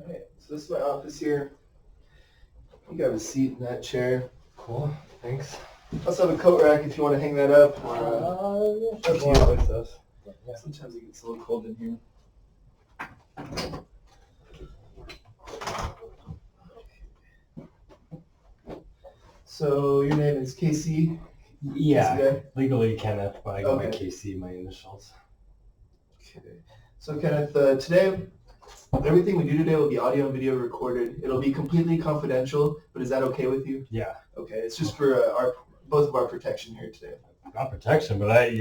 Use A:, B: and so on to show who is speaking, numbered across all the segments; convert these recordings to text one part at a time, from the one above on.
A: Alright, so this is my office here. You got a seat in that chair.
B: Cool, thanks.
A: Also have a coat rack if you want to hang that up. Or,
B: Yeah,
A: up to you.
B: Yeah.
A: Sometimes it gets a little cold in here. So your name is Casey?
B: Yeah, legally Kenneth, but I go by
A: Okay.
B: KC, my initials.
A: Okay. So Kenneth, today, everything we do today will be audio and video recorded. It'll be completely confidential, but is that okay with you?
B: Yeah.
A: Okay, it's just for both of our protection here today.
B: Not protection, but I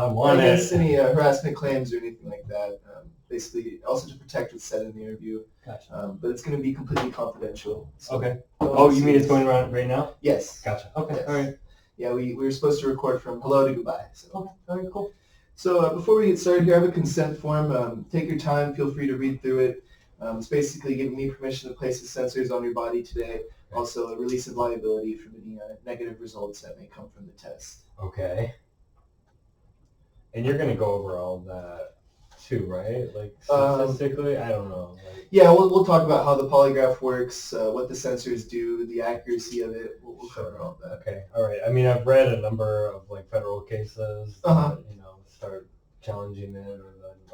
B: want it.
A: Against any harassment claims or anything like that. Basically, also to protect what's said in the interview.
B: Gotcha.
A: But it's going to be completely confidential. So
B: Okay. Oh, you mean it's going around right now?
A: Yes.
B: Gotcha. Okay.
A: Yes.
B: All right.
A: Yeah, we were supposed to record from hello to goodbye. So.
B: Okay. All right. Cool.
A: So before we get started here, I have a consent form. Take your time. Feel free to read through it. It's basically giving me permission to place the sensors on your body today. Also, a release of liability from any negative results that may come from the test.
B: Okay. And you're gonna go over all that too, right? Like statistically, I don't know.
A: Yeah, we'll talk about how the polygraph works, what the sensors do, the accuracy of it. We'll cover all that.
B: Okay. All right. I mean, I've read a number of federal cases that, start challenging it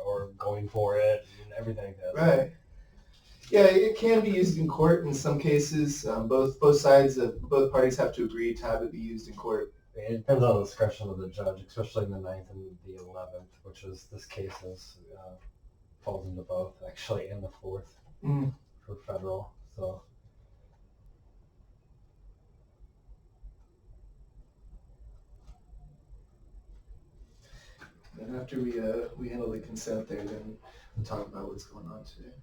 B: or going for it and everything like that.
A: Right. Yeah, it can be used in court in some cases. Both parties have to agree to have it be used in court.
B: It depends on the discretion of the judge, especially in the 9th and the 11th, which is this case falls into both actually, and the 4th for federal. So.
A: And after we handle the consent there, then we'll talk about what's going on today.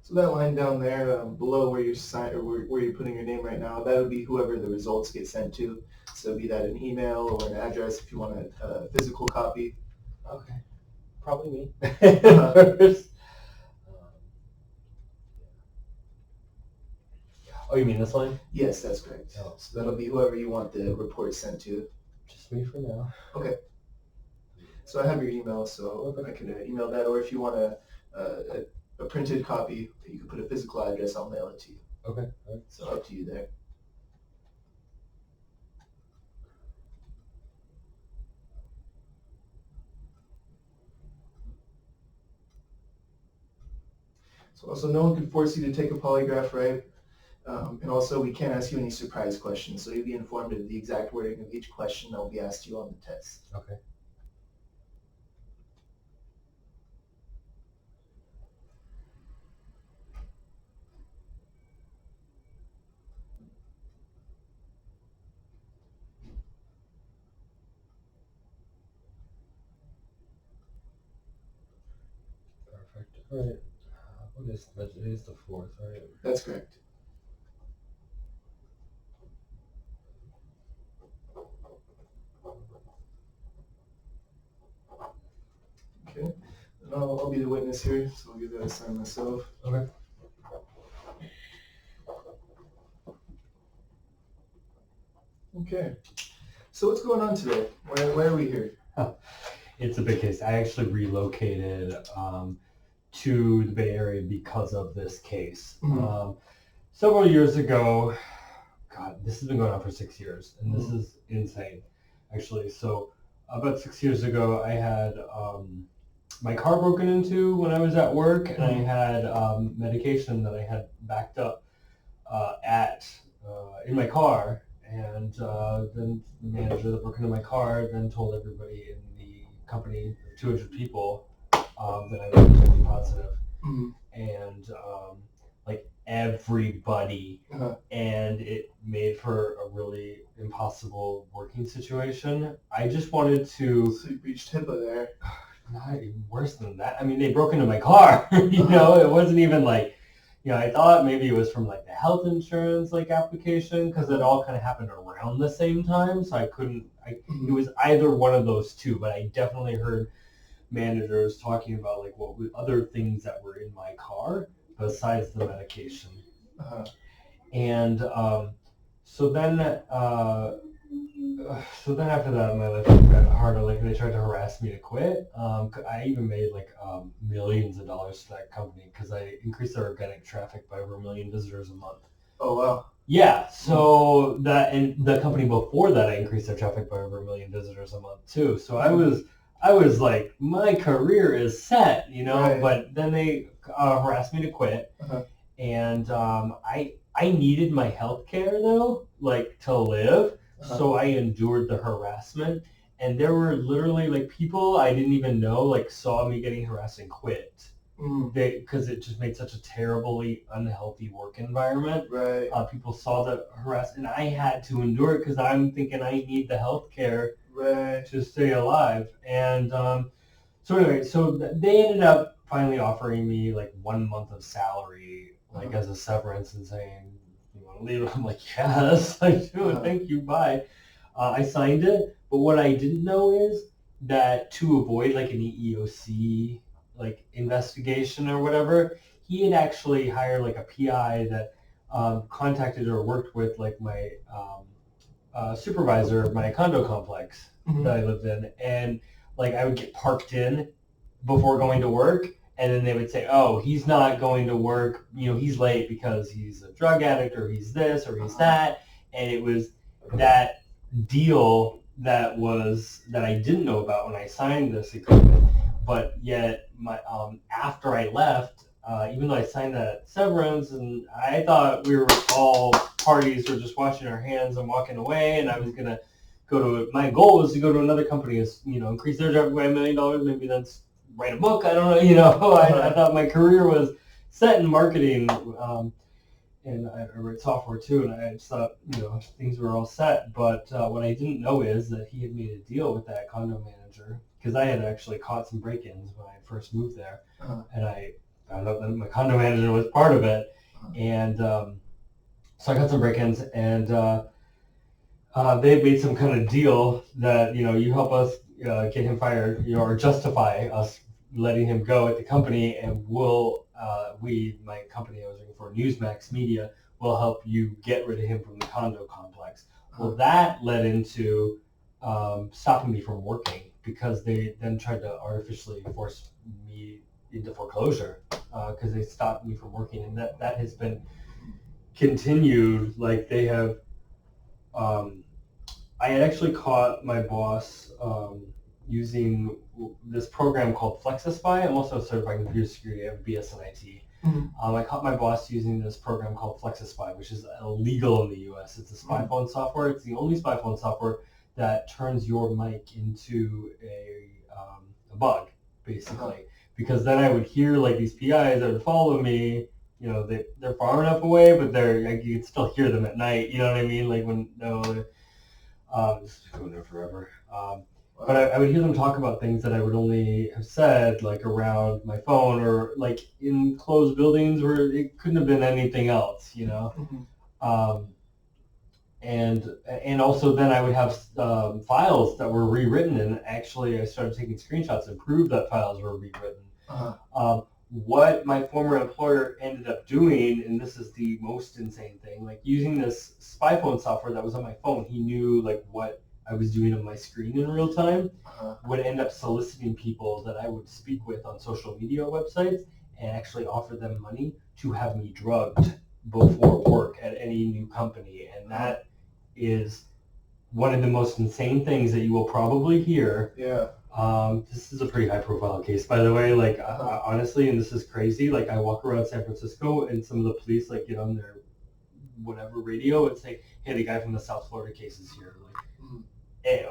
A: So that line down there below where you're where you're putting your name right now, that would be whoever the results get sent to. So be that an email or an address if you want a physical copy.
B: Okay. Probably me. Oh, you mean this line?
A: Yes, that's correct. Oh. So that'll be whoever you want the report sent to.
B: Just me for now.
A: Okay. So I have your email, so I can email that, or if you want a printed copy, you can put a physical address, I'll mail it to you.
B: Okay. All right.
A: So up to you there. So also no one can force you to take a polygraph, right? And also we can't ask you any surprise questions, so you'll be informed of the exact wording of each question that will be asked you on the test.
B: Okay. Perfect. All right. What is that? It is the 4th, right?
A: That's correct. Okay. And I'll be the witness here, so I'll give that a sign myself.
B: Okay.
A: Okay. So what's going on today? Why are we here?
B: It's a big case. I actually relocated to the Bay Area because of this case.
A: Mm-hmm.
B: Several years ago, God, this has been going on for 6 years, and this is insane, actually. So about 6 years ago, I had my car broken into when I was at work, and I had medication that I had backed up in my car, and then the manager that broke into my car then told everybody in the company, 200 people, that I was HIV positive, and everybody, and it made for a really impossible working situation. I just wanted to...
A: So you breached HIPAA there.
B: Not even worse than that. I mean, they broke into my car, it wasn't even I thought maybe it was from the health insurance application, because it all kind of happened around the same time, so I couldn't, it was either one of those two, but I definitely heard managers talking about what other things that were in my car besides the medication.
A: Uh-huh.
B: And so then so then after that, my life got harder. Like they tried to harass me to quit. I even made like millions of dollars to that company because I increased their organic traffic by over 1 million visitors a month.
A: Oh wow.
B: Yeah, so that, and the company before that, I increased their traffic by over 1 million visitors a month too. So I was like, my career is set, you know.
A: Right.
B: But then they harassed me to quit,
A: Uh-huh.
B: and I needed my health care though, like to live. So I endured the harassment, and there were literally like people I didn't even know like saw me getting harassed and quit. Because it just made such a terribly unhealthy work environment.
A: Right.
B: People saw the harassment, and I had to endure it because I'm thinking I need the health care
A: Right.
B: to stay alive. And so anyway, so they ended up finally offering me like 1 month of salary, like as a severance, and saying, "You want to leave?" I'm like, "Yes, I do. Thank you. Bye." I signed it, but what I didn't know is that to avoid like an EEOC like investigation or whatever, he had actually hired like a PI that contacted or worked with like my supervisor of my condo complex that I lived in, and like I would get parked in before going to work, and then they would say, "Oh, he's not going to work. You know, he's late because he's a drug addict, or he's this, or he's that," and it was that deal that I didn't know about when I signed this agreement, but yet my after I left, even though I signed that severance, and I thought we were all parties were just washing our hands and walking away, and I was gonna my goal was to go to another company, is increase their job by $1 million, maybe that's write a book. I don't know, I thought my career was set in marketing. And I wrote software too, and I just thought, things were all set. But what I didn't know is that he had made a deal with that condo manager, because I had actually caught some break-ins when I first moved there, and I found out that my condo manager was part of it, and so I got some break-ins, and they had made some kind of deal that you help us get him fired, or justify us letting him go at the company, and my company I was working for, Newsmax Media, will help you get rid of him from the condo complex. Well, that led into stopping me from working, because they then tried to artificially force me into foreclosure, because they stopped me from working, and that has been continued. Like they have, I had actually caught my boss using this program called FlexiSpy. I'm also certified in computer security. I have a BS in IT. I caught my boss using this program called FlexiSpy, which is illegal in the U.S. It's a spy phone software. It's the only spy phone software that turns your mic into a bug, basically. Because then I would hear like these PIs that would follow me. They're far enough away, but you can still hear them at night. You know what I mean? Like when this is going on forever. But I would hear them talk about things that I would only have said like around my phone, or like in closed buildings where it couldn't have been anything else, And also then I would have files that were rewritten, and actually I started taking screenshots and proved that files were rewritten. What my former employer ended up doing, and this is the most insane thing, like using this spy phone software that was on my phone, he knew like what I was doing on my screen in real time, would end up soliciting people that I would speak with on social media websites, and actually offer them money to have me drugged before work at any new company. And that is one of the most insane things that you will probably hear.
A: Yeah.
B: This is a pretty high-profile case, by the way. Like, honestly, and this is crazy. Like, I walk around San Francisco, and some of the police like get on their whatever radio and say, "Hey, the guy from the South Florida case is here." Like,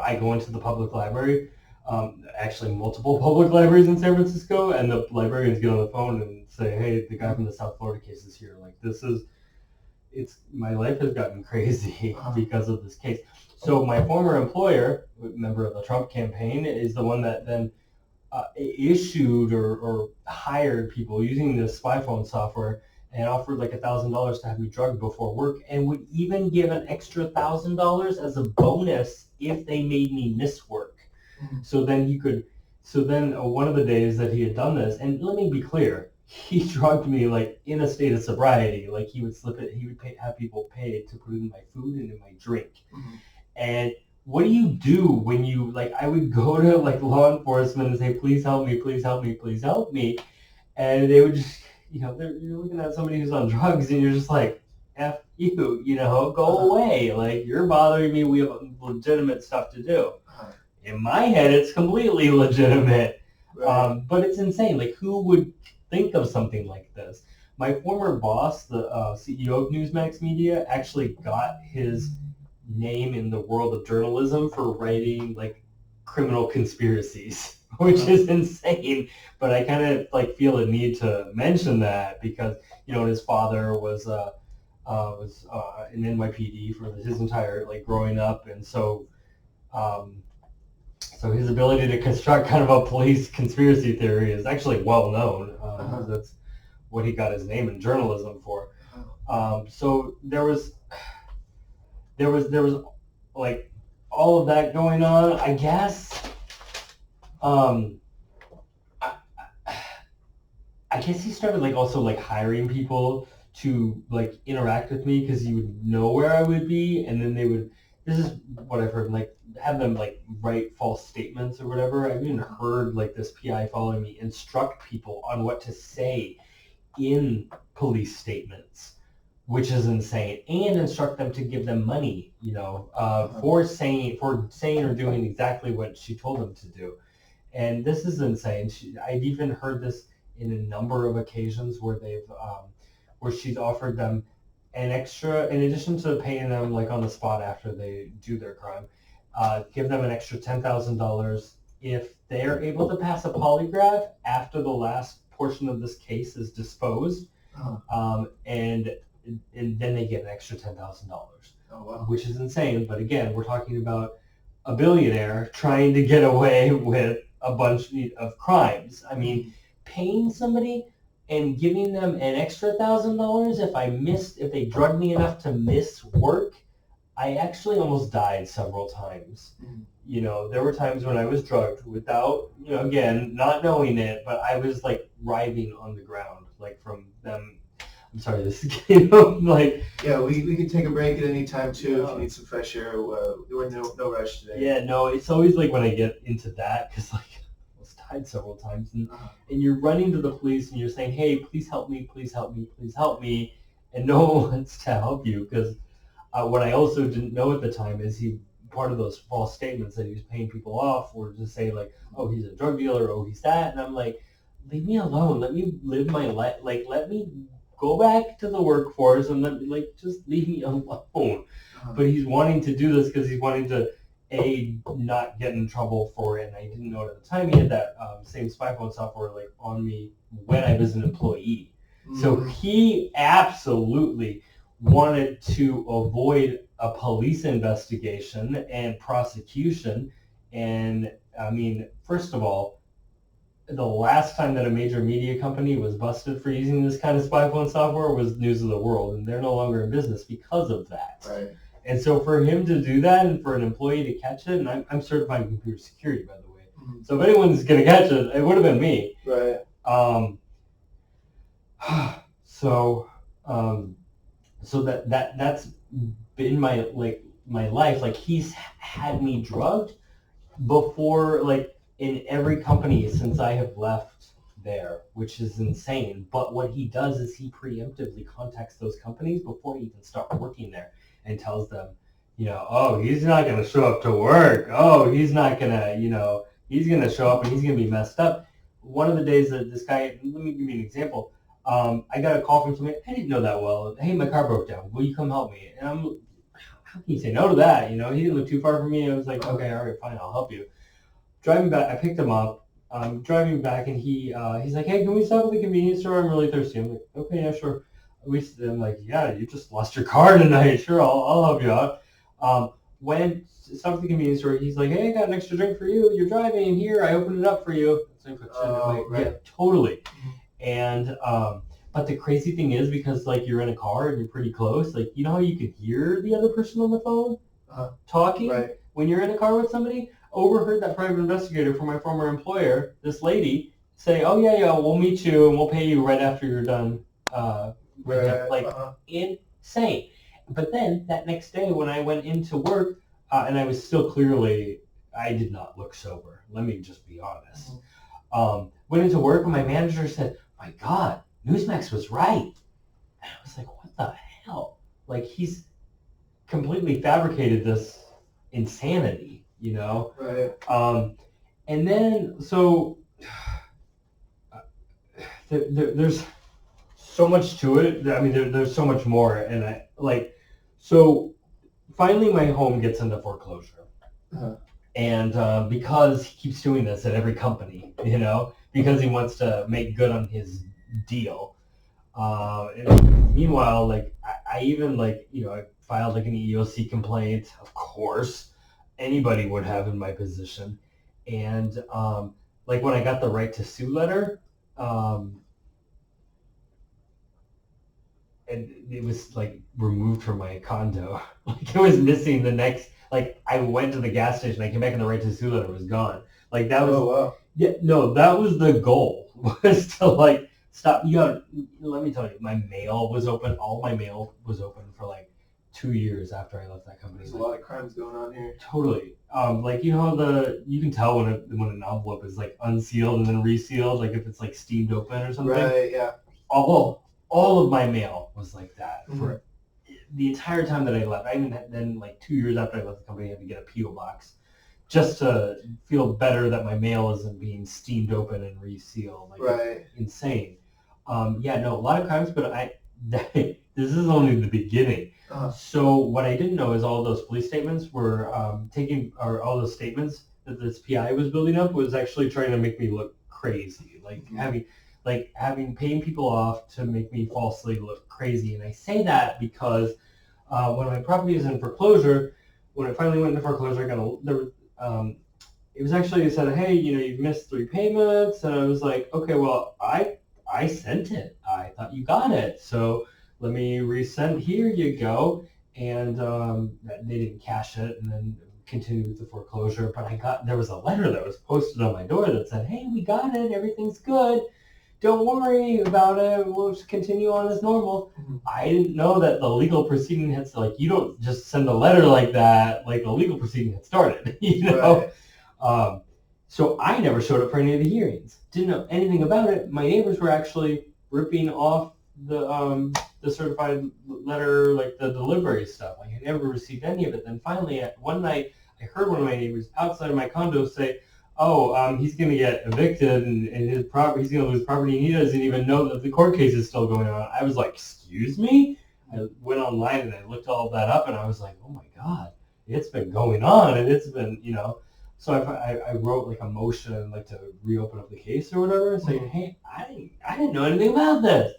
B: I go into the public library, actually multiple public libraries in San Francisco, and the librarians get on the phone and say, "Hey, the guy from the South Florida case is here." Like, my life has gotten crazy because of this case. So my former employer, member of the Trump campaign, is the one that then issued or hired people using this spy phone software, and offered like $1,000 to have me drugged before work, and would even give an extra $1,000 as a bonus if they made me miss work. So then one of the days that he had done this, and let me be clear, he drugged me like in a state of sobriety. Like he would slip it, he would have people pay to put it in my food and in my drink.
A: Mm-hmm.
B: And what do you do when you, like, I would go to like law enforcement and say, please help me, please help me, please help me. And they would just, you're looking at somebody who's on drugs and you're just like, F you, go away. Like, you're bothering me. We have legitimate stuff to do. In my head, it's completely legitimate. Right. But it's insane. Like, who would think of something like this? My former boss, the CEO of Newsmax Media, actually got his name in the world of journalism for writing, like, criminal conspiracies, which is insane. But I kind of, like, feel a need to mention that because, his father was in NYPD for his entire, like, growing up. And so his ability to construct kind of a police conspiracy theory is actually well known. That's what he got his name in journalism for. So there was like all of that going on. I guess. I guess he started like also like hiring people to like interact with me because he would know where I would be, and then they would. This is what I've heard, like have them like write false statements or whatever. I've even heard like this PI following me instruct people on what to say in police statements, which is insane, and instruct them to give them money, for saying or doing exactly what she told them to do. And this is insane. I've even heard this in a number of occasions where where she's offered them an extra, in addition to paying them like on the spot after they do their crime, give them an extra $10,000 if they're able to pass a polygraph after the last portion of this case is disposed, and then they get an extra $10,000, which is insane. But again, we're talking about a billionaire trying to get away with a bunch of crimes. I mean, paying somebody and giving them an extra $1,000 if they drugged me enough to miss work. I actually almost died several times. There were times when I was drugged without, again, not knowing it, but I was like writhing on the ground, like from them. I'm sorry, this is, like...
A: Yeah, we can take a break at any time, too, if you need some fresh air. We're no rush today.
B: Yeah, no, it's always like when I get into that, because like I almost died several times, and you're running to the police and you're saying, hey, please help me, please help me, please help me, and no one wants to help you, because what I also didn't know at the time is part of those false statements that he was paying people off were to say like, oh, he's a drug dealer, oh, he's that, and I'm like, leave me alone, let me live my life, like, let me go back to the workforce and just leave me alone. But he's wanting to do this because he's wanting to, not get in trouble for it. And I didn't know it at the time. He had that same spy phone software like on me when I was an employee. So he absolutely wanted to avoid a police investigation and prosecution. And I mean, first of all, the last time that a major media company was busted for using this kind of spy phone software was News of the World, and they're no longer in business because of that.
A: Right.
B: And so for him to do that and for an employee to catch it, and I'm certified in computer security, by the way, so if anyone's going to catch it, it would have been me.
A: Right.
B: So that's been my life. Like, he's had me drugged before, like, in every company since I have left there, which is insane. But what he does is he preemptively contacts those companies before he even start working there and tells them, oh, he's not going to show up to work. Oh, he's not going to, he's going to show up and he's going to be messed up. One of the days that this guy, let me give you an example. I got a call from somebody I didn't know that well. Hey, my car broke down. Will you come help me? And how can you say no to that? He didn't live too far from me. I was like, okay, all right, fine, I'll help you. Driving back, I picked him up. Driving back, and he's like, hey, can we stop at the convenience store? I'm really thirsty. I'm like, okay, yeah, sure. I'm like, yeah, you just lost your car tonight. Sure, I'll help you out. When stopped at the convenience store, he's like, hey, I got an extra drink for you. You're driving here. I opened it up for you. So right. Yeah, totally. And but the crazy thing is, because like you're in a car and you're pretty close, like how you can hear the other person on the phone talking when you're in a car with somebody. Overheard that private investigator from my former employer, this lady, say, oh yeah, we'll meet you and we'll pay you right after you're done with him. Like insane. But then that next day when I went into work, and I was still clearly, I did not look sober. Let me just be honest. Went into work and my manager said, my God, Newsmax was right. And I was like, what the hell? Like he's completely fabricated this insanity, you know?
A: Right.
B: And then, so there's so much to it. I mean, there's so much more. And so finally my home gets into foreclosure. And because he keeps doing this at every company, you know, because he wants to make good on his deal. And meanwhile, like I even like, you know, I filed like an EEOC complaint, of course, anybody would have in my position. And like when I got the right to sue letter, and it was like removed from my condo. Like it was missing the next, like I went to the gas station, I came back and the right to sue letter was gone. Like that was, yeah, no, that was the goal, was to like stop. Let me tell you, my mail was open. All my mail was open for like 2 years after I left that company.
A: There's a lot of crimes going on here.
B: Totally. Like you know you can tell when an envelope is like unsealed and then resealed, like if it's like steamed open or something.
A: Right. Yeah.
B: All of my mail was like that for the entire time that I left. I even then like 2 years after I left the company, I had to get a P.O. box just to feel better that my mail isn't being steamed open and resealed. Like insane. Yeah, no, a lot of crimes, but this is only the beginning. So what I didn't know is all those police statements were all those statements that this PI was building up was actually trying to make me look crazy, like paying people off to make me falsely look crazy. And I say that because when my property is in foreclosure, when it finally went into foreclosure, it was actually, it said, hey, you know, you've missed 3 payments. And I was like, okay, well, I sent it. I thought you got it. So let me resend. Here you go. And they didn't cash it and then continued with the foreclosure. But there was a letter that was posted on my door that said, hey, we got it. Everything's good. Don't worry about it. We'll just continue on as normal. I didn't know that the legal proceeding had, like, you don't just send a letter like that, like a legal proceeding had started, you know? So I never showed up for any of the hearings. Didn't know anything about it. My neighbors were actually ripping off the certified letter, like the delivery stuff. Like I never received any of it. Then finally, one night, I heard one of my neighbors outside of my condo say, he's going to get evicted and his property, he's going to lose property, and he doesn't even know that the court case is still going on. I was like, excuse me? I went online and I looked all that up and I was like, oh my God, it's been going on and it's been, you know. So I wrote like a motion like to reopen up the case or whatever, saying, hey, I didn't know anything about this.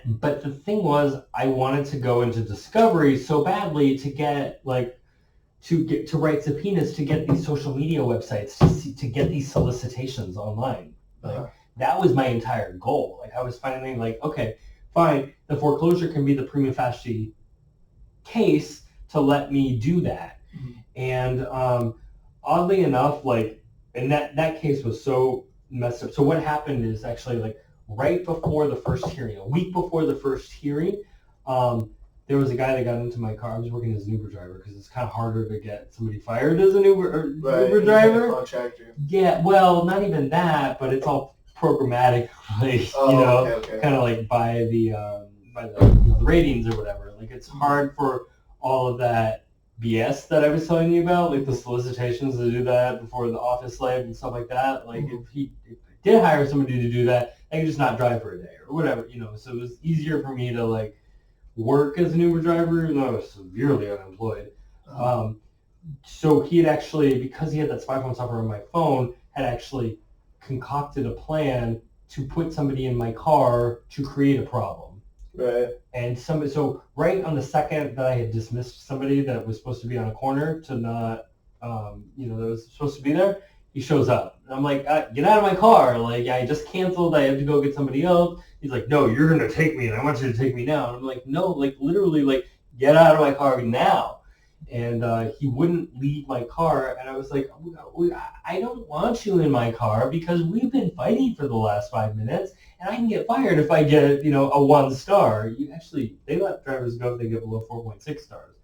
B: But the thing was, I wanted to go into discovery so badly to get like, to write subpoenas to get these social media websites to get these solicitations online. Like that was my entire goal. Like I was finally like, okay, fine, the foreclosure can be the prima facie case to let me do that. And oddly enough, like, and that case was so messed up. So what happened is actually like right before the first hearing, a week before the first hearing, there was a guy that got into my car. I was working as an Uber driver because it's kind of harder to get somebody fired as an Uber driver.
A: Contractor.
B: Yeah, well, not even that, but it's all programmatically, kind of like by the the ratings or whatever. Like it's hard for all of that BS that I was telling you about, like the solicitations to do that before the office slave and stuff like that. Like if I did hire somebody to do that, I could just not drive for a day or whatever, you know. So it was easier for me to like work as an Uber driver, even though I was severely unemployed. So he had actually, because he had that spy phone software on my phone, had actually concocted a plan to put somebody in my car to create a problem.
A: Right.
B: And so right on the second that I had dismissed somebody that was supposed to be on a corner to not, that was supposed to be there, he shows up. And I'm like, get out of my car. Like, I just canceled. I have to go get somebody else. He's like, no, you're going to take me, and I want you to take me now. And I'm like, no, like, literally, like, get out of my car now. and he wouldn't leave my car. And I was like, I don't want you in my car because we've been fighting for the last 5 minutes, and I can get fired if I get, a 1 star. They let drivers go if they get below 4.6 stars.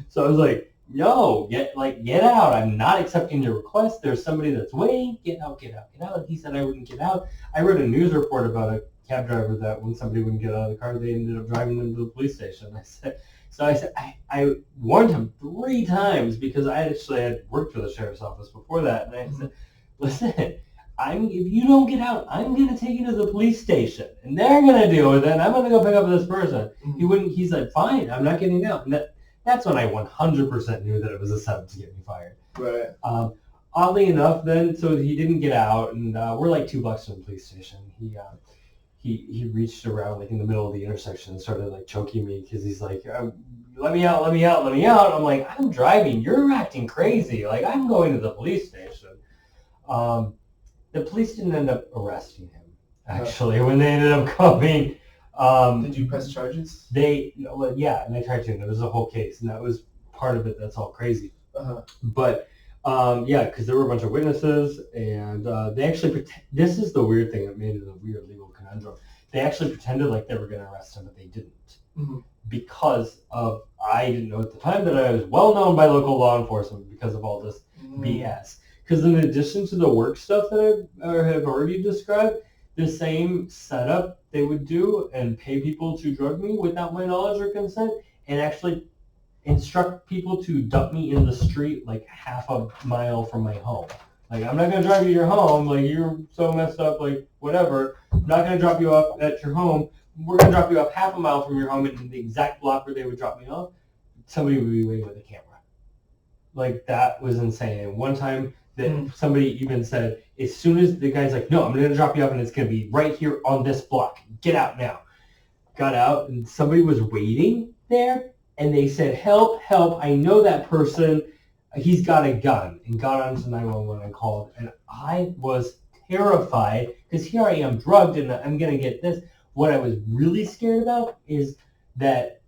B: So I was like, no, get out. I'm not accepting your request. There's somebody that's waiting. Get out, get out, get out. And he said I wouldn't get out. I read a news report about a cab driver that when somebody wouldn't get out of the car, they ended up driving them to the police station. I warned him 3 times because I actually had worked for the sheriff's office before that. And I said, listen, if you don't get out, I'm going to take you to the police station and they're going to deal with it. And I'm going to go pick up this person. He said, fine, I'm not getting out. And that's when I 100% knew that it was a setup to get me fired.
A: Right.
B: Oddly enough, then, so he didn't get out, and we're like 2 blocks from the police station. He reached around like in the middle of the intersection and started like choking me because he's like, let me out, let me out, let me out. I'm like, I'm driving. You're acting crazy. Like, I'm going to the police station. The police didn't end up arresting him, actually, when they ended up coming.
A: Did you press charges?
B: Yeah, and they tried to, and there was a whole case, and that was part of it. That's all crazy. But because there were a bunch of witnesses, and they actually this is the weird thing that made it a weird legal conundrum. They actually pretended like they were going to arrest him, but they didn't, because I didn't know at the time that I was well known by local law enforcement because of all this BS. Because in addition to the work stuff that I have already described, the same setup they would do and pay people to drug me without my knowledge or consent, and actually instruct people to dump me in the street like half a mile from my home. Like, I'm not going to drive you to your home. Like, you're so messed up, like, whatever. I'm not going to drop you off at your home. We're going to drop you off half a mile from your home, and in the exact block where they would drop me off, somebody would be waiting with a camera. Like, that was insane. And one time that somebody even said, as soon as the guy's like, no, I'm going to drop you off, and it's going to be right here on this block. Get out now. Got out, and somebody was waiting there, and they said, help, help, I know that person. He's got a gun, and got onto 911 and called. And I was terrified because here I am drugged and I'm going to get this. What I was really scared about is that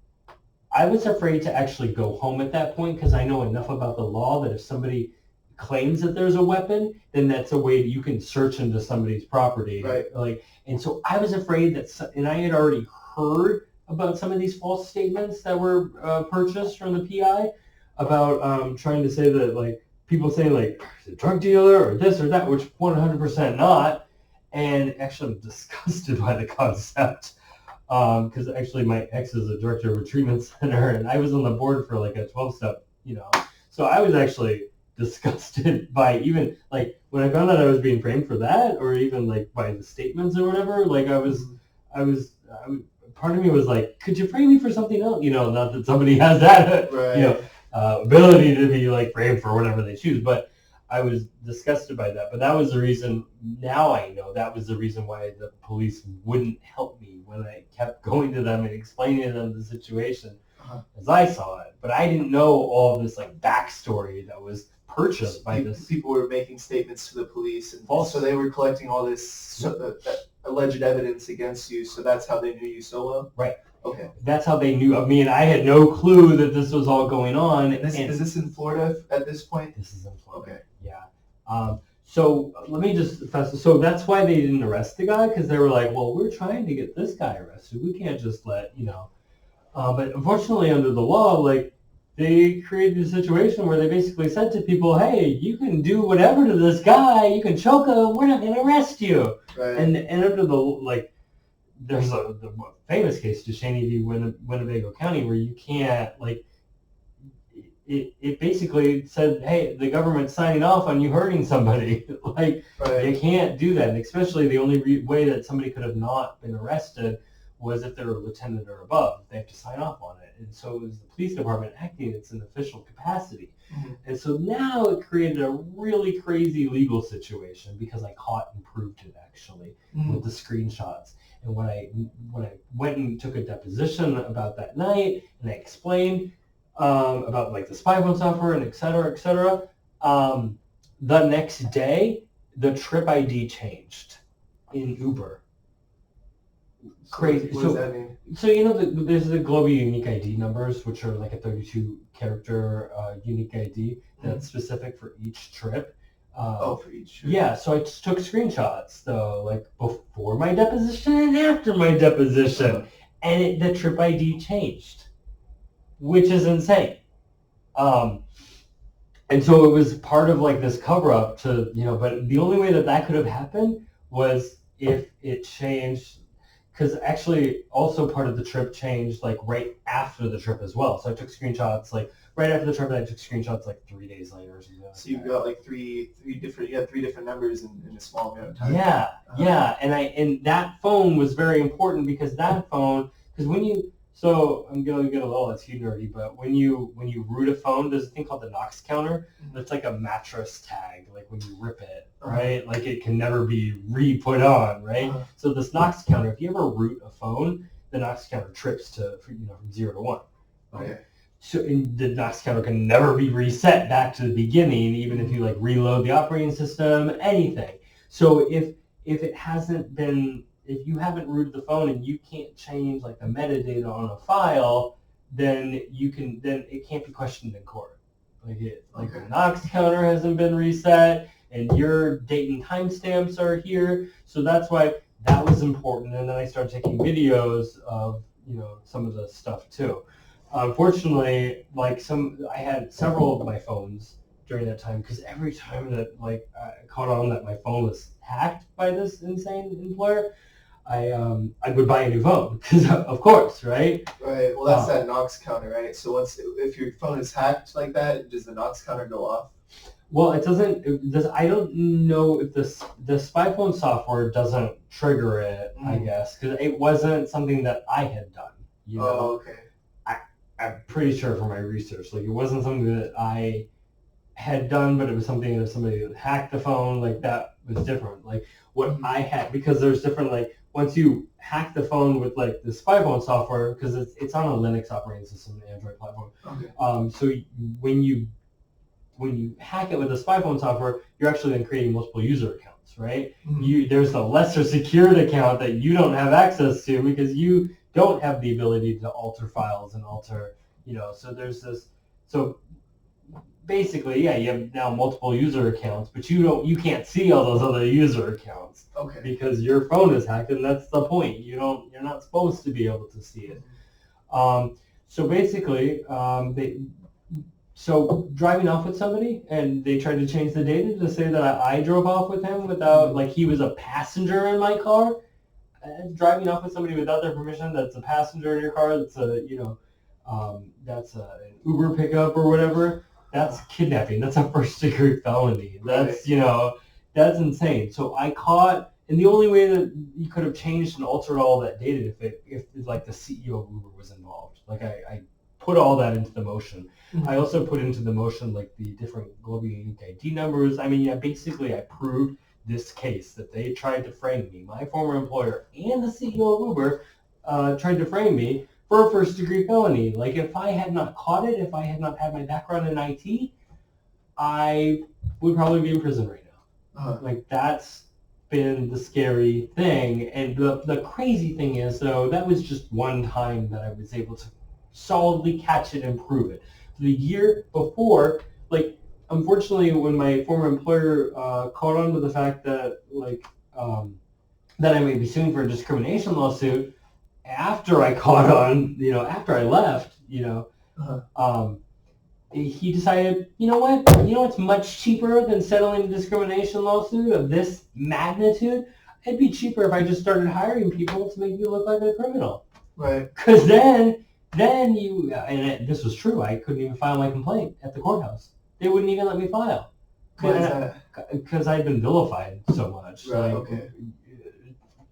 B: I was afraid to actually go home at that point because I know enough about the law that if somebody claims that there's a weapon, then that's a way that you can search into somebody's property.
A: Right.
B: And so I was afraid that, and I had already heard about some of these false statements that were purchased from the PI about trying to say that, like, people saying, like, a drug dealer or this or that, which 100% not. And actually I'm disgusted by the concept because actually my ex is a director of a treatment center, and I was on the board for like a 12-step, So I was actually disgusted by even, like, when I found out I was being framed for that, or even like by the statements or whatever, like I was part of me was like, could you frame me for something else? Not that somebody has that, ability to be like framed for whatever they choose, but I was disgusted by that. But that was the reason, now I know that was the reason why the police wouldn't help me when I kept going to them and explaining to them the situation as I saw it. But I didn't know all of this like backstory that was purchased by this.
A: People were making statements to the police, and so they were collecting all this alleged evidence against you, so that's how they knew you so well?
B: Right.
A: Okay.
B: That's how they knew of me, and I had no clue that this was all going on.
A: Is this in Florida at this point?
B: This is in Florida.
A: Okay.
B: Yeah. So let me just, so that's why they didn't arrest the guy, because they were like, well, we're trying to get this guy arrested. We can't just let, but unfortunately under the law, like, they created a situation where they basically said to people, hey, you can do whatever to this guy. You can choke him. We're not going to arrest you. Right. And under the, like, there's the famous case, Duchesne v. Winnebago County, where you can't, like, it basically said, hey, the government's signing off on you hurting somebody. Like, you can't do that. And especially the only way that somebody could have not been arrested was if they're a lieutenant or above. They have to sign off on it. And so it was the police department acting in its official capacity. Mm-hmm. And so now it created a really crazy legal situation because I caught and proved it, actually, with the screenshots. And when I went and took a deposition about that night, and I explained about, like, the spy phone software and et cetera, the next day, the trip ID changed in Uber. Crazy.
A: What does that mean?
B: So there's the global unique ID numbers, which are like a 32-character unique ID that's specific for each trip.
A: For each trip.
B: Yeah, so I just took screenshots, though, like before my deposition and after my deposition, and the trip ID changed, which is insane. And so it was part of like this cover up to, but the only way that could have happened was if it changed, because actually also part of the trip changed like right after the trip as well. So I took screenshots like right after the trip, and I took screenshots like 3 days later or something.
A: So you've got like three different numbers in a small amount of time.
B: Yeah, yeah, and that phone was very important because so I'm gonna get a little too nerdy, but when you root a phone, there's a thing called the Knox counter. That's like a mattress tag, like when you rip it, right? Like it can never be re-put on, right? So this Knox counter, if you ever root a phone, the Knox counter trips from 0 to 1. Right? Okay. So the Knox counter can never be reset back to the beginning, even if you like reload the operating system, anything. So if you haven't rooted the phone and you can't change like the metadata on a file, then it can't be questioned in court. The Knox counter hasn't been reset and your date and timestamps are here. So that's why that was important. And then I started taking videos of some of the stuff too. Unfortunately, I had several of my phones during that time because every time that I caught on that my phone was hacked by this insane employer, I would buy a new phone because of course, right?
A: Right. Well, that's that Knox counter, right? So if your phone is hacked like that, does the Knox counter go off?
B: Well, it doesn't. I don't know if the spy phone software doesn't trigger it. I guess because it wasn't something that I had done.
A: Oh, okay.
B: I'm pretty sure from my research, it wasn't something that I had done, but it was something that if somebody hacked the phone, that was different. What I had, because there's different, once you hack the phone with the spy phone software, because it's on a Linux operating system, an Android platform. Okay. So when you hack it with the spy phone software, you're actually then creating multiple user accounts, right? There's a lesser secured account that you don't have access to because you don't have the ability to alter files and alter, so there's this. So basically, yeah, you have now multiple user accounts, but you can't see all those other user accounts. Okay. Because your phone is hacked, and that's the point. You're not supposed to be able to see it. So basically, So driving off with somebody, and they tried to change the data to say that I drove off with him without, he was a passenger in my car. Driving off with somebody without their permission, that's a passenger in your car, that's that's an Uber pickup or whatever, that's kidnapping. That's a first-degree felony. That's, that's insane. So I caught, and the only way that you could have changed and altered all that data if the CEO of Uber was involved. I put all that into the motion. I also put into the motion the different global unique ID numbers. I mean, basically I proved this case that they tried to frame me. My former employer and the CEO of Uber tried to frame me for a first-degree felony. If I had not caught it, if I had not had my background in IT, I would probably be in prison right now. That's been the scary thing. And the crazy thing is, though, that was just one time that I was able to solidly catch it and prove it. The year before, unfortunately, when my former employer caught on to the fact that that I may be suing for a discrimination lawsuit, after I caught on, after I left, he decided, what's much cheaper than settling a discrimination lawsuit of this magnitude? It'd be cheaper if I just started hiring people to make you look like a criminal. Right. Because then this was true, I couldn't even file my complaint at the courthouse. They wouldn't even let me file.
A: Why is that?
B: Because I'd been vilified so much.
A: Right, okay.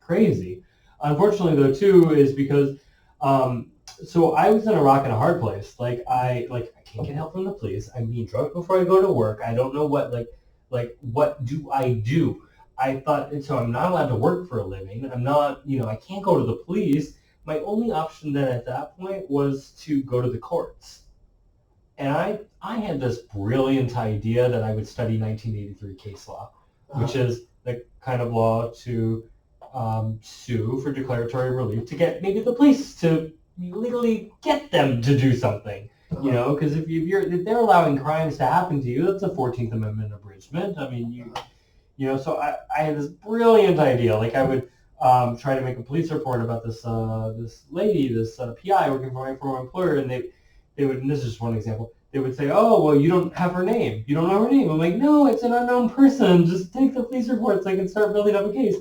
B: Crazy. Unfortunately, though, too, is because, so I was in a rock and a hard place. I can't get help from the police. I'm being drugged before I go to work. I don't know what do I do? I thought, so I'm not allowed to work for a living. I'm not, I can't go to the police. My only option then at that point was to go to the courts. And I had this brilliant idea that I would study 1983 case law, which is the kind of law to sue for declaratory relief to get maybe the police to legally get them to do something. You know, because if they're allowing crimes to happen to you, that's a 14th Amendment abridgment. I mean, you know, so I had this brilliant idea. Like I would try to make a police report about this lady, this PI working for my former employer, and they would, and this is just one example, they would say, oh, well, you don't have her name. You don't know her name. I'm like, no, it's an unknown person. Just take the police report so I can start building up a case.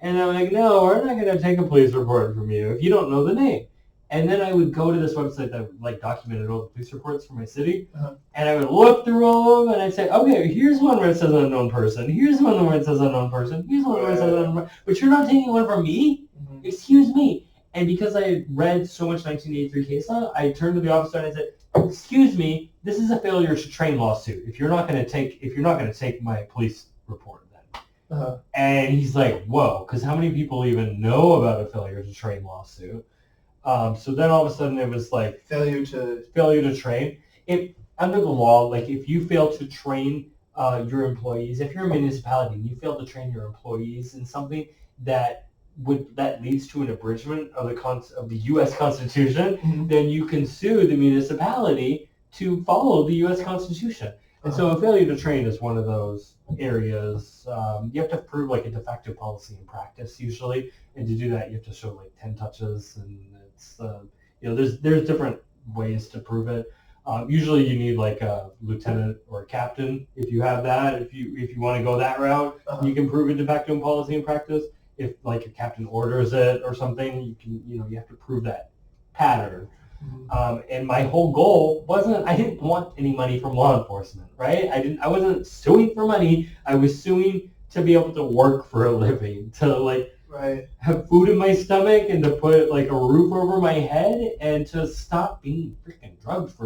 B: And I'm like, no, we're not going to take a police report from you if you don't know the name. And then I would go to this website that like documented all the police reports for my city, and I would look through all of them, and I'd say, okay, here's one where it says unknown person. Here's one where it says unknown person. Here's one where it says unknown person. But you're not taking one from me? Mm-hmm. Excuse me. And because I had read so much 1983 case law, I turned to the officer and I said, excuse me, this is a failure to train lawsuit. If you're not going to take my police report, then. And he's like, whoa, because how many people even know about a failure to train lawsuit? So then all of a sudden it was like failure to train. If under the law, like if you fail to train your employees, if you're a municipality and you fail to train your employees in something that leads to an abridgment of the U.S. Constitution, then you can sue the municipality to follow the U.S. Constitution. And so a failure to train is one of those areas. You have to prove like a de facto policy in practice usually, and to do that you have to show like 10 touches, and it's you know there's different ways to prove it. Usually you need like a lieutenant or a captain. If you have that, if you want to go that route, you can prove it de facto in policy and practice. If like a captain orders it or something, you have to prove that pattern. And my whole goal wasn't, I didn't want any money from law enforcement, right? I wasn't suing for money. I was suing to be able to work for a living, to like have food in my stomach, and to put like a roof over my head, and to stop being freaking drugged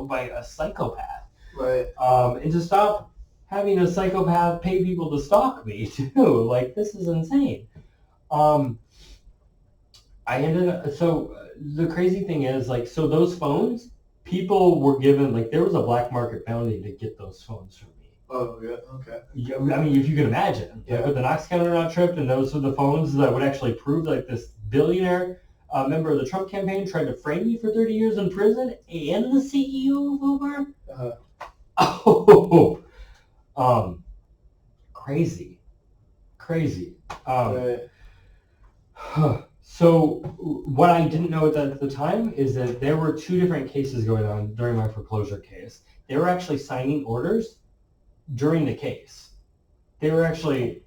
B: by a psychopath. Right. And to stop having a psychopath pay people to stalk me too. Like, this is insane. The crazy thing is, like, so those phones, people were given, like, there was a black market bounty to get those phones from me.
A: Oh, yeah, okay.
B: Yeah, I mean, if you can imagine. Yeah. Like, with the Knox counter not tripped, and those were the phones that would actually prove, like, this billionaire member of the Trump campaign tried to frame me for 30 years in prison, and the CEO of Uber. Crazy. So what I didn't know at the time is that there were two different cases going on during my foreclosure case. They were actually signing orders during the case. They were actually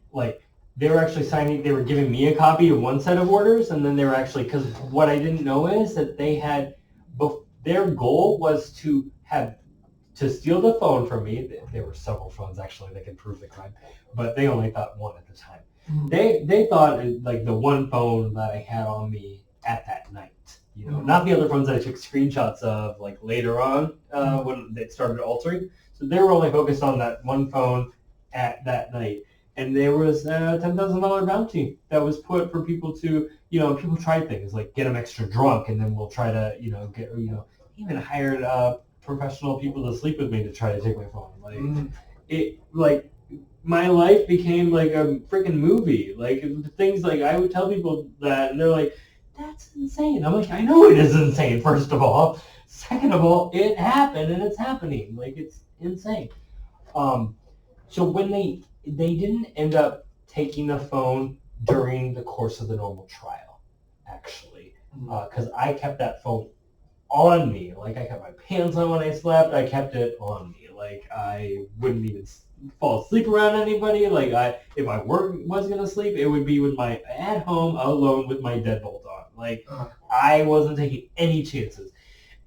B: signing, they were giving me a copy of one set of orders, and then they were actually, because what I didn't know is that they had, their goal was to steal the phone from me. There were several phones actually that could prove the crime, but they only thought one at the time. They thought like the one phone that I had on me at that night, not the other phones that I took screenshots of like later on when they started altering. So they were only focused on that one phone at that night. And there was a $10,000 bounty that was put for people to, people try things like get them extra drunk, and then we'll try to, even hired professional people to sleep with me to try to take my phone. My life became like a freaking movie. Like, things like I would tell people that, and they're like, that's insane. I'm like, I know it is insane, first of all. Second of all, it happened, and it's happening. Like, it's insane. So when they didn't end up taking the phone during the course of the normal trial, actually, because I kept that phone on me. Like, I kept my pants on when I slept. I kept it on me. Like, I wouldn't even fall asleep around anybody. Like, if I was gonna sleep, it would be at home alone with my deadbolt on. Like, I wasn't taking any chances.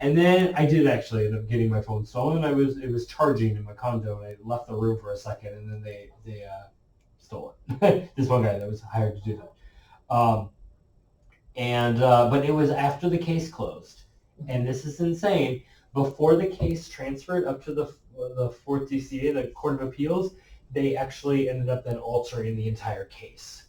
B: And then I did actually end up getting my phone stolen. It was charging in my condo, and I left the room for a second, and then they stole it. This one guy that was hired to do that. But it was after the case closed, and this is insane. Before the case transferred up to the 4th DCA, the Court of Appeals, they actually ended up then altering the entire case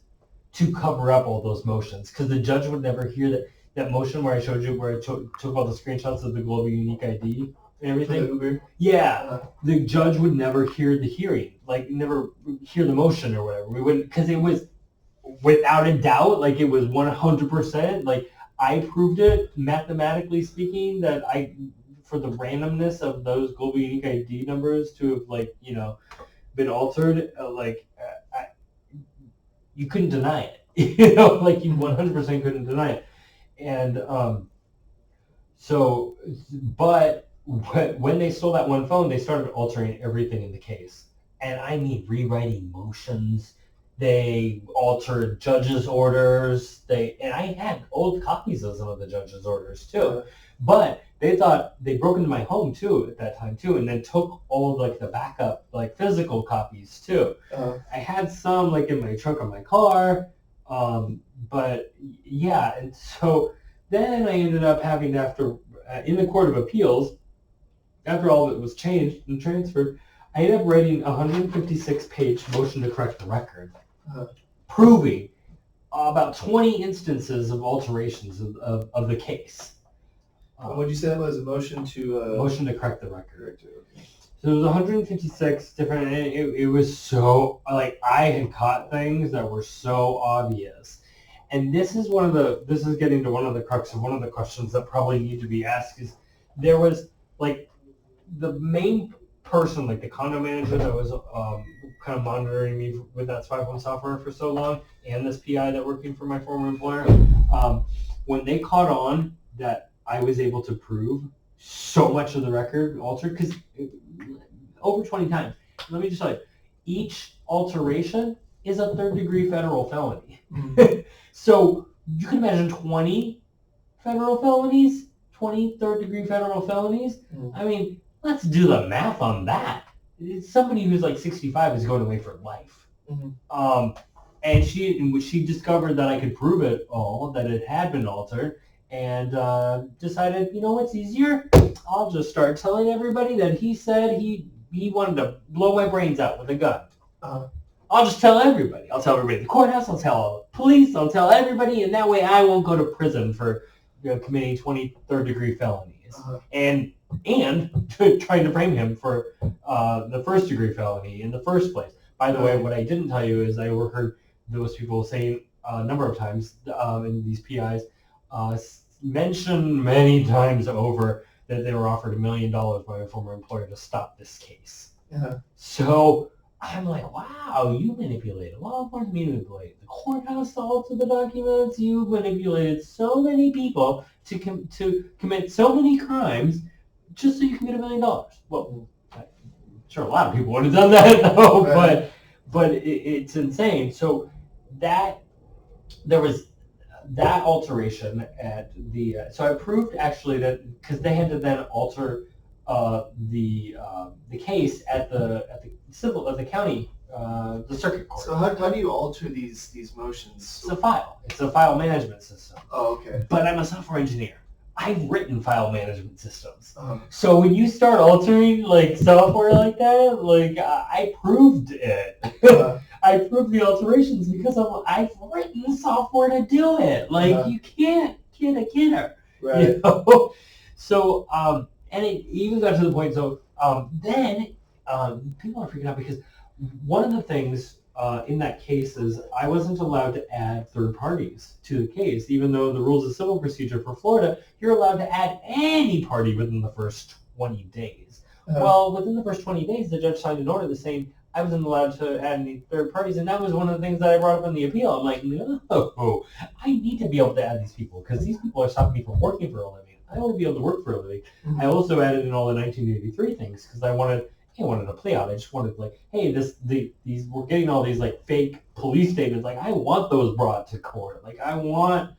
B: to cover up all those motions, because the judge would never hear that motion where I showed you, where I took all the screenshots of the global unique ID and everything. Yeah, the judge would never hear the hearing, like never hear the motion or whatever. We wouldn't, because it was without a doubt, like it was 100%. Like I proved it mathematically speaking that for the randomness of those global unique ID numbers to have like been altered, you couldn't deny it. Like you 100% couldn't deny it. And but when they stole that one phone, they started altering everything in the case. And I mean, rewriting motions. They altered judges' orders. And I had old copies of some of the judges' orders too. But they thought they broke into my home too at that time too, and then took all of like the backup, like physical copies too. I had some like in my trunk of my car, but yeah, and so then I ended up having to, after in the Court of Appeals, after all of it was changed and transferred, I ended up writing a 156-page motion to correct the record, proving about 20 instances of alterations of the case.
A: What did you say that was? A motion to...
B: Motion to correct the record. So it was 156 different, and it was so, like, I had caught things that were so obvious. And this is getting to one of the crux of one of the questions that probably need to be asked is, there was, like, the main person, like the condo manager that was kind of monitoring me with that spy phone software for so long, and this PI that working for my former employer, when they caught on that I was able to prove so much of the record altered, because over 20 times. Let me just tell you, each alteration is a third-degree federal felony. So you can imagine 20 federal felonies, 20 third-degree federal felonies. I mean, let's do the math on that. Somebody who's like 65 is going away for life. And she discovered that I could prove it all, that it had been altered, and decided, you know what's easier? I'll just start telling everybody that he said he wanted to blow my brains out with a gun. I'll just tell everybody. I'll tell everybody at the courthouse. I'll tell police. I'll tell everybody, and that way I won't go to prison for committing 20 third-degree felonies. And trying to frame him for the first-degree felony in the first place. By the way, what I didn't tell you is I overheard those people saying a number of times, and these PIs mention many times over that they were offered $1 million by a former employer to stop this case. So I'm like, wow, you manipulated law enforcement, manipulated the courthouse to alter the documents, you manipulated so many people to commit so many crimes just so you can get $1 million. Well, I'm sure a lot of people would have done that, though, but it's insane. So there was that alteration at the so I proved actually that, because they had to then alter the case at the county the circuit court.
A: So how do you alter these motions?
B: It's a file management system.
A: Oh, okay.
B: But I'm a software engineer. I've written file management systems. So when you start altering like software like that, like I proved it. I proved the alterations because I've written software to do it. Like you can't kid a kidder.
A: Right.
B: You know? So and it even got to the point. So then people are freaking out because one of the things in that case is I wasn't allowed to add third parties to the case, even though the rules of civil procedure for Florida, you're allowed to add any party within the first 20 days. Well, within the first 20 days, the judge signed an order that saying I wasn't allowed to add any third parties, and that was one of the things that I brought up in the appeal. I'm like, no, I need to be able to add these people because these people are stopping me from working for a living. I want to be able to work for a living. I also added in all the 1983 things because I wanted a play out. I just wanted like, hey, these we're getting all these like fake police statements. Like I want those brought to court. Like I want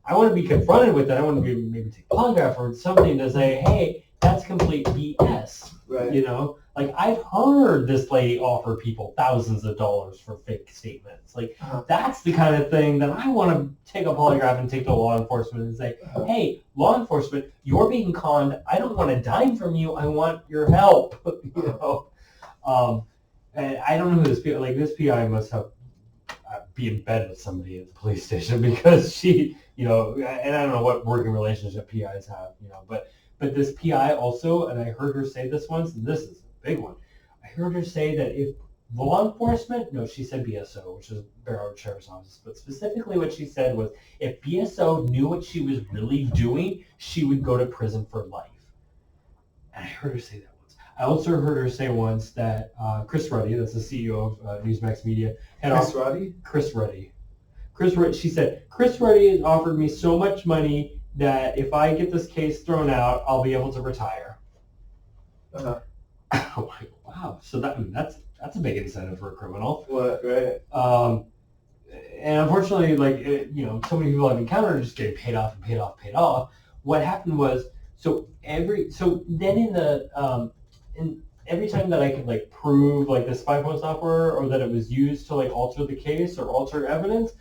B: to be confronted with it. I want to be maybe take a polygraph or something to say, hey, that's complete BS.
A: Right.
B: You know, like I've heard this lady offer people thousands of dollars for fake statements. Like that's the kind of thing that I want to take a polygraph and take to law enforcement and say, hey, law enforcement, you're being conned. I don't want a dime from you. I want your help. You know, and I don't know who this PI must have be in bed with somebody at the police station because she, you know, and I don't know what working relationship PIs have, you know, but this PI also, and I heard her say this once, and this is a big one. I heard her say that if The law enforcement, no, she said BSO, which is Barrow Sheriff's Office. But specifically what she said was if BSO knew what she was really doing, she would go to prison for life. And I heard her say that once. I also heard her say once that Chris Ruddy, that's the CEO of Newsmax Media, had Chris Ruddy. She said, Chris Ruddy has offered me so much money that if I get this case thrown out, I'll be able to retire. I'm like, wow. So that's a big incentive for a criminal.
A: What, right?
B: And unfortunately, so many people I've encountered are just getting paid off and paid off, paid off. What happened was, every time that I could prove the spy phone software or that it was used to alter the case or alter evidence,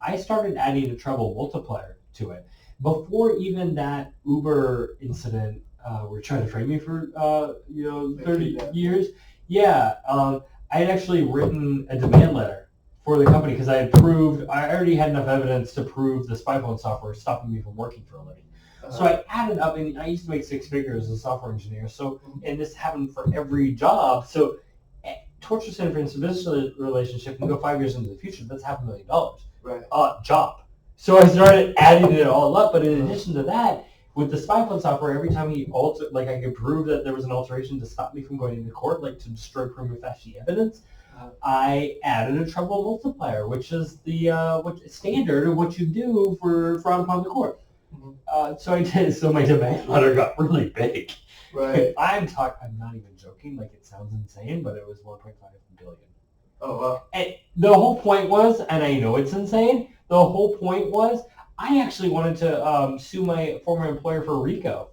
B: I started adding a treble multiplier to it. Before even that Uber incident, were trying to frame me for 30 years. Yeah, I had actually written a demand letter for the company because I already had enough evidence to prove the spy phone software was stopping me from working for a living. So I added up, and I used to make 6 figures as a software engineer. So, and this happened for every job. So, torture inference in this relationship can go 5 years into the future. That's $500,000.
A: Right.
B: Job. So I started adding it all up. But in addition to that, with the spy phone software, every time he altered, I could prove that there was an alteration to stop me from going into court, to destroy prima facie evidence. I added a treble multiplier, which is the standard of what you do for fraud upon the court. So I did. So my demand letter got really big.
A: Right.
B: I'm not even joking. It sounds insane, but it was 1.5 billion.
A: Oh wow.
B: And the whole point was, and I know it's insane. The whole point was, I actually wanted to sue my former employer for RICO.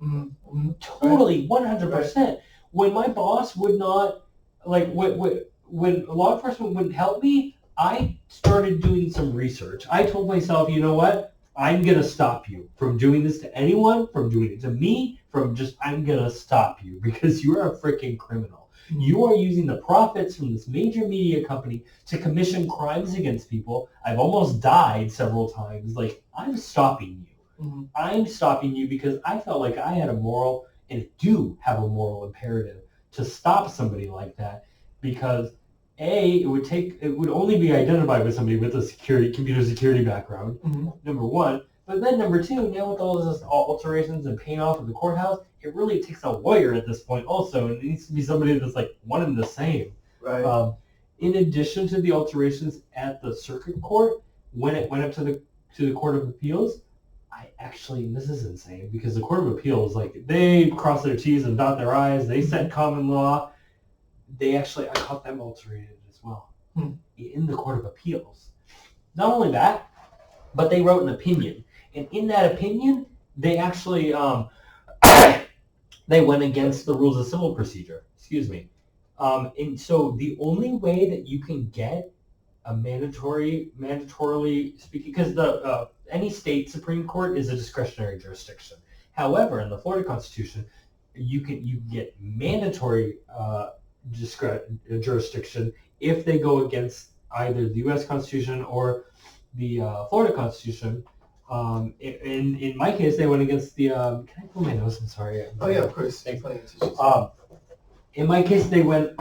A: Mm-hmm.
B: Totally, 100%. Right. When my boss would not, when law enforcement wouldn't help me, I started doing some research. I told myself, you know what? I'm going to stop you from doing this to anyone, from doing it to me, I'm going to stop you because you are a freaking criminal. You are using the profits from this major media company to commission crimes against people. I've almost died several times. I'm stopping you. Mm-hmm. I'm stopping you because I felt like I had a moral, and do have a moral imperative to stop somebody like that because it would only be identified with somebody with a computer security background, number one. But then number two, now with all this alterations and paying off at the courthouse, it really takes a lawyer at this point also, and it needs to be somebody that's one and the same.
A: Right.
B: In addition to the alterations at the circuit court, when it went up to the Court of Appeals, this is insane because the Court of Appeals, they cross their T's and dot their I's, they set common law. I caught them alterated as well in the Court of Appeals. Not only that, but they wrote an opinion. And in that opinion, they actually they went against the rules of civil procedure. Excuse me. And so the only way that you can get a mandatorily speaking, because any state Supreme Court is a discretionary jurisdiction. However, in the Florida Constitution, you get mandatory jurisdiction if they go against either the U.S. Constitution or the Florida Constitution. In my case, they went against the. Can I pull my nose? I'm sorry.
A: Oh yeah, of course.
B: In my case, they went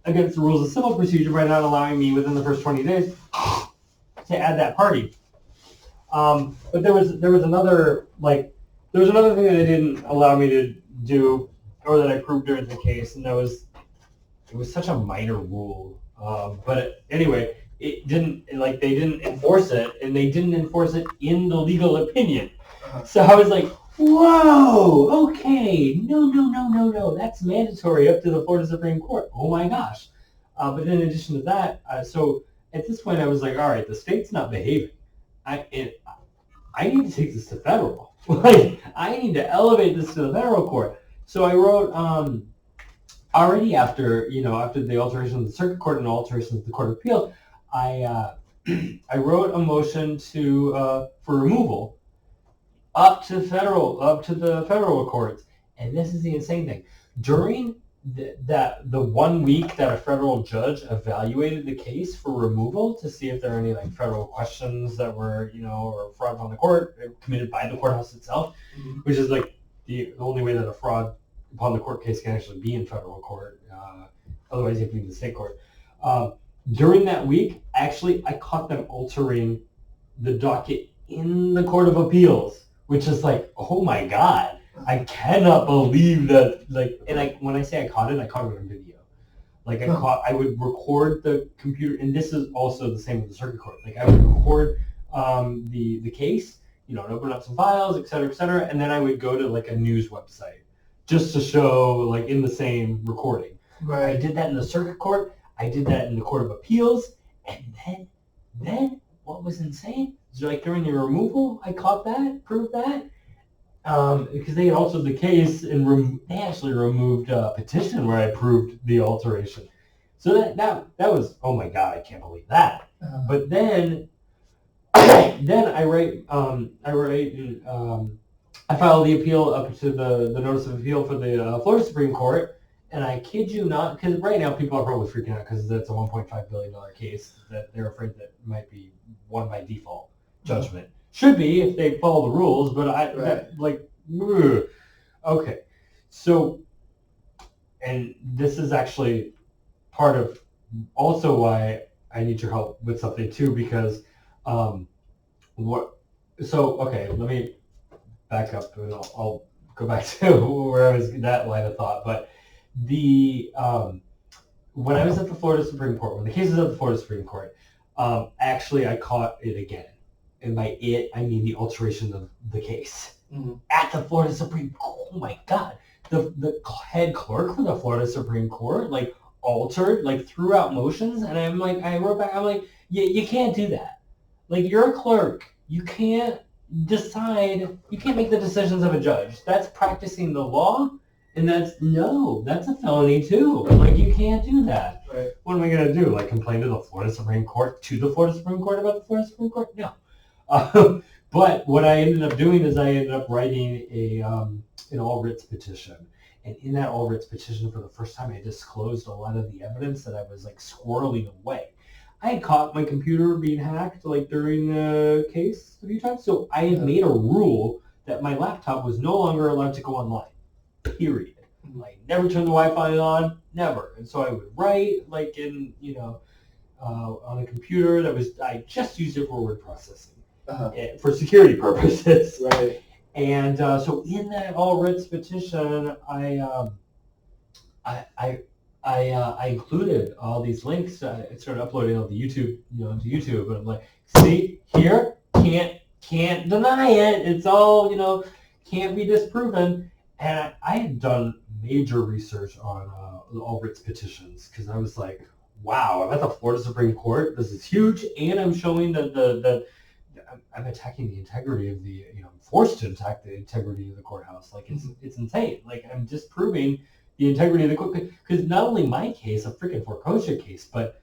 B: against the rules of civil procedure by not allowing me within the first 20 days to add that party. But there was another thing that they didn't allow me to do, or that I proved during the case, and it was such a minor rule. But anyway, it didn't they didn't enforce it, and they didn't enforce it in the legal opinion. So I was like, whoa, okay, no, that's mandatory up to the Florida Supreme Court. Oh my gosh. But in addition to that, so at this point I was like, all right, the state's not behaving. I need to take this to federal. I need to elevate this to the federal court. So I wrote, already after the alterations of the circuit court and alterations of the Court of Appeals, I wrote a motion for removal up to the federal courts. And this is the insane thing. During the 1 week that a federal judge evaluated the case for removal to see if there are any federal questions that were or fraud upon the court committed by the courthouse itself, which is the only way that a fraud upon the court case can actually be in federal court. Otherwise, you have to be in the state court. During that week, actually, I caught them altering the docket in the Court of Appeals, which is like, oh my God, I cannot believe that. Like, and when I say I caught it on video. Like I would record the computer, and this is also the same with the circuit court. Like I would record the case, and open up some files, et cetera, and then I would go to like a news website just to show like in the same recording.
A: Right.
B: I did that in the circuit court. I did that in the Court of Appeals, and then what was insane is like during the removal, I caught that, proved that. Because they had altered the case and they actually removed a petition where I proved the alteration. So that was, oh my God, I can't believe that. But then I filed the appeal up to the notice of appeal for the Florida Supreme Court, and I kid you not, because right now people are probably freaking out because that's a $1.5 billion case that they're afraid that might be won by default judgment. Should be if they follow the rules, but okay. So, and this is actually part of also why I need your help with something too, because let me back up and I'll go back to where I was, that line of thought. But when I was at the Florida Supreme Court, when the case was at the Florida Supreme Court, actually I caught it again. And by it, I mean the alteration of the case. Mm-hmm. At the Florida Supreme Court. Oh my God. The head clerk for the Florida Supreme Court, like, altered, like, threw out motions. And I'm like, I wrote back, I'm like, you can't do that. Like, you're a clerk. You can't decide, you can't make the decisions of a judge. That's practicing the law. And that's a felony too. Like, you can't do that. Right. What am I going to do? Like, complain to the Florida Supreme Court, about the Florida Supreme Court? No. But what I ended up doing is I ended up writing an all writs petition. And in that all writs petition, for the first time, I disclosed a lot of the evidence that I was like squirreling away. I had caught my computer being hacked like during the case a few times. So I had made a rule that my laptop was no longer allowed to go online, period. Like, never turn the Wi-Fi on, never. And so I would write like in, on a computer I just used it for word processing. For security purposes. Right. And so in that all writs petition, I included all these links. I started uploading all the YouTube, to YouTube, and I'm like, see here, can't deny it. It's all, can't be disproven. And I had done major research on all writs petitions because I was like, wow, I'm at the Florida Supreme Court. This is huge, and I'm showing that I'm attacking the integrity of the, I'm forced to attack the integrity of the courthouse. Like, it's insane. Like, I'm disproving the integrity of the court. Because not only my case, a freaking foreclosure case, but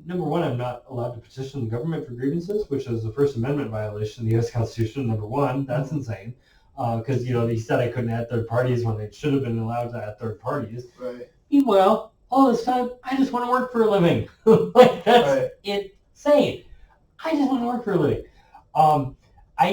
B: number one, I'm not allowed to petition the government for grievances, which is a First Amendment violation of the U.S. Constitution. Number one, that's insane. Because, he said I couldn't add third parties when it should have been allowed to add third parties. Right. Meanwhile, all this time, I just want to work for a living. Like, that's insane. I just want to work for a living. I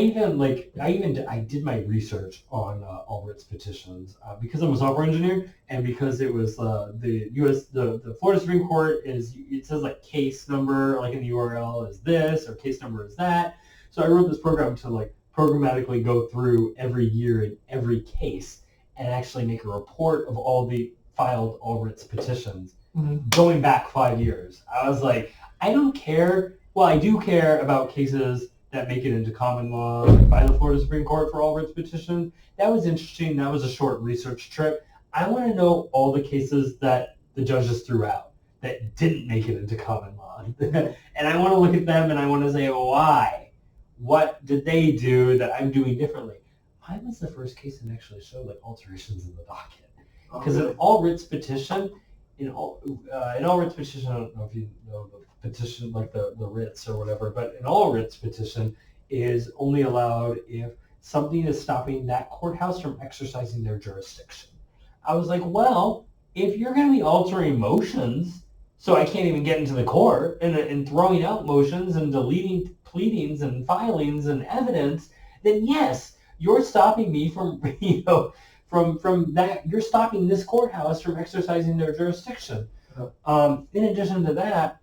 B: did my research on all writs petitions because I'm a software engineer, and because it was the Florida Supreme Court it says like case number, like in the URL is this, or case number is that. So I wrote this program to like programmatically go through every year in every case and actually make a report of all the filed all writs petitions going back 5 years. I was like, I don't care. Well, I do care about cases that make it into common law by the Florida Supreme Court for all writs petitions. That was interesting. That was a short research trip. I want to know all the cases that the judges threw out that didn't make it into common law. And I want to look at them and I want to say, why? What did they do that I'm doing differently? Mine was the first case that actually showed like alterations in the docket. Because an all writs petition, an all writs petition, I don't know if you know the petition, like the writs or whatever, but an all writs petition is only allowed if something is stopping that courthouse from exercising their jurisdiction. I was like, well, if you're going to be altering motions, so I can't even get into the court, and throwing out motions and deleting pleadings and filings and evidence, then yes, you're stopping me from, from that, you're stopping this courthouse from exercising their jurisdiction. In addition to that,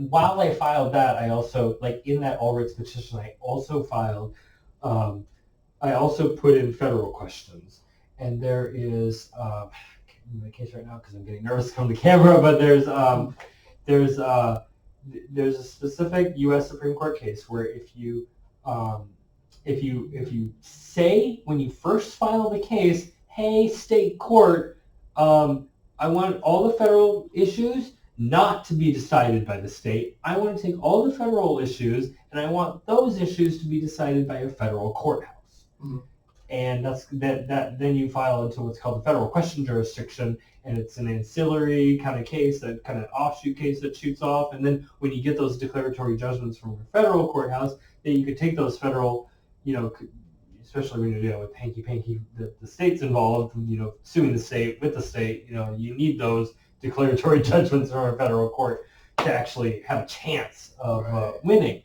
B: while I filed that, I also, like in that all writs petition, I also filed, I also put in federal questions. And there is, I can't remember the case right now because I'm getting nervous from the camera, but there's a specific U.S. Supreme Court case where if you say when you first file the case, hey, state court, I want all the federal issues not to be decided by the state. I want to take all the federal issues and I want those issues to be decided by a federal courthouse. Mm-hmm. And then you file into what's called the federal question jurisdiction, and it's an ancillary kind of case, a kind of offshoot case that shoots off. And then when you get those declaratory judgments from a federal courthouse, then you could take those federal, especially when you're dealing with hanky-panky, the state's involved, suing the state with the state, you need those declaratory judgments from a federal court to actually have a chance of winning.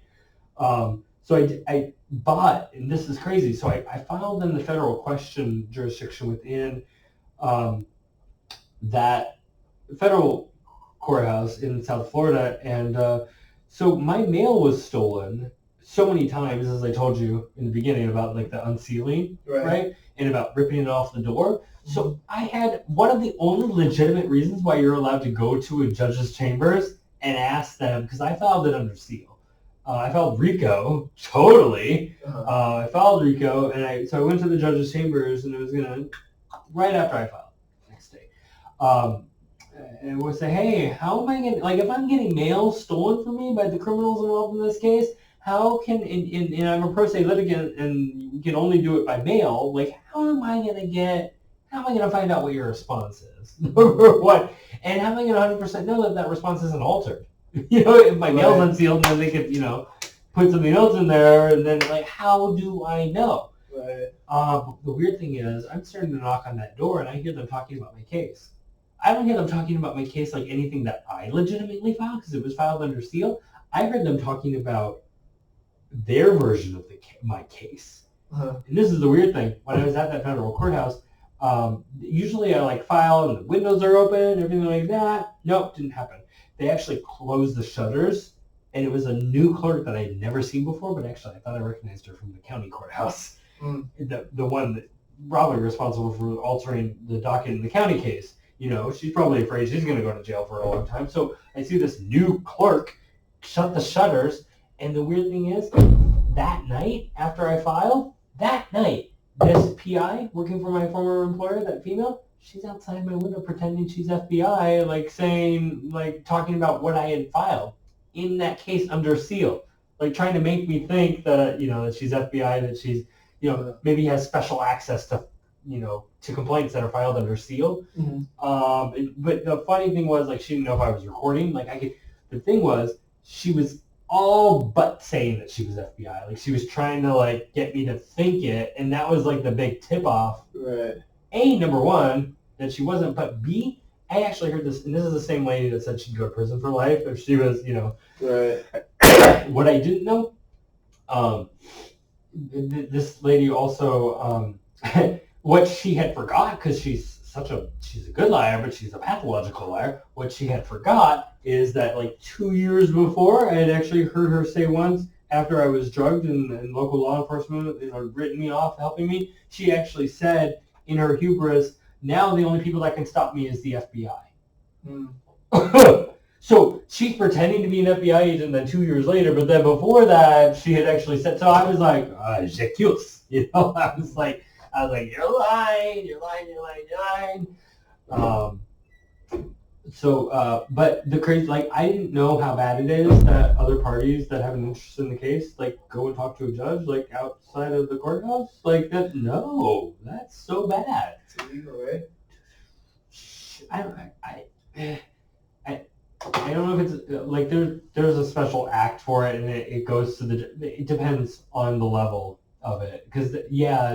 B: So I bought, and this is crazy, so I filed in the federal question jurisdiction within that federal courthouse in South Florida, and so my mail was stolen so many times, as I told you in the beginning about like the unsealing, right? And about ripping it off the door. So I had one of the only legitimate reasons why you're allowed to go to a judge's chambers and ask them, because I filed it under seal. I filed RICO, totally. I filed RICO, and so I went to the judge's chambers, and it was right after I filed, next day. And it would say, hey, how am I going to, like, if I'm getting mail stolen from me by the criminals involved in this case, how can, and I'm a pro se litigant, and you can only do it by mail, like, how am I going to find out what your response is? Number one. And how am I going to 100% know that response isn't altered? If my mail's unsealed, then they could, put something else in there, and then, like, how do I know? Right. The weird thing is, I'm starting to knock on that door, and I hear them talking about my case. I don't hear them talking about my case like anything that I legitimately filed, because it was filed under seal. I heard them talking about their version of my case. And this is the weird thing. When I was at that federal courthouse, usually I file and the windows are open, everything like that. Nope, didn't happen. They actually closed the shutters, and it was a new clerk that I had never seen before, but actually I thought I recognized her from the county courthouse. The one that probably responsible for altering the docket in the county case. She's probably afraid she's going to go to jail for a long time. So I see this new clerk shut the shutters, and the weird thing is, that night after I filed, this PI working for my former employer, that female, she's outside my window pretending she's FBI, saying, talking about what I had filed in that case under seal, trying to make me think that, that she's FBI, that she's, maybe has special access to, to complaints that are filed under seal. Mm-hmm. But the funny thing was, she didn't know if I was recording. The thing was, she was all but saying that she was FBI. She was trying to, get me to think it, and that was, the big tip-off. Right. A, number one, that she wasn't, but B, I actually heard this, and this is the same lady that said she'd go to prison for life if she was, Right. What I didn't know, this lady also, what she had forgot, because she's a good liar, but she's a pathological liar. What she had forgot is that 2 years before, I had actually heard her say once, after I was drugged and local law enforcement had written me off, helping me, she actually said in her hubris, now the only people that can stop me is the FBI. So she's pretending to be an FBI agent then 2 years later, but then before that, she had actually said, so I was like, j'accuse, I was like, you're lying. But the crazy, I didn't know how bad it is that other parties that have an interest in the case, go and talk to a judge, outside of the courthouse. No, that's so bad. It's illegal, right? I don't know if it's, there's a special act for it, and it goes to it depends on the level of it, because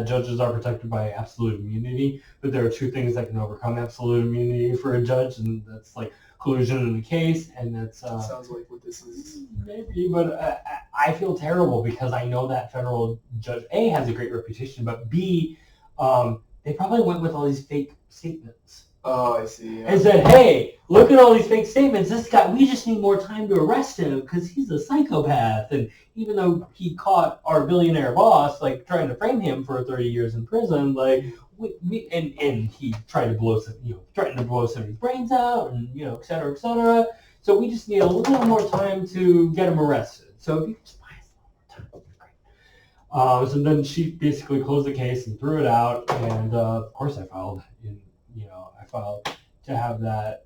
B: judges are protected by absolute immunity, but there are two things that can overcome absolute immunity for a judge, and that's collusion in the case, and that's
A: sounds like what this is.
B: Maybe, but I feel terrible because I know that federal judge A has a great reputation, but B, they probably went with all these fake statements,
A: Oh, I see. Yeah.
B: And said, hey, look at all these fake statements. This guy, we just need more time to arrest him because he's a psychopath. And even though he caught our billionaire boss, like, trying to frame him for 30 years in prison, like, and he tried to blow threatened to blow somebody's brains out, and, et cetera, et cetera. So we just need a little more time to get him arrested. So if you just buy us a little more time, so then she basically closed the case and threw it out. And of course, I filed to have that,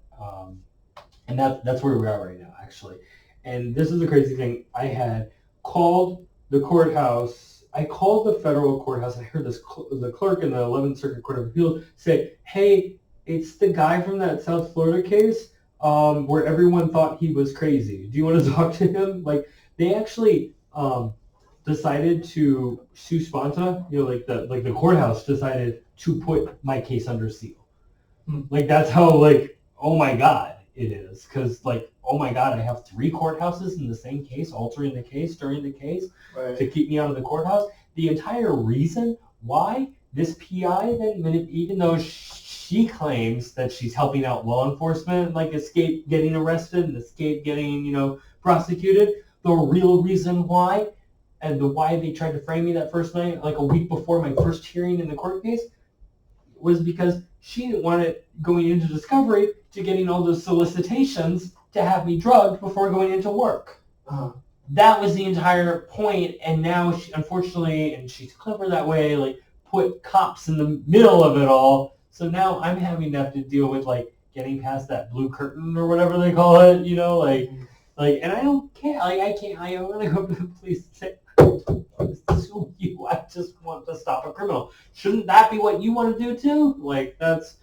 B: and that's where we are right now, actually. And this is the crazy thing. I had called the courthouse. I called the federal courthouse, and I heard the clerk in the 11th Circuit Court of Appeals say, hey, it's the guy from that South Florida case where everyone thought he was crazy. Do you want to talk to him? Like, they actually decided to sua sponte, the courthouse decided to put my case under seal. Like, that's how, like, oh my God it is. Because, like, oh my God, I have 3 courthouses in the same case, altering the case during the case,
A: Right.
B: to keep me out of the courthouse. The entire reason why this PI, then, even though she claims that she's helping out law enforcement, like, escape getting arrested and escape getting, prosecuted, the real reason why, and why they tried to frame me that first night, like a week before my first hearing in the court case, was because she didn't want it going into discovery to getting all those solicitations to have me drugged before going into work.
A: Uh-huh.
B: That was the entire point, and now she, unfortunately, and she's clever that way, like, put cops in the middle of it all. So now I'm having to have to deal with, like, getting past that blue curtain or whatever they call it, and I don't care. Like, I want to go to the police and say, I don't want to sue you. I just want to stop a criminal. Shouldn't that be what you want to do too? Like, that's,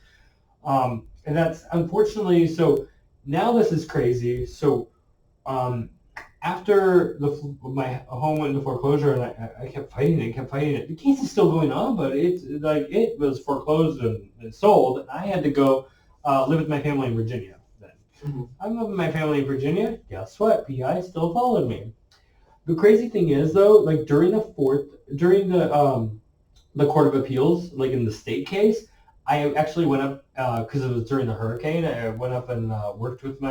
B: and that's unfortunately, so now this is crazy. So, after my home went into foreclosure, and I kept fighting it. The case is still going on, but it was foreclosed and sold, and I had to go live with my family in Virginia then.
A: Mm-hmm.
B: I'm living with my family in Virginia. Guess what? PI still followed me. The crazy thing is, though, like, during the Court of Appeals, like in the state case, I actually went up because it was during the hurricane. I went up and worked with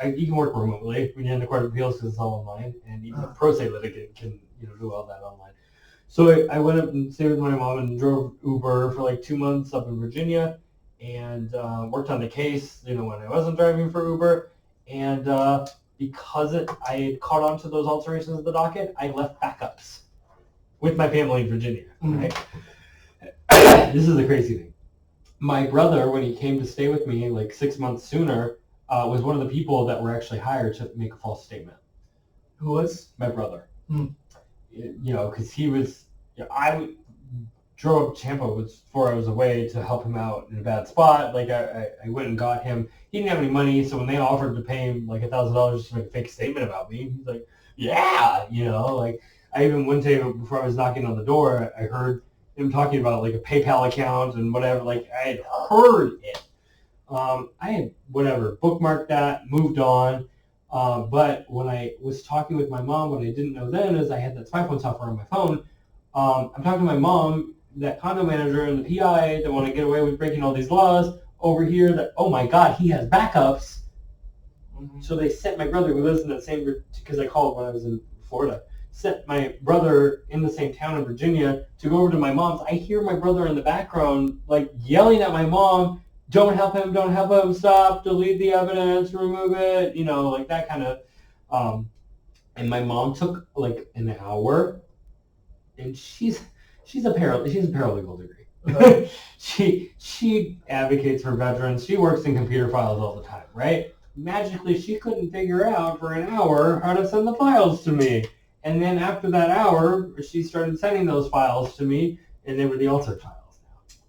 B: you can work remotely when you're in the Court of Appeals because it's all online, and even a pro se litigant can do all that online. So I went up and stayed with my mom and drove Uber for like 2 months up in Virginia, and worked on the case when I wasn't driving for Uber, and because I had caught on to those alterations of the docket, I left backups with my family in Virginia. Right? This is the crazy thing. My brother, when he came to stay with me like 6 months sooner, was one of the people that were actually hired to make a false statement.
A: Who was?
B: My brother. Because he was, I drove up to Tampa was 4 hours away to help him out in a bad spot. Like, I went and got him. He didn't have any money, so when they offered to pay him like $1,000 to make a fake statement about me, he's like, yeah, like, I even one day before I was knocking on the door, I heard him talking about like a PayPal account and whatever. Like, I had heard it. I had bookmarked that, moved on. But when I was talking with my mom, what I didn't know then is I had that spy phone software on my phone. I'm talking to my mom, that condo manager and the PI that want to get away with breaking all these laws over here, that, oh my God, he has backups. Mm-hmm. So they sent my brother, who lives in that same, because I called when I was in Florida, sent my brother in the same town in Virginia to go over to my mom's. I hear my brother in the background, like, yelling at my mom, don't help him, stop, delete the evidence, remove it, like that kind of, and my mom took like an hour, and she's a paralegal degree. Uh-huh. She advocates for veterans. She works in computer files all the time, right? Magically, she couldn't figure out for an hour how to send the files to me. And then after that hour, she started sending those files to me, and they were the altered files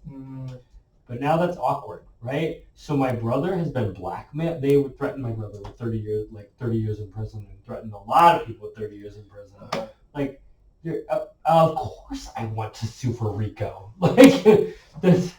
B: now. Mm. But now that's awkward, right? So my brother has been blackmailed. They would threaten my brother with 30 years in prison, and threatened a lot of people with 30 years in prison. Uh-huh. Like, of course I want to sue for RICO. Like, this,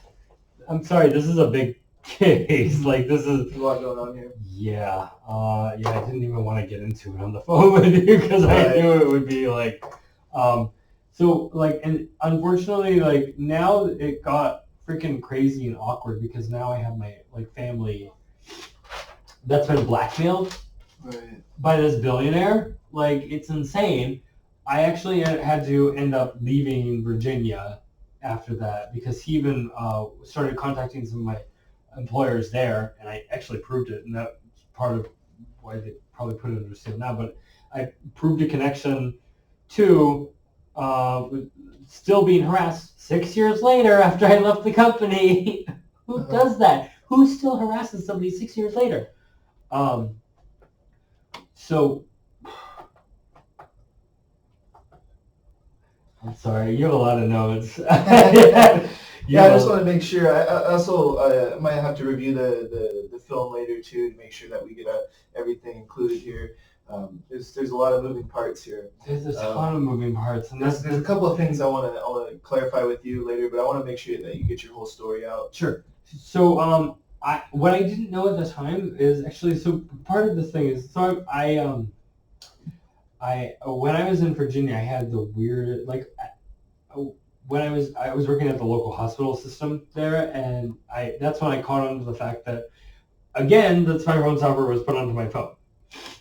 B: I'm sorry, this is a big case. Like, this is...
A: a lot going on here.
B: Yeah. I didn't even want to get into it on the phone with you because I knew it would be like... so, like, and unfortunately, like, now it got freaking crazy and awkward because now I have my like family that's been blackmailed by this billionaire. Like, it's insane. I actually had to end up leaving Virginia after that because he even started contacting some of my employers there, and I actually proved it, and that's part of why they probably put it under seal now. But I proved a connection to still being harassed 6 years later after I left the company. Who does that? Who still harasses somebody 6 years later? So, I'm sorry, you have a lot of notes.
A: Yeah, I just want to make sure. I also might have to review the film later too to make sure that we get everything included here. There's a lot of moving parts here.
B: There's a ton of moving parts, and
A: there's a couple of things I want to clarify with you later, but I want to make sure that you get your whole story out.
B: Sure. So what I didn't know at the time is actually, so part of this thing is, so I when I was in Virginia, I had the weird, like, when I was working at the local hospital system there, and that's when I caught on to the fact that, again, the smartphone software was put onto my phone.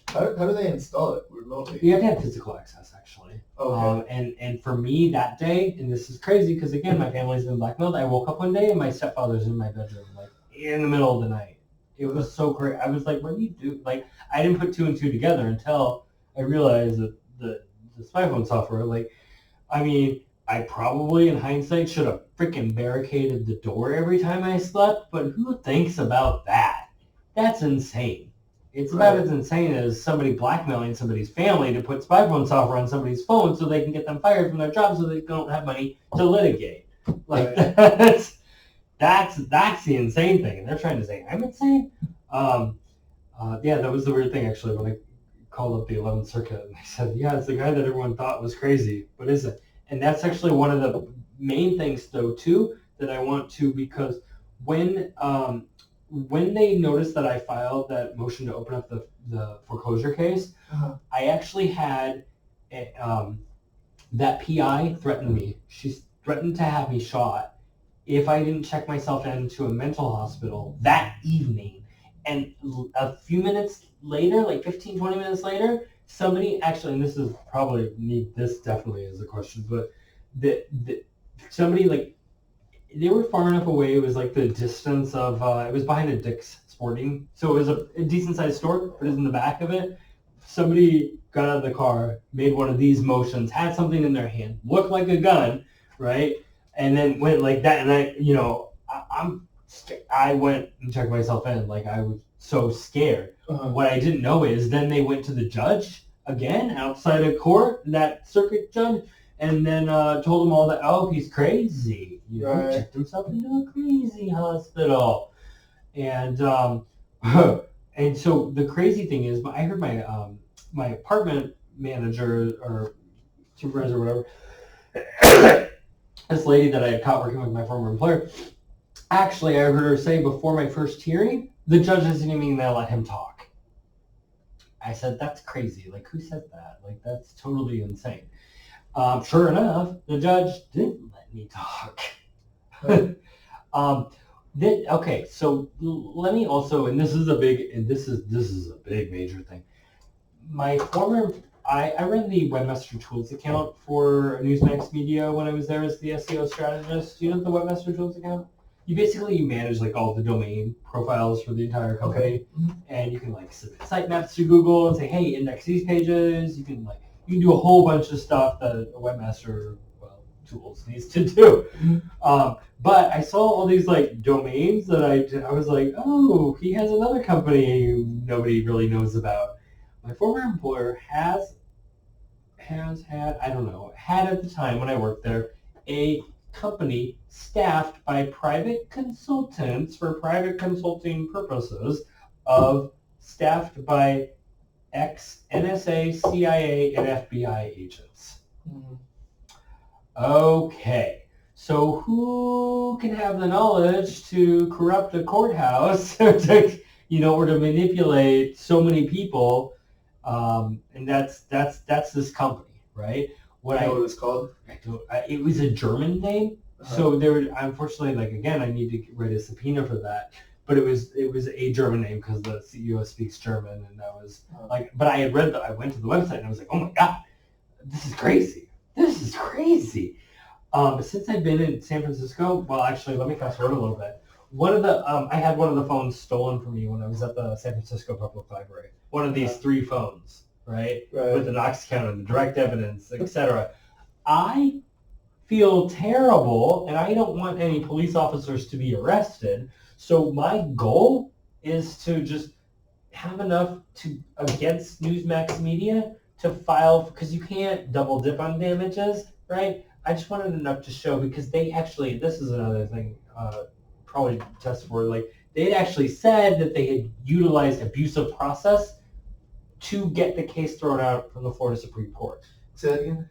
A: How do they install it remotely?
B: You have to have physical access, actually.
A: Okay.
B: And for me that day, and this is crazy because, again, my family's been blackmailed, I woke up one day and my stepfather's in my bedroom, like, in the middle of the night. It was so crazy. I was like, what do you do? Like, I didn't put two and two together until I realized that the smartphone software, like, I mean, I probably, in hindsight, should have freaking barricaded the door every time I slept, but who thinks about that? That's insane. It's about as insane as somebody blackmailing somebody's family to put spyphone software on somebody's phone so they can get them fired from their job so they don't have money to litigate. Like, that's the insane thing, and they're trying to say I'm insane. Yeah, that was the weird thing, actually, when I called up the 11th Circuit, and they said, yeah, it's the guy that everyone thought was crazy. What is it? And that's actually one of the main things, though, too, that I want to, because when they noticed that I filed that motion to open up the foreclosure case, I actually had that PI threaten me. She threatened to have me shot if I didn't check myself into a mental hospital that evening. And a few minutes later, like 15, 20 minutes later, somebody actually, and this is probably, this definitely is a question, but somebody, like, they were far enough away, it was like the distance of, it was behind a Dick's Sporting, so it was a decent-sized store, but it was in the back of it. Somebody got out of the car, made one of these motions, had something in their hand, looked like a gun, right? And then went like that, and I went and checked myself in, like, I was so scared. What I didn't know is then they went to the judge again outside of court, that circuit judge, and then told him all that, oh, he's crazy. Checked himself into a crazy hospital. And and so the crazy thing is, I heard my apartment manager or supervisor or whatever, this lady that I had caught working with my former employer, actually, I heard her say before my first hearing, the judge isn't even going to let him talk. I said, that's crazy. Like, who said that? Like, that's totally insane. Sure enough, the judge didn't let me talk. Okay, so let me also, and this is a big major thing. My former, I ran the Webmaster Tools account for Newsmax Media when I was there as the SEO strategist. Do you know the Webmaster Tools account? You basically manage like all the domain profiles for the entire company, and you can like submit sitemaps to Google and say, hey, index these pages. You can do a whole bunch of stuff that a Webmaster Tools needs to do. But I saw all these like domains that I was like, oh, he has another company nobody really knows about. My former employer had at the time when I worked there a company staffed by private consultants for private consulting purposes, staffed by ex-NSA, CIA, and FBI agents. Okay, so who can have the knowledge to corrupt a courthouse or to manipulate so many people? And that's this company, right?
A: What it was called?
B: It was a German name. So there, unfortunately, like again, I need to write a subpoena for that. But it was a German name because the CEO speaks German, and that was like. But I had read I went to the website and I was like, oh my god, this is crazy. This is crazy. Since I've been in San Francisco, well, actually, let me fast forward a little bit. One of the I had one of the phones stolen from me when I was at the San Francisco Public Library. One of these 3 phones, right? With the Knox counter, the direct evidence, etc. I feel terrible, and I don't want any police officers to be arrested. So my goal is to just have enough to against Newsmax Media to file, because you can't double dip on damages, right? I just wanted enough to show, because they actually, this is another thing, probably test for, like, they had actually said that they had utilized abusive process to get the case thrown out from the Florida Supreme Court.
A: Say that again?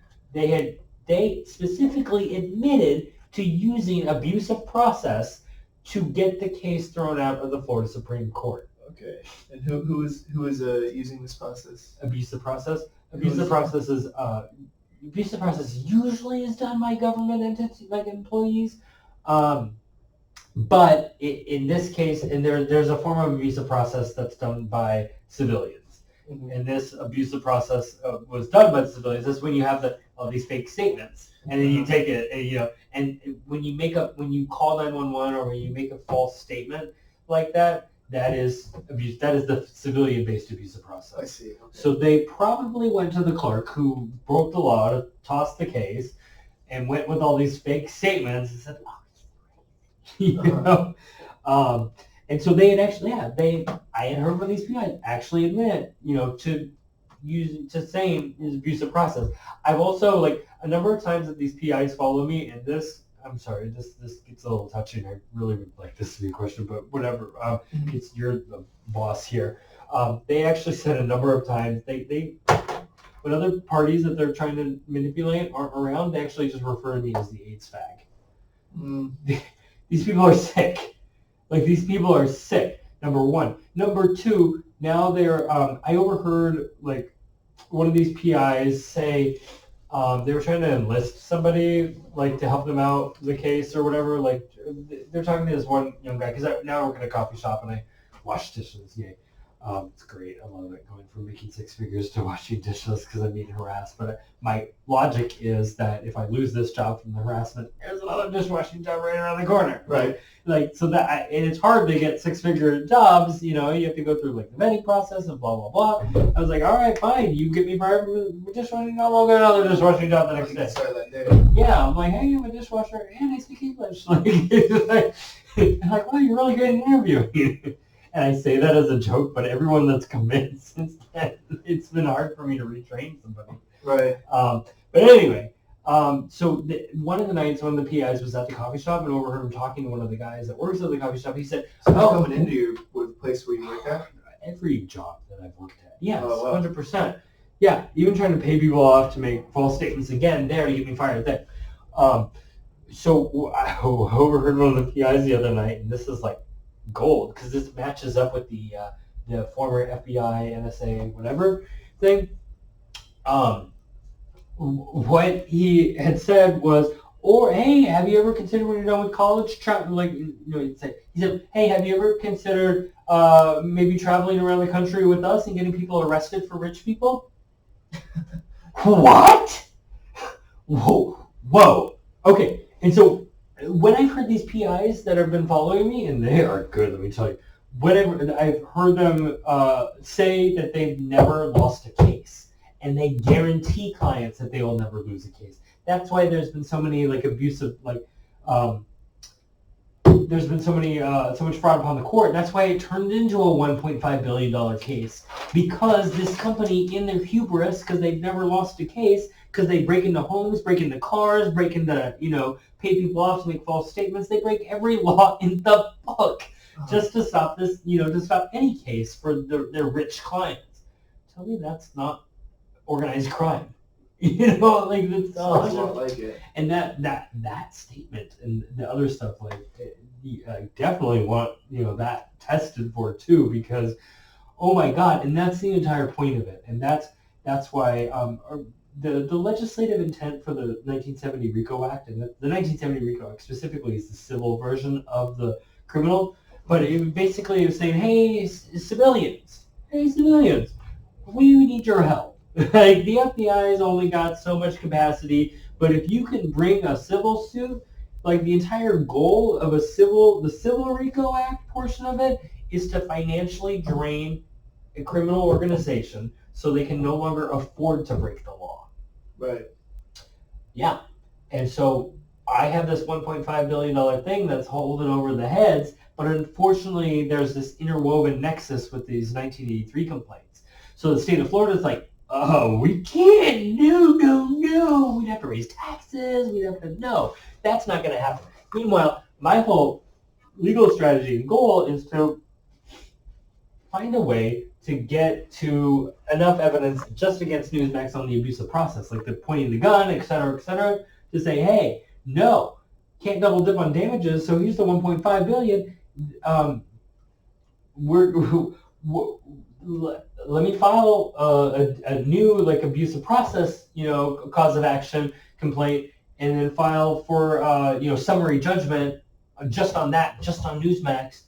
B: They specifically admitted to using abusive process to get the case thrown out of the Florida Supreme Court.
A: Okay. And who is using this process?
B: Abusive process. Abusive process usually is done by government entities, like employees. But in this case, and there's a form of abusive process that's done by civilians. Mm-hmm. And this abusive process was done by the civilians. That's when you have all these fake statements, and then you take it, and when you call 911 or when you make a false statement like that, that is abuse. That is the civilian-based abusive process.
A: I see. Okay.
B: So they probably went to the clerk who broke the law to toss the case, and went with all these fake statements and said, "Oh, you know." And so they had actually, I had heard from these people actually admit, to saying is abusive process. I've also, like, a number of times that these PIs follow me, and this, I'm sorry, this gets a little touchy, and I really would like this to be a question, but whatever. You're the boss here. They actually said a number of times, they when other parties that they're trying to manipulate aren't around, they actually just refer to me as the AIDS fag. These people are sick. Like, these people are sick, number one. Number two, now they're, I overheard, like, one of these PIs say they were trying to enlist somebody, like, to help them out with the case or whatever. Like, they're talking to this one young guy, because now I work in a coffee shop and I wash dishes. Yay. It's great. I love it, going from making 6 figures to washing dishes because I'm being harassed. But my logic is that if I lose this job from the harassment, there's another dishwashing job right around the corner.
A: Right.
B: Like, so that, and it's hard to get 6-figure jobs. You have to go through, like, the vetting process and blah, blah, blah. I was like, all right, fine. You get me fired from dishwashing job, I'll get another dishwashing job the next day.
A: Start that day.
B: Yeah, I'm like, hey, I'm a dishwasher and I speak English. Like, wow, you're really good at interviewing. And I say that as a joke, but everyone that's come in since then, it's been hard for me to retrain somebody.
A: Right.
B: But anyway, so one of the nights, one of the PIs was at the coffee shop and overheard him talking to one of the guys that works at the coffee shop. He said,
A: coming into the place where you work at?
B: Every job that I've worked at. Yes,
A: oh, wow.
B: 100%. Yeah, even trying to pay people off to make false statements again there to get me fired there. So I overheard one of the PIs the other night, and this is like gold, because this matches up with the former FBI, NSA, whatever thing. What he had said was, or, hey, have you ever considered when you're done with college, he said, hey, have you ever considered maybe traveling around the country with us and getting people arrested for rich people? What? Whoa. Okay, and so when I've heard these PIs that have been following me, and they are good, let me tell you, whenever I've heard them say that they've never lost a case, and they guarantee clients that they will never lose a case. That's why there's been so many abusive, there's been so much fraud upon the court. That's why it turned into a $1.5 billion case, because this company, in their hubris, because they've never lost a case, because they break into homes, break into cars, break into, pay people off to make false statements. They break every law in the book just to stop this, to stop any case for their rich clients. Tell me that's not organized crime. That's
A: a lot like it.
B: And that statement and the other stuff, I definitely want, that tested for too, because, oh my God, and that's the entire point of it. And that's why the legislative intent for the 1970 RICO Act, and the 1970 RICO Act specifically is the civil version of the criminal, but it basically was saying, hey, civilians, we need your help. Like the FBI's only got so much capacity, but if you can bring a civil suit, like the entire goal of the Civil RICO Act portion of it is to financially drain a criminal organization so they can no longer afford to break the law.
A: Right.
B: Yeah. And so I have this $1.5 billion thing that's holding over the heads, but unfortunately there's this interwoven nexus with these 1983 complaints. So the state of Florida is like, oh, we can't, no, we'd have to raise taxes, no, that's not going to happen. Meanwhile, my whole legal strategy and goal is to find a way to get to enough evidence just against Newsmax on the abusive process, like the pointing the gun, et cetera, to say, hey, no, can't double dip on damages, so here's the $1.5 billion. Let me file a new like abusive process, cause of action complaint, and then file for summary judgment just on Newsmax,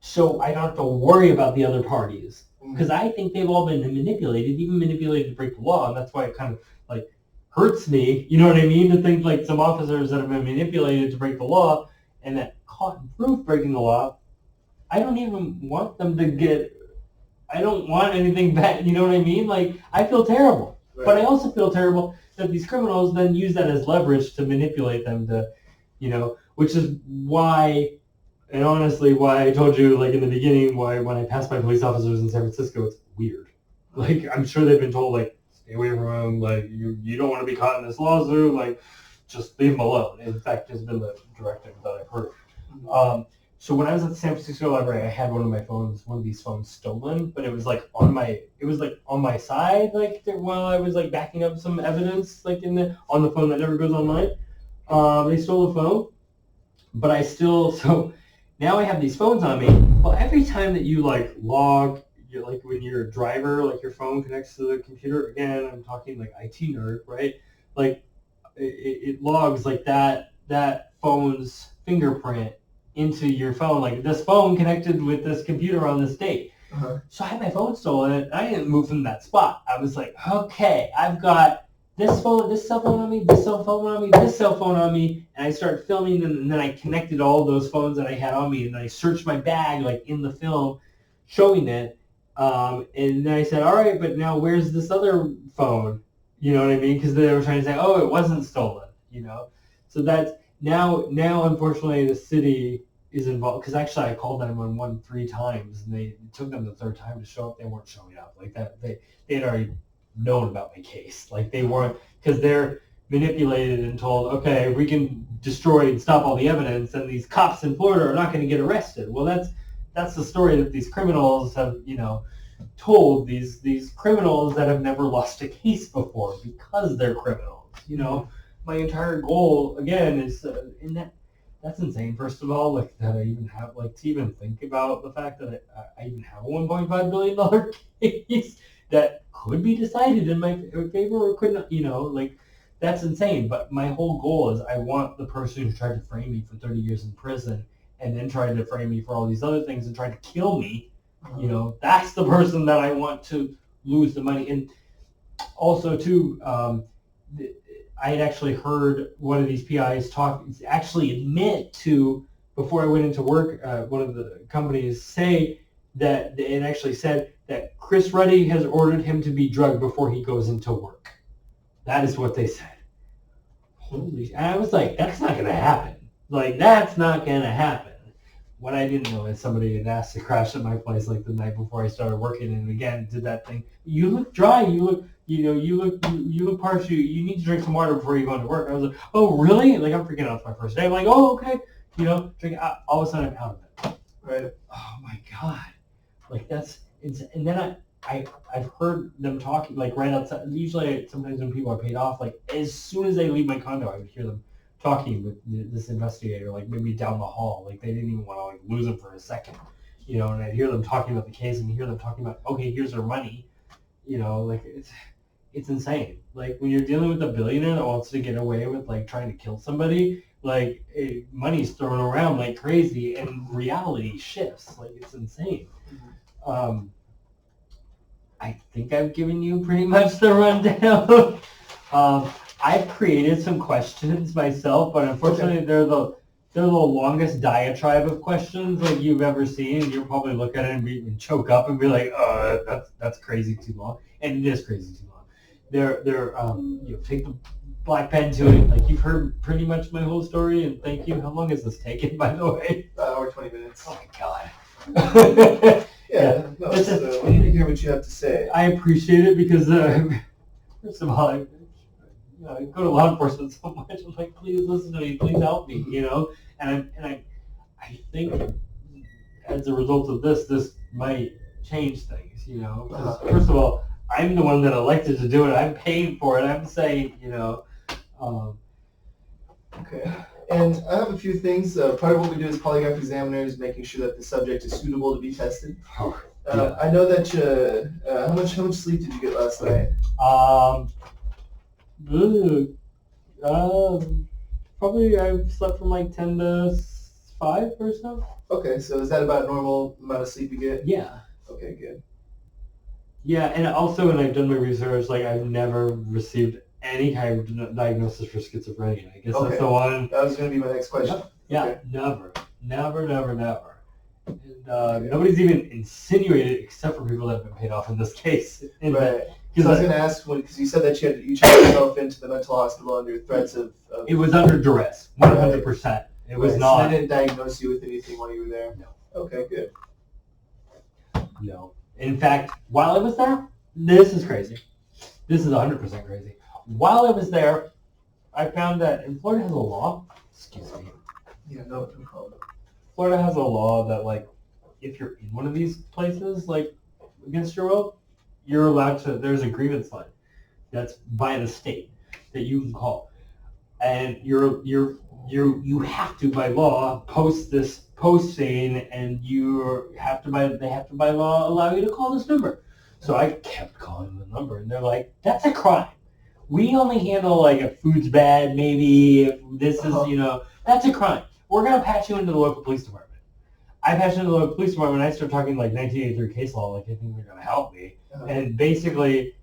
B: so I don't have to worry about the other parties, because I think they've all been manipulated, even manipulated to break the law, and that's why it kind of like hurts me, you know what I mean, to think like some officers that have been manipulated to break the law and that caught and proved breaking the law, I don't even want them to get. I don't want anything bad, you know what I mean? Like, I feel terrible. Right. But I also feel terrible that these criminals then use that as leverage to manipulate them to, which is why, and honestly, why I told you, like, in the beginning, why when I pass by police officers in San Francisco, it's weird. Like, I'm sure they've been told, like, stay away from them, like, you don't want to be caught in this lawsuit, like, just leave them alone. In fact, it's been the directive that I've heard. So when I was at the San Francisco Library, I had one of these phones stolen, but it was like on my side, like while I was like backing up some evidence, like on the phone that never goes online. They stole the phone, but so now I have these phones on me. Well, every time that you like log, you're like when you're a driver, like your phone connects to the computer. Again, I'm talking like IT nerd, right? Like it logs like that phone's fingerprint into your phone, like this phone connected with this computer on this date. Uh-huh. So I had my phone stolen, and I didn't move from that spot. I was like, okay, I've got this cell phone on me, this cell phone on me, this cell phone on me, and I started filming, and then I connected all those phones that I had on me, and I searched my bag, like in the film, showing it, and then I said, all right, but now where's this other phone? You know what I mean? Because they were trying to say, oh, it wasn't stolen, So that's, Now, unfortunately, the city is involved, because actually I called 911 3 times, and it took them the third time to show up. They weren't showing up. Like that, they had already known about my case. Like they weren't, because they're manipulated and told, okay, we can destroy and stop all the evidence, and these cops in Florida are not going to get arrested. Well, that's the story that these criminals have, told these criminals that have never lost a case before because they're criminals. My entire goal, again, is that's insane. First of all, like that I even have, like to even think about the fact that I even have a $1.5 billion case that could be decided in my favor or could not, like that's insane. But my whole goal is I want the person who tried to frame me for 30 years in prison and then tried to frame me for all these other things and tried to kill me, that's the person that I want to lose the money. And also, too, I had actually heard one of these PIs admit to, before I went into work, one of the companies say that it actually said that Chris Ruddy has ordered him to be drugged before he goes into work. That is what they said. Holy! And I was like, that's not going to happen. Like, that's not going to happen. What I didn't know is somebody had asked to crash at my place like the night before I started working, and again did that thing. You look dry. You look partial. You need to drink some water before you go into work. I was like, oh really? Like I'm freaking out. It's my first day. I'm like, oh okay. Drink. All of a sudden I'm out of it. Right. Oh my god. Like that's insane. And then I've heard them talking like right outside. Usually sometimes when people are paid off, like as soon as they leave my condo, I would hear them talking with this investigator, like maybe down the hall. Like they didn't even want to like lose him for a second, and I'd hear them talking about the case and hear them talking about, okay, here's their money, like it's insane. Like when you're dealing with a billionaire that wants to get away with like trying to kill somebody, like money's thrown around like crazy, and reality shifts. Like it's insane. I think I've given you pretty much the rundown. I've created some questions myself, but unfortunately they're the longest diatribe of questions like you've ever seen. You'll probably look at it and choke up and be like, that's crazy too long. And it is crazy too long. You take the black pen to it. Like you've heard pretty much my whole story, and thank you. How long has this taken, by the way?
A: Hour 20 minutes.
B: Oh my God.
A: Yeah, no, we need to hear what you have to say.
B: I appreciate it because, first of all, I go to law enforcement so much. I'm like, please listen to me, please help me, And I think as a result of this might change things, Because first of all, I'm the one that elected to do it. I'm paying for it. I'm saying,
A: Okay. And I have a few things. Part of what we do as polygraph examiners, making sure that the subject is suitable to be tested. I know that how much sleep did you get last night?
B: Probably I slept from like 10 to 5 or so.
A: Okay, so is that about normal amount of sleep you get?
B: Yeah.
A: Okay, good.
B: Yeah, and also when I've done my research, like I've never received any kind of diagnosis for schizophrenia. I guess that's the one.
A: That was going to be my next question.
B: Yeah, okay. Never. And nobody's even insinuated except for people that have been paid off in this case.
A: Right. So I was going to ask, because you said that you checked yourself into the mental hospital under threats of...
B: It was under duress, 100%. Right. It was not...
A: So they didn't diagnose you with anything while you were there?
B: No.
A: Okay, good.
B: No. In fact, while I was there, this is crazy. This is 100% crazy. While I was there, I found that in Florida has a law... Excuse me.
A: Yeah, no problem.
B: Florida has a law that, like, if you're in one of these places, like, against your will, you're allowed to, there's a grievance line that's by the state that you can call. And you have to, by law, post this posting, and they have to, by law, allow you to call this number. So I kept calling the number, and they're like, that's a crime. We only handle, like, if food's bad, maybe, if this is, that's a crime. We're going to patch you into the local police department. I patched into the local police department, and I started talking, like, 1983 case law, like, I think they're going to help me. And basically,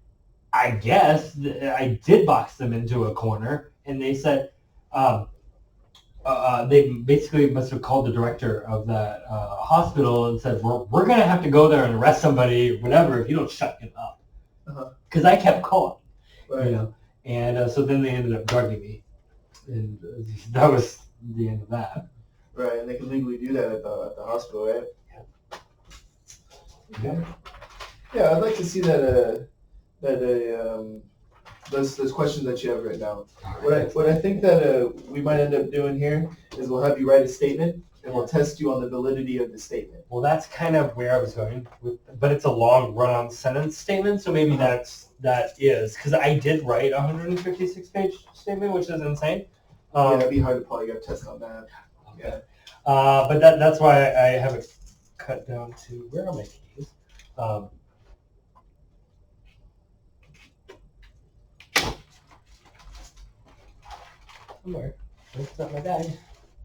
B: I guess, I did box them into a corner, and they said, they basically must have called the director of that hospital and said, we're going to have to go there and arrest somebody, whatever, if you don't shut him up. Because I kept calling,
A: right.
B: And so then they ended up drugging me. And that was the end of that.
A: Right, and they can legally do that at the hospital, right?
B: Yeah.
A: Yeah, I'd like to see those questions that you have written down. What I think that we might end up doing here is we'll have you write a statement, and we'll test you on the validity of the statement.
B: Well, that's kind of where I was going with, but it's a long run-on sentence statement, so maybe that is because I did write a 156-page statement, which is insane.
A: Yeah, it'd be hard to polygraph test on that.
B: Okay. But that's why I have it cut down to, where are my keys? Somewhere. It's not my bag.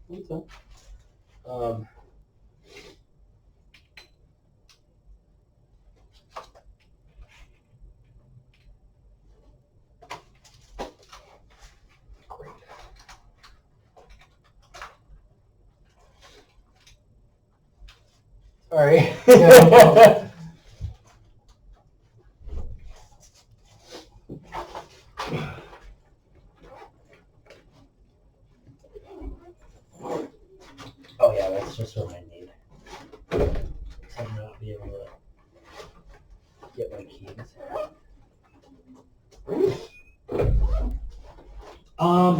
B: What's up? Great. Sorry. Oh yeah, that's just what I need. I'm not be able to get my keys.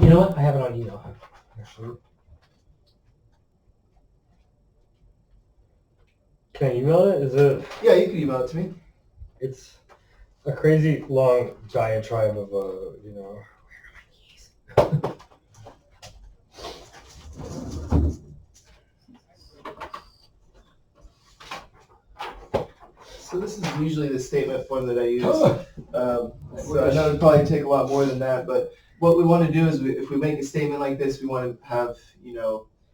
B: You know what? I have it on email, actually. Can I email it? Is it?
A: Yeah, you can email it to me.
B: It's a crazy long diatribe of where are my keys?
A: So this is usually the statement form that I use. So I know it'd probably take a lot more than that, but what we want to do is if we make a statement like this, we want to have,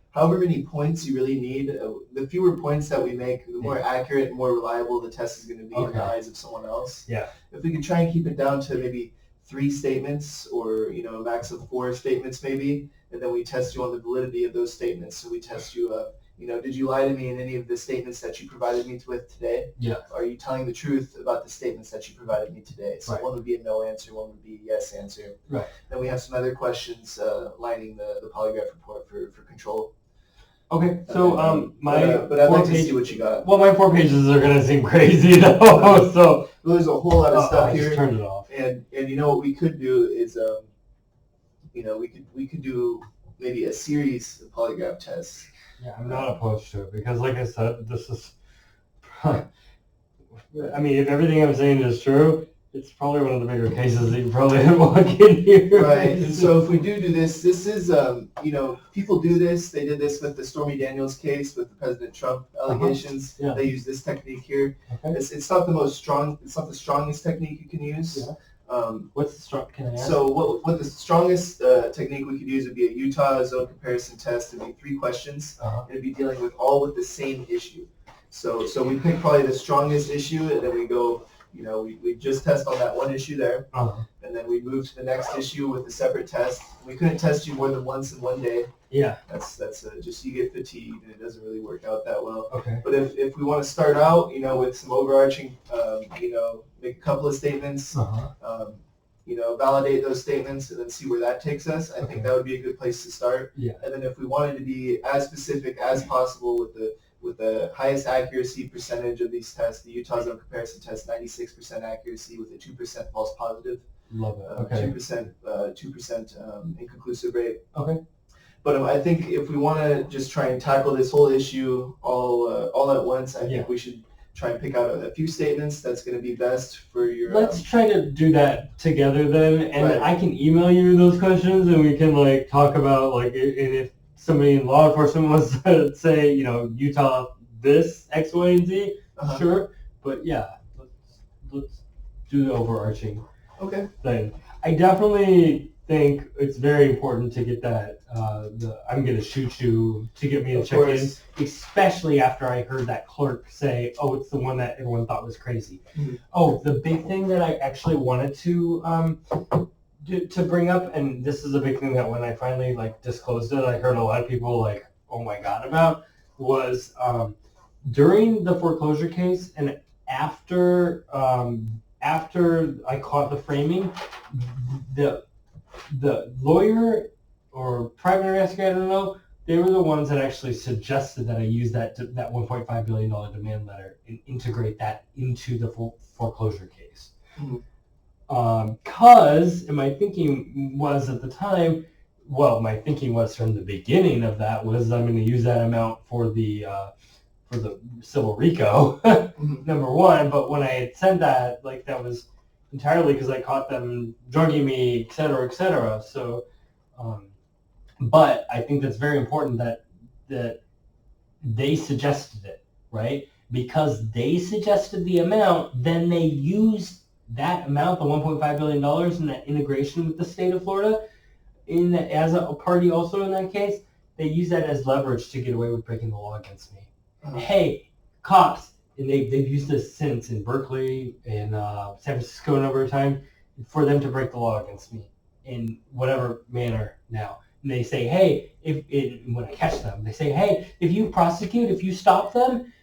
A: however many points you really need. The fewer points that we make, the more accurate and more reliable the test is going to be in the eyes of someone else.
B: Yeah.
A: If we could try and keep it down to maybe 3 statements or, a max of 4 statements maybe, and then we test you on the validity of those statements. So we test you, did you lie to me in any of the statements that you provided me with today?
B: Yeah.
A: Are you telling the truth about the statements that you provided me today? So one would be a no answer, one would be a yes answer.
B: Right.
A: Then we have some other questions lining the polygraph report for control.
B: Okay, so
A: but I'd like to see what you got.
B: Well, my 4 pages are gonna seem crazy though. So
A: well, there's a whole lot of stuff
B: I
A: here.
B: just turned it off.
A: And what we could do is we could do maybe a series of polygraph tests.
B: Yeah, I'm not opposed to it because, like I said, this is. I mean, if everything I'm saying is true, it's probably one of the bigger cases that you probably didn't walk in here.
A: Right. And so if we do this is, people do this. They did this with the Stormy Daniels case with the President Trump allegations.
B: Yeah.
A: They use this technique here.
B: Okay.
A: It's not the strongest technique you can use.
B: Yeah. What's the strong? Can I ask?
A: So what the strongest technique we could use would be a Utah zone comparison test. It'd be 3 questions. It'd be dealing with the same issue. So we pick probably the strongest issue, and then we go. We just test on that one issue there, and then we move to the next issue with a separate test. We couldn't test you more than once in one day.
B: Yeah.
A: That's just you get fatigued, and it doesn't really work out that well.
B: Okay.
A: But if we want to start out, with some overarching, make a couple of statements, validate those statements, and then see where that takes us. I think that would be a good place to start.
B: Yeah.
A: And then if we wanted to be as specific as possible with the highest accuracy percentage of these tests, the Utah Zone Comparison Test, 96% accuracy with a 2% false positive.
B: Love it. Okay.
A: 2% inconclusive rate.
B: Okay.
A: But I think if we want to just try and tackle this whole issue all at once, I think we should try and pick out a few statements that's going to be best for your...
B: Let's try to do that together then, and I can email you those questions, and we can talk about and if somebody in law enforcement wants to say, Utah this, X, Y, and Z, sure. But yeah, let's do the overarching thing. I definitely think it's very important to get that, I'm going to shoot you to get me to check in, especially after I heard that clerk say, oh, it's the one that everyone thought was crazy. Mm-hmm. Oh, the big thing that I actually wanted to bring up, and this is a big thing that when I finally disclosed it, I heard a lot of people oh my God about, was during the foreclosure case and after I caught the framing, the lawyer or private investigator, I don't know, they were the ones that actually suggested that I use that $1.5 billion demand letter and integrate that into the foreclosure case. Mm-hmm. Because my thinking was at the time, my thinking was from the beginning of that was I'm going to use that amount for the civil RICO, number one. But when I had said that, that was entirely because I caught them drugging me, et cetera, et cetera. So, but I think that's very important that they suggested it, right? Because they suggested the amount, then they used that amount, the $1.5 billion, in that integration with the state of Florida, as a party also in that case, they use that as leverage to get away with breaking the law against me. Hey, cops, and they've used this since in Berkeley, in San Francisco a number of times, for them to break the law against me in whatever manner now. And they say, hey, when I catch them, they say, hey, if you stop them,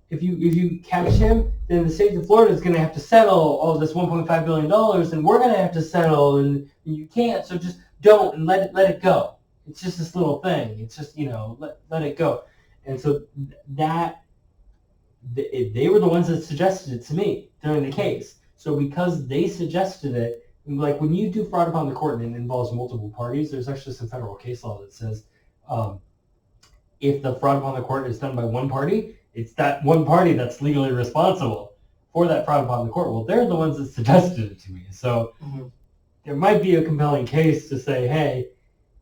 B: if you catch him, then the state of Florida is going to have to settle all this $1.5 billion, and we're going to have to settle, and you can't, so just don't and let it go. It's just this little thing. It's just, let it go. And so they were the ones that suggested it to me during the case. So because they suggested it, when you do fraud upon the court and it involves multiple parties, there's actually some federal case law that says if the fraud upon the court is done by one party, it's that one party that's legally responsible for that fraud upon the court. Well, they're the ones that suggested it to me. So there might be a compelling case to say, hey,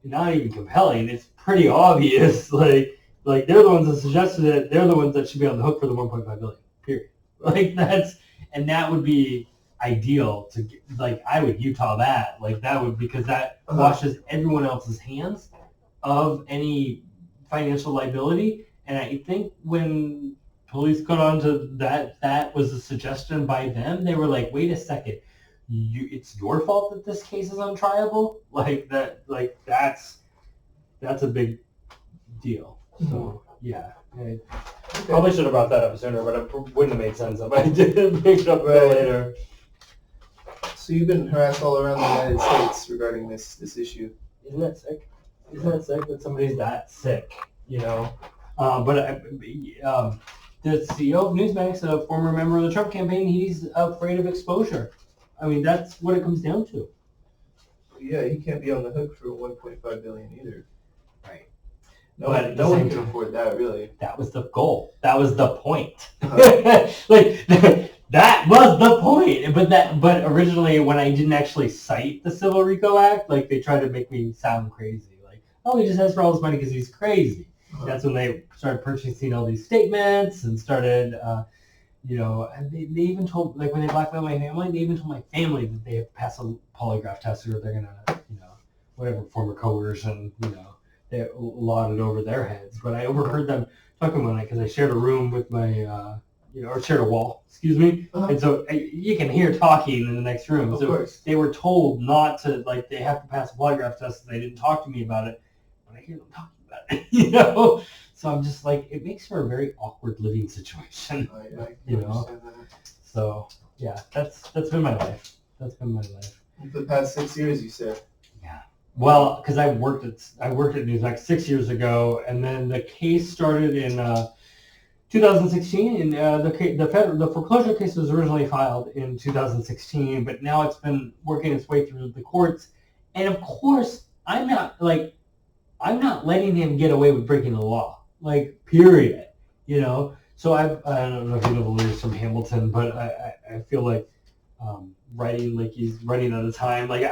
B: not even compelling, it's pretty obvious. They're the ones that suggested it. They're the ones that should be on the hook for the $1.5 billion, period. Like that would be ideal to get, like I would Utah that, like that would, because that washes everyone else's hands of any financial liability. And I think when police got onto that was a suggestion by them. They were like, wait a second, it's your fault that this case is untriable. Like that's a big deal. So yeah, I probably should have brought that up sooner, but it wouldn't have made sense if I didn't pick it up later.
A: So you've been harassed all around the United States regarding this issue.
B: Isn't that sick? Isn't that sick that somebody's that sick? You know, but the CEO of Newsmax, a former member of the Trump campaign, he's afraid of exposure. I mean, that's what it comes down to.
A: Yeah, he can't be on the hook for $1.5 billion either.
B: Right.
A: No one can afford that, really.
B: That was the goal. That was the point. Like that was the point. But originally, when I didn't actually cite the Civil RICO Act, like they tried to make me sound crazy. Like, oh, he just has for all this money because he's crazy. That's when they started purchasing all these statements and started, and they even told, like when they blackmailed my family, they even told my family that they have to pass a polygraph test or they're going to, whatever form of coercion, they lauded over their heads. But I overheard them talking one night because I shared a room with my, or shared a wall, excuse me. And so you can hear talking in the next room.
A: Of
B: so
A: course.
B: They were told not to, like, they have to pass a polygraph test. And they didn't talk to me about it. But I hear them talking about it, So I'm just like, it makes for a very awkward living situation.
A: I can understand that.
B: So yeah, that's been my life. That's been my life.
A: For the past 6 years, you said.
B: Yeah. Well, because I worked at Newsmax 6 years ago, and then the case started in 2016, and the foreclosure case was originally filed in 2016, but now it's been working its way through the courts, and of course, I'm not letting him get away with breaking the law, like, period, So I don't know if you know the lyrics from Hamilton, but I feel like writing like he's writing at a time, like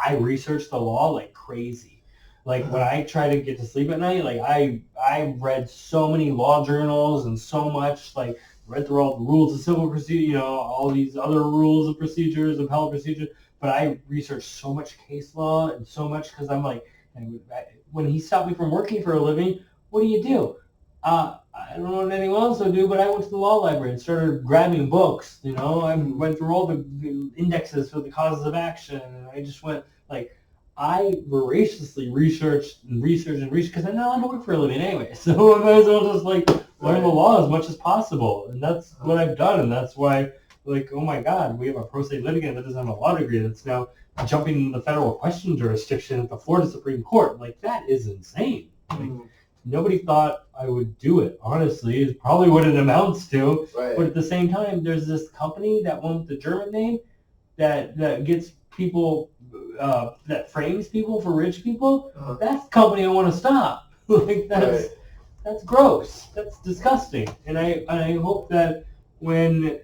B: I research the law like crazy. Like when I try to get to sleep at night, like I read so many law journals and so much, like read through all the rules of civil procedure, all these other rules of procedures, appellate procedure, but I researched so much case law and so much because I'm like, when he stopped me from working for a living, what do you do? I don't know what anyone else would do, but I went to the law library and started grabbing books. I went through all the indexes for the causes of action, and I just went, like, I voraciously researched because I'm not allowed to work for a living anyway. So I might as well just, like, learn the law as much as possible. And that's what I've done, and that's why, like, oh my God, we have a pro se litigant that doesn't have a law degree that's now jumping in the federal question jurisdiction at the Florida Supreme Court. Like, that is insane. Like, nobody thought I would do it, honestly. It's probably what it amounts to.
A: Right.
B: But at the same time, there's this company that went with the German name that gets people, that frames people for rich people. That's the company I want to stop. Like, that's gross. That's disgusting. And I hope that when,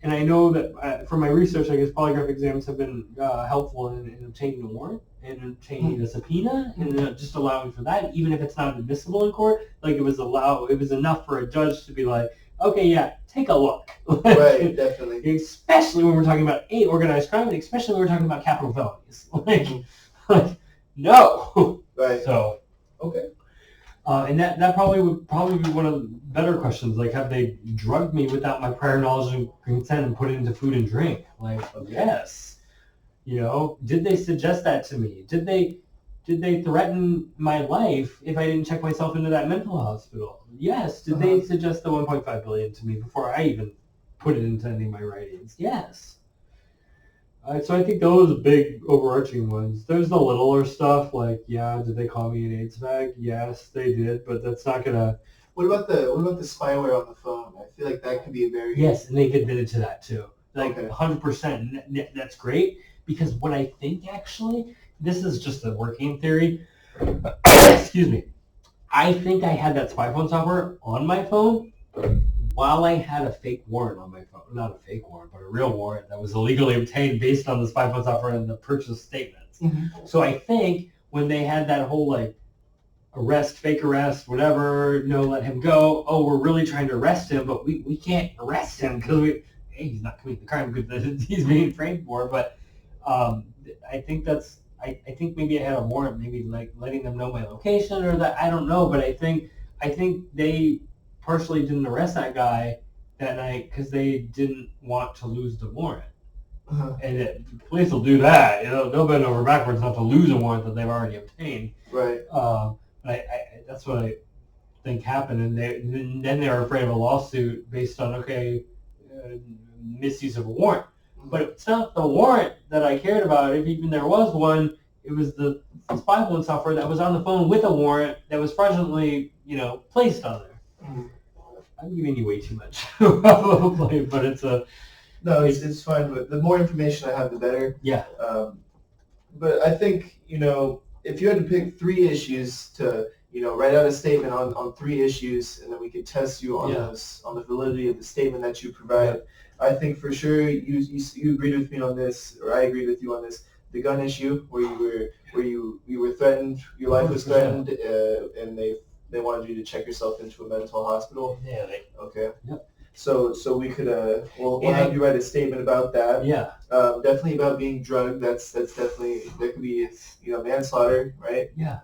B: and I know that from my research, I guess polygraph exams have been helpful in obtaining a warrant and obtaining a subpoena and just allowing for that, even if it's not admissible in court. Like, it was enough for a judge to be like, okay, yeah, take a look.
A: Right, definitely.
B: Especially when we're talking about organized crime, and especially when we're talking about capital felonies. Like, no.
A: Right.
B: So,
A: okay.
B: And that probably would be one of the better questions. Like, have they drugged me without my prior knowledge and consent and put it into food and drink? Like, yes. Did they suggest that to me? Did they threaten my life if I didn't check myself into that mental hospital? Yes. Did they suggest the $1.5 billion to me before I even put it into any of my writings? Yes. So I think those are big overarching ones. There's the littler stuff, like, yeah, did they call me an AIDS bag? Yes, they did, but that's not gonna.
A: What about the spyware on the phone? I feel like that could be a very.
B: Yes, and they've admitted to that too. Like,
A: okay.
B: 100%. That's great, because what I think, actually, this is just a working theory. Excuse me. I think I had that spy phone software on my phone while I had a fake warrant on my phone. Not a fake warrant, but a real warrant that was illegally obtained based on the spy phone software and the purchase statements. So I think when they had that whole, like, arrest, fake arrest, whatever, no, let him go. Oh, we're really trying to arrest him, but we can't arrest him because he's not committing the crime that he's being framed for. But I think I think maybe I had a warrant, maybe like letting them know my location or that, I don't know, but I think they partially didn't arrest that guy that night because they didn't want to lose the warrant. And the police will do that. They'll bend over backwards not to lose a warrant that they've already obtained.
A: Right.
B: But that's what I think happened, and then they were afraid of a lawsuit based on misuse of a warrant. But it's not the warrant that I cared about. If even there was one, it was the spy phone software that was on the phone with a warrant that was fraudulently, placed on there. I'm giving you way too much, probably, but it's a...
A: No, it's fine, but the more information I have, the better.
B: Yeah.
A: But I think, if you had to pick 3 issues to, write out a statement on 3 issues, and then we could test you on those, on the validity of the statement that you provide. I think for sure you agreed with me on this, or I agreed with you on this. The gun issue, where you were threatened, your life was threatened, and they wanted you to check yourself into a mental hospital.
B: Yeah.
A: Okay.
B: Yep.
A: So we could we'll have you write a statement about that.
B: Yeah.
A: Definitely about being drugged. That's definitely, that could be manslaughter, right?
B: Yeah.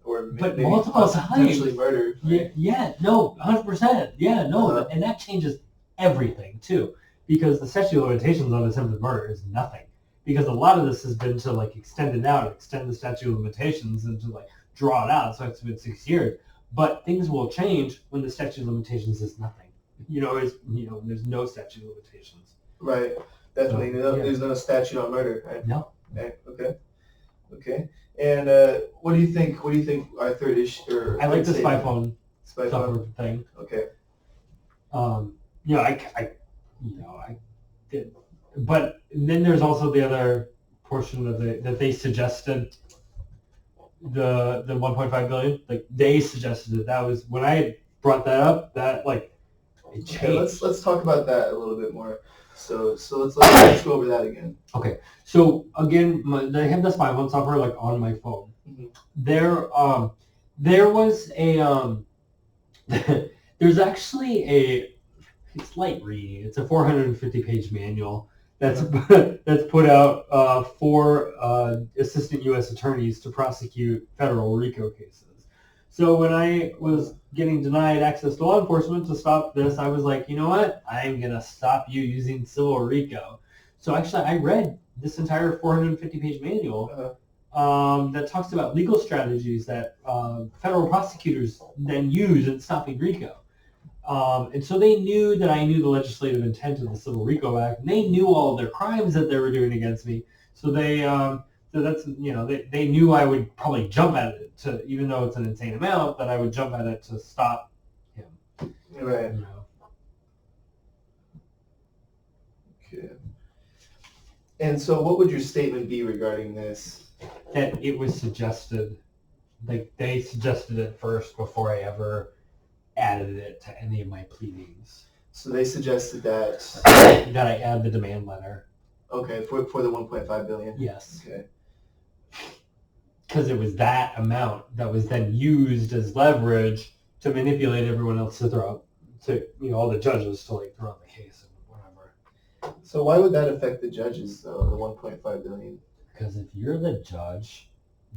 A: Or
B: but
A: maybe
B: multiple times.
A: Potentially murder. Right?
B: Yeah. No. 100%. Yeah. No. And that changes everything too, because the statute of limitations on attempted murder is nothing. Because a lot of this has been to extend it out, extend the statute of limitations, and to draw it out. So it's been 6 years. But things will change when the statute of limitations is nothing. There's no statute of limitations.
A: Right. Definitely. There's no statute on murder, right?
B: No.
A: Okay. And what do you think? What do you think our third issue?
B: I like the spy phone software thing.
A: Okay.
B: I did, but then there's also the other portion of that they suggested the 1.5 billion. They suggested that was when I brought that up. That it changed.
A: Okay, let's talk about that a little bit more. So let's go over that again.
B: Okay. So again, they have the spy phone software on my phone. Mm-hmm. There was a there's actually it's light reading. It's a 450-page manual that's put out for assistant U.S. attorneys to prosecute federal RICO cases. So when I was getting denied access to law enforcement to stop this, I was like, you know what? I'm going to stop you using civil RICO. So actually, I read this entire 450-page manual that talks about legal strategies that federal prosecutors then use in stopping RICO. And so they knew that I knew the legislative intent of the Civil RICO Act, and they knew all of their crimes that they were doing against me. So they they knew I would probably jump at it even though it's an insane amount, that I would jump at it to stop him.
A: Right. Okay. And so what would your statement be regarding this?
B: That it was suggested, they suggested it first before I ever added it to any of my pleadings.
A: So they suggested that
B: I add the demand letter.
A: Okay, for the 1.5 billion.
B: Yes.
A: Okay.
B: Because it was that amount that was then used as leverage to manipulate everyone else to throw all the judges to throw out the case and whatever.
A: So why would that affect the judges though, the 1.5 billion?
B: Because if you're the judge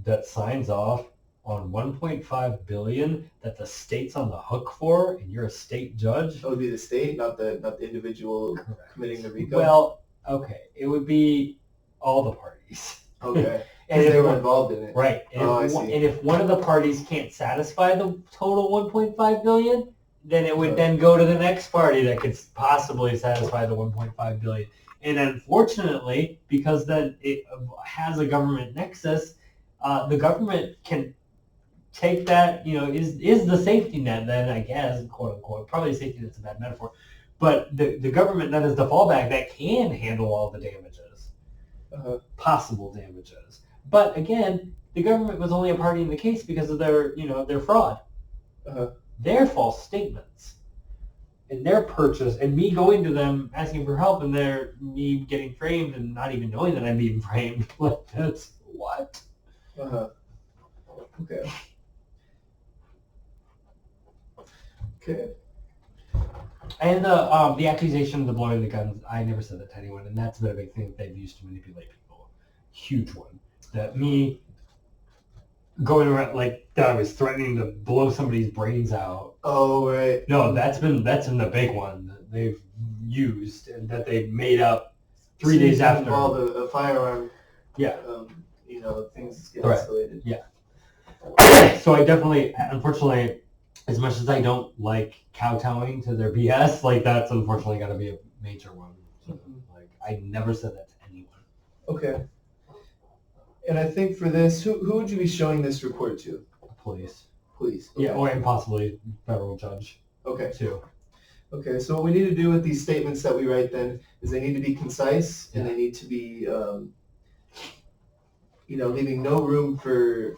B: that signs off on 1.5 billion that the state's on the hook for, and you're a state judge,
A: That would be the state, not the individual.
B: Correct.
A: Committing the RICO.
B: Well, okay, it would be all the parties.
A: Okay.
B: And
A: they were involved in it.
B: Right. And if one of the parties can't satisfy the total 1.5 billion, then it would then go to the next party that could possibly satisfy the 1.5 billion. And unfortunately, because then it has a government nexus, the government can take that, is the safety net then, I guess, quote unquote. Probably safety net's a bad metaphor. But the government then is the fallback that can handle all the damages, possible damages. But again, the government was only a party in the case because of their fraud, their false statements, and their purchase, and me going to them asking for help, and me getting framed and not even knowing that I'm being framed. That's what?
A: Okay. Okay.
B: And the accusation of the blowing the guns, I never said that to anyone, and that's been a big thing that they've used to manipulate people. Huge one. That me going around like that I was threatening to blow somebody's brains out.
A: Oh, right.
B: No, that's been the big one that they've used and that they made up 3 days after.
A: Involved a firearm.
B: Yeah.
A: Things get
B: Right.
A: escalated.
B: Yeah. So I definitely, unfortunately, as much as I don't like kowtowing to their BS, like that's unfortunately got to be a major one. So, like I never said that to anyone.
A: Okay. And I think for this, who would you be showing this report to?
B: Police.
A: Police. Okay.
B: Yeah, or and possibly federal judge.
A: Okay.
B: Too.
A: Okay, so what we need to do with these statements that we write then is they need to be concise and they need to be, leaving no room for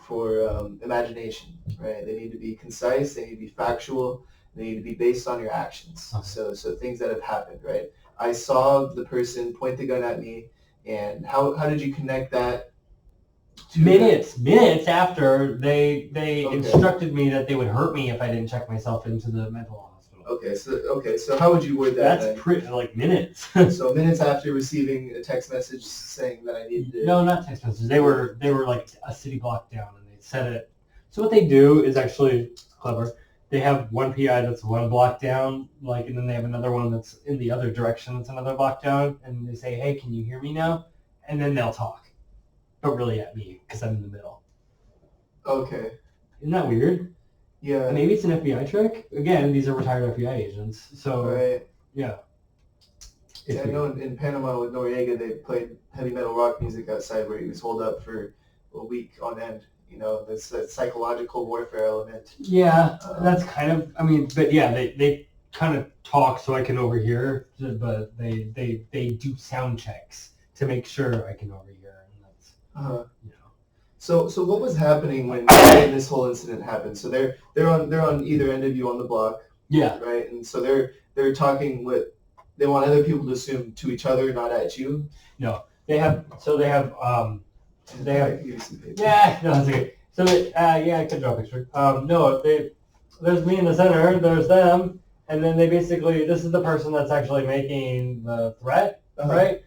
A: imagination, right? They need to be concise, they need to be factual, they need to be based on your actions. Okay. So things that have happened, right? I saw the person point the gun at me, and how did you connect that?
B: Minutes after they instructed me that they would hurt me if I didn't check myself into the mental hospital.
A: Okay, so how would you word that?
B: That's pretty like minutes.
A: So minutes after receiving a text message saying that I needed to...
B: No, not text messages. They were like a city block down, and they said it. So what they do is actually clever. They have one PI that's one block down, like, and then they have another one that's in the other direction that's another block down, and they say, "Hey, can you hear me now?" And then they'll talk, but really at me because I'm in the middle.
A: Okay.
B: Isn't that weird?
A: Yeah.
B: And maybe it's an FBI trick. Again, these are retired FBI agents, so
A: right.
B: Yeah.
A: Yeah, I know in Panama with Noriega, they played heavy metal rock music outside where he was holed up for a week on end. This psychological warfare element.
B: Yeah, that's kind of, but yeah, they kind of talk so I can overhear, but they do sound checks to make sure I can overhear, and that's,
A: So what was happening when this whole incident happened? So they're on either end of you on the block.
B: Yeah.
A: Right, and so they're talking what they want other people to assume to each other, not at you.
B: No, they have.
A: Yeah,
B: no, that's okay. So I could draw a picture. There's me in the center. There's them, and then they basically, this is the person that's actually making the threat, right?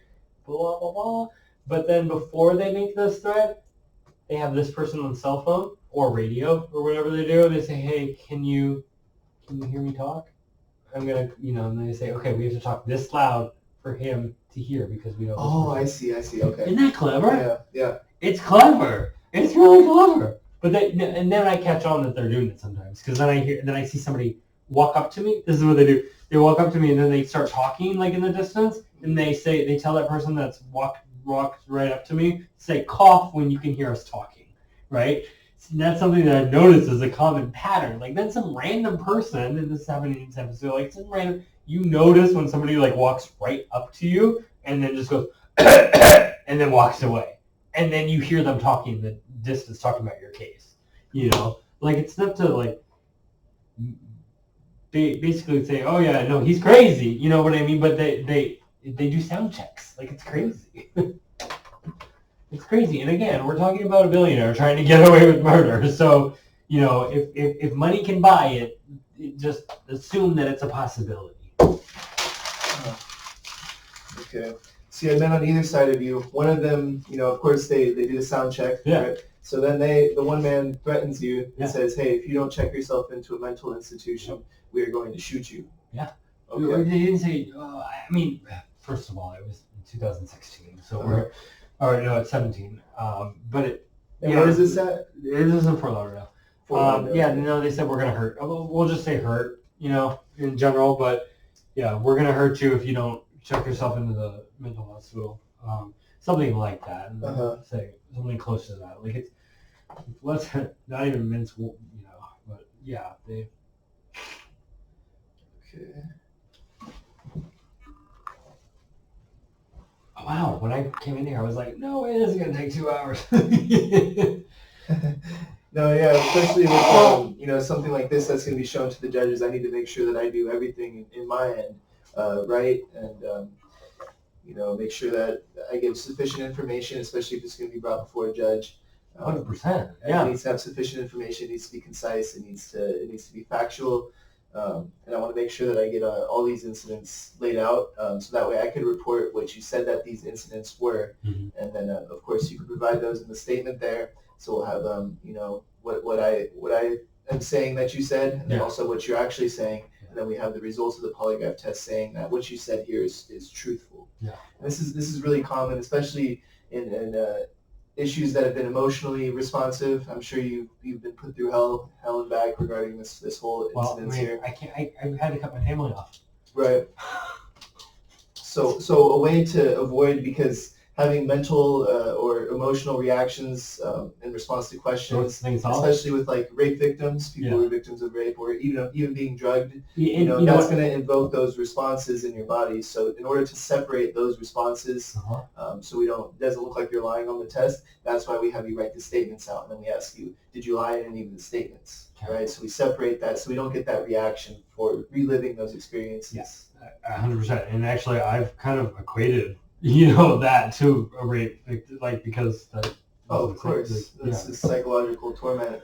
B: Blah blah blah. But then before they make this threat, they have this person on cell phone or radio or whatever they do. They say, "Hey, can you hear me talk? I'm gonna," and they say, "Okay, we have to talk this loud for him to hear because we don't."
A: Oh, I see. Okay.
B: Isn't that clever?
A: Yeah.
B: It's clever. It's really clever. But and then I catch on that they're doing it sometimes because then I see somebody walk up to me. This is what they do. They walk up to me and then they start talking like in the distance, and they tell that person that's walked right up to me, say cough when you can hear us talking, right? And that's something that I've noticed is a common pattern. Like then some random person, and this is happening in San Francisco, like some random, you notice when somebody like walks right up to you and then just goes and then walks away. And then you hear them talking in the distance, talking about your case. Like it's not to like basically say, "Oh yeah, no, he's crazy." You know what I mean? But they do sound checks. Like it's crazy. It's crazy. And again, we're talking about a billionaire trying to get away with murder. So, if money can buy it, just assume that it's a possibility.
A: Okay. See, and then on either side of you, one of them, of course, they do the sound check.
B: Yeah.
A: Right? So then the one man threatens you and says, "Hey, if you don't check yourself into a mental institution, we are going to shoot you."
B: Yeah.
A: Okay.
B: They didn't say, first of all, it was in 2016. So it's 17. But it...
A: And where is this at?
B: It is in Fort Lauderdale. They said we're going to hurt. We'll just say hurt, in general. But, yeah, we're going to hurt you if you don't check yourself into the mental hospital. Something like that. And say something close to that. Like, it's not even mince, but, yeah, they...
A: Okay.
B: Wow, when I came in here, I was like, no way, this is going to take 2 hours.
A: No, yeah, especially with, something like this that's going to be shown to the judges, I need to make sure that I do everything in my end, right? And, make sure that I give sufficient information, especially if it's going to be brought before a judge.
B: 100%. Yeah.
A: It needs to have sufficient information. It needs to be concise. It needs to be factual. and I want to make sure that I get all these incidents laid out, so that way I could report what you said that these incidents were, and then of course you can provide those in the statement there. So we'll have what I am saying that you said, and then also what you're actually saying, and then we have the results of the polygraph test saying that what you said here is truthful.
B: Yeah.
A: And this is really common, especially in issues that have been emotionally responsive. I'm sure you've been put through hell and back regarding this whole incident here.
B: I've had to cut my family off.
A: Right. So a way to avoid, because having mental or emotional reactions in response to questions, especially with like rape victims, people who are victims of rape, or even being drugged, that's going to invoke those responses in your body. So in order to separate those responses, so it doesn't look like you're lying on the test, that's why we have you write the statements out, and then we ask you, did you lie in any of the statements? Okay. Right. So we separate that, so we don't get that reaction for reliving those experiences.
B: Yes, 100%. And actually, I've kind of equated that to a rape victim, because
A: of course, this is psychological torment.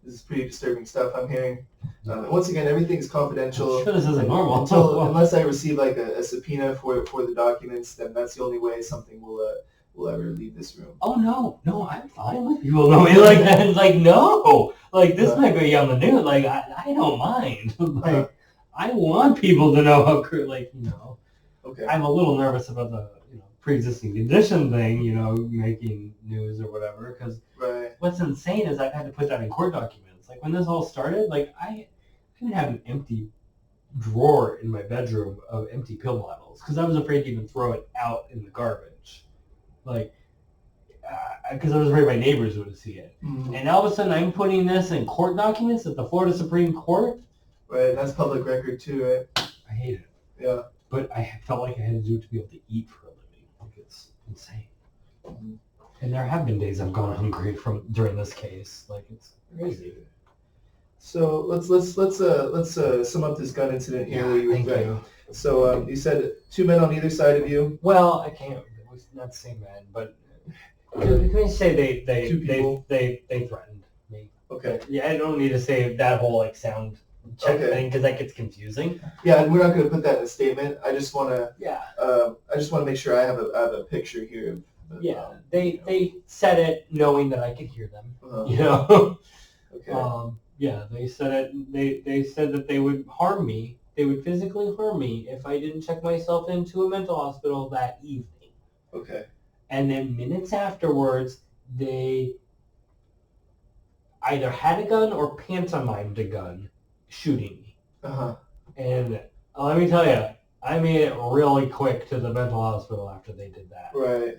A: This is pretty disturbing stuff I'm hearing. And once again, everything is confidential.
B: I'm sure this isn't normal.
A: Unless I receive like a subpoena for the documents, then that's the only way something will ever leave this room.
B: Oh no, I'm fine with people knowing like that. It's like, no, like this might be on the news. Like I don't mind. Like I want people to know how
A: Okay.
B: I'm a little nervous about the pre-existing condition thing, making news or whatever. Because what's insane is I've had to put that in court documents. Like when this all started, like I didn't have an empty drawer in my bedroom of empty pill bottles because I was afraid to even throw it out in the garbage, because I was afraid my neighbors would see it. Mm-hmm. And all of a sudden, I'm putting this in court documents at the Florida Supreme Court.
A: Right, that's public record too, right?
B: I hate it.
A: Yeah.
B: But I felt like I had to do it to be able to eat for a living. Like it's insane. Mm-hmm. And there have been days I've gone hungry during this case. Like it's crazy.
A: So let's sum up this gun incident here.
B: Thank you.
A: So you said 2 men on either side of you.
B: Well, I can't. It was not the same men, but can we say they threatened me?
A: Okay.
B: Yeah, I don't need to say that whole sound check thing because that gets confusing.
A: Yeah, and we're not going to put that in a statement. I just want to. Yeah. I just want to make sure I have a picture here.
B: They said it knowing that I could hear them.
A: Okay.
B: They said it. They said that they would harm me. They would physically harm me if I didn't check myself into a mental hospital that evening.
A: Okay.
B: And then minutes afterwards, they either had a gun or pantomimed a gun shooting me.
A: Uh-huh.
B: And let me tell you, I made it really quick to the mental hospital after they did that.
A: Right.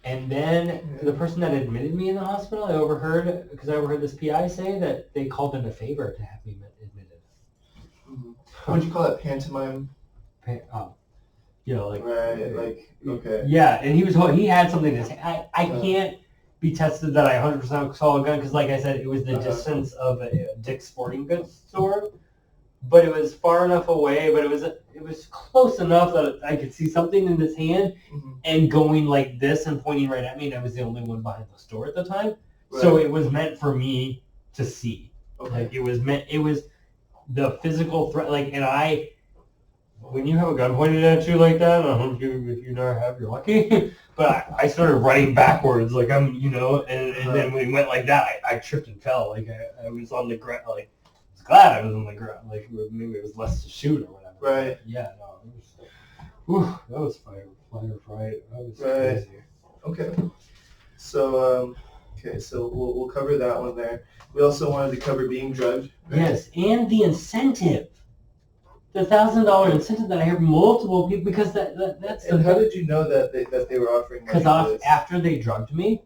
B: And then the person that admitted me in the hospital, I overheard this PI say that they called in a favor to have me admitted.
A: Mm-hmm. What would you call that, pantomime? Okay.
B: Yeah, and he had something to say. I can't be tested that I 100% saw a gun because, like I said, it was the distance of a Dick's Sporting Goods store, but it was far enough away. But it was close enough that I could see something in his hand and going like this and pointing right at me. And I was the only one behind the store at the time, so it was meant for me to see.
A: Okay.
B: Like it was the physical threat. When you have a gun pointed at you like that, I don't know if you never have, you're lucky. But I started running backwards, and then when he went like that, I tripped and fell. Like I was on the ground. Like I was glad I was on the ground. Like maybe it was less to shoot or whatever.
A: Right.
B: But yeah. No. That was fire or fright. That was crazy.
A: Okay. So we'll cover that one there. We also wanted to cover being drugged. Right?
B: Yes, and the incentive. The $1,000 incentive that I heard from multiple people because that's.
A: And how did you know that they were offering?
B: Because after they drugged me,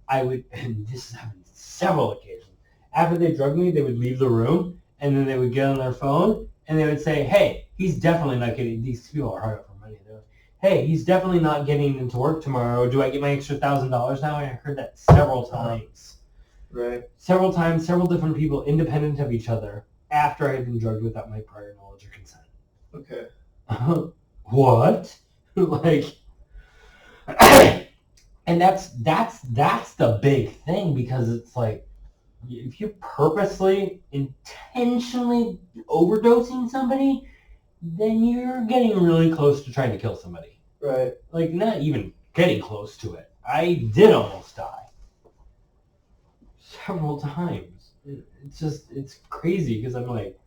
B: and this has happened several occasions. After they drugged me, they would leave the room and then they would get on their phone and they would say, "Hey, he's definitely not getting. These people are hard up for money. They're like, hey, he's definitely not getting into work tomorrow. Do I get my extra $1,000 now?" And I heard that several times.
A: Right.
B: Several times, several different people, independent of each other, after I had been drugged without my prior knowledge or consent.
A: Okay.
B: What? And that's the big thing because it's like if you're purposely, intentionally overdosing somebody, then you're getting really close to trying to kill somebody.
A: Right.
B: Like, not even getting close to it. I did almost die. Several times. It's crazy because I'm like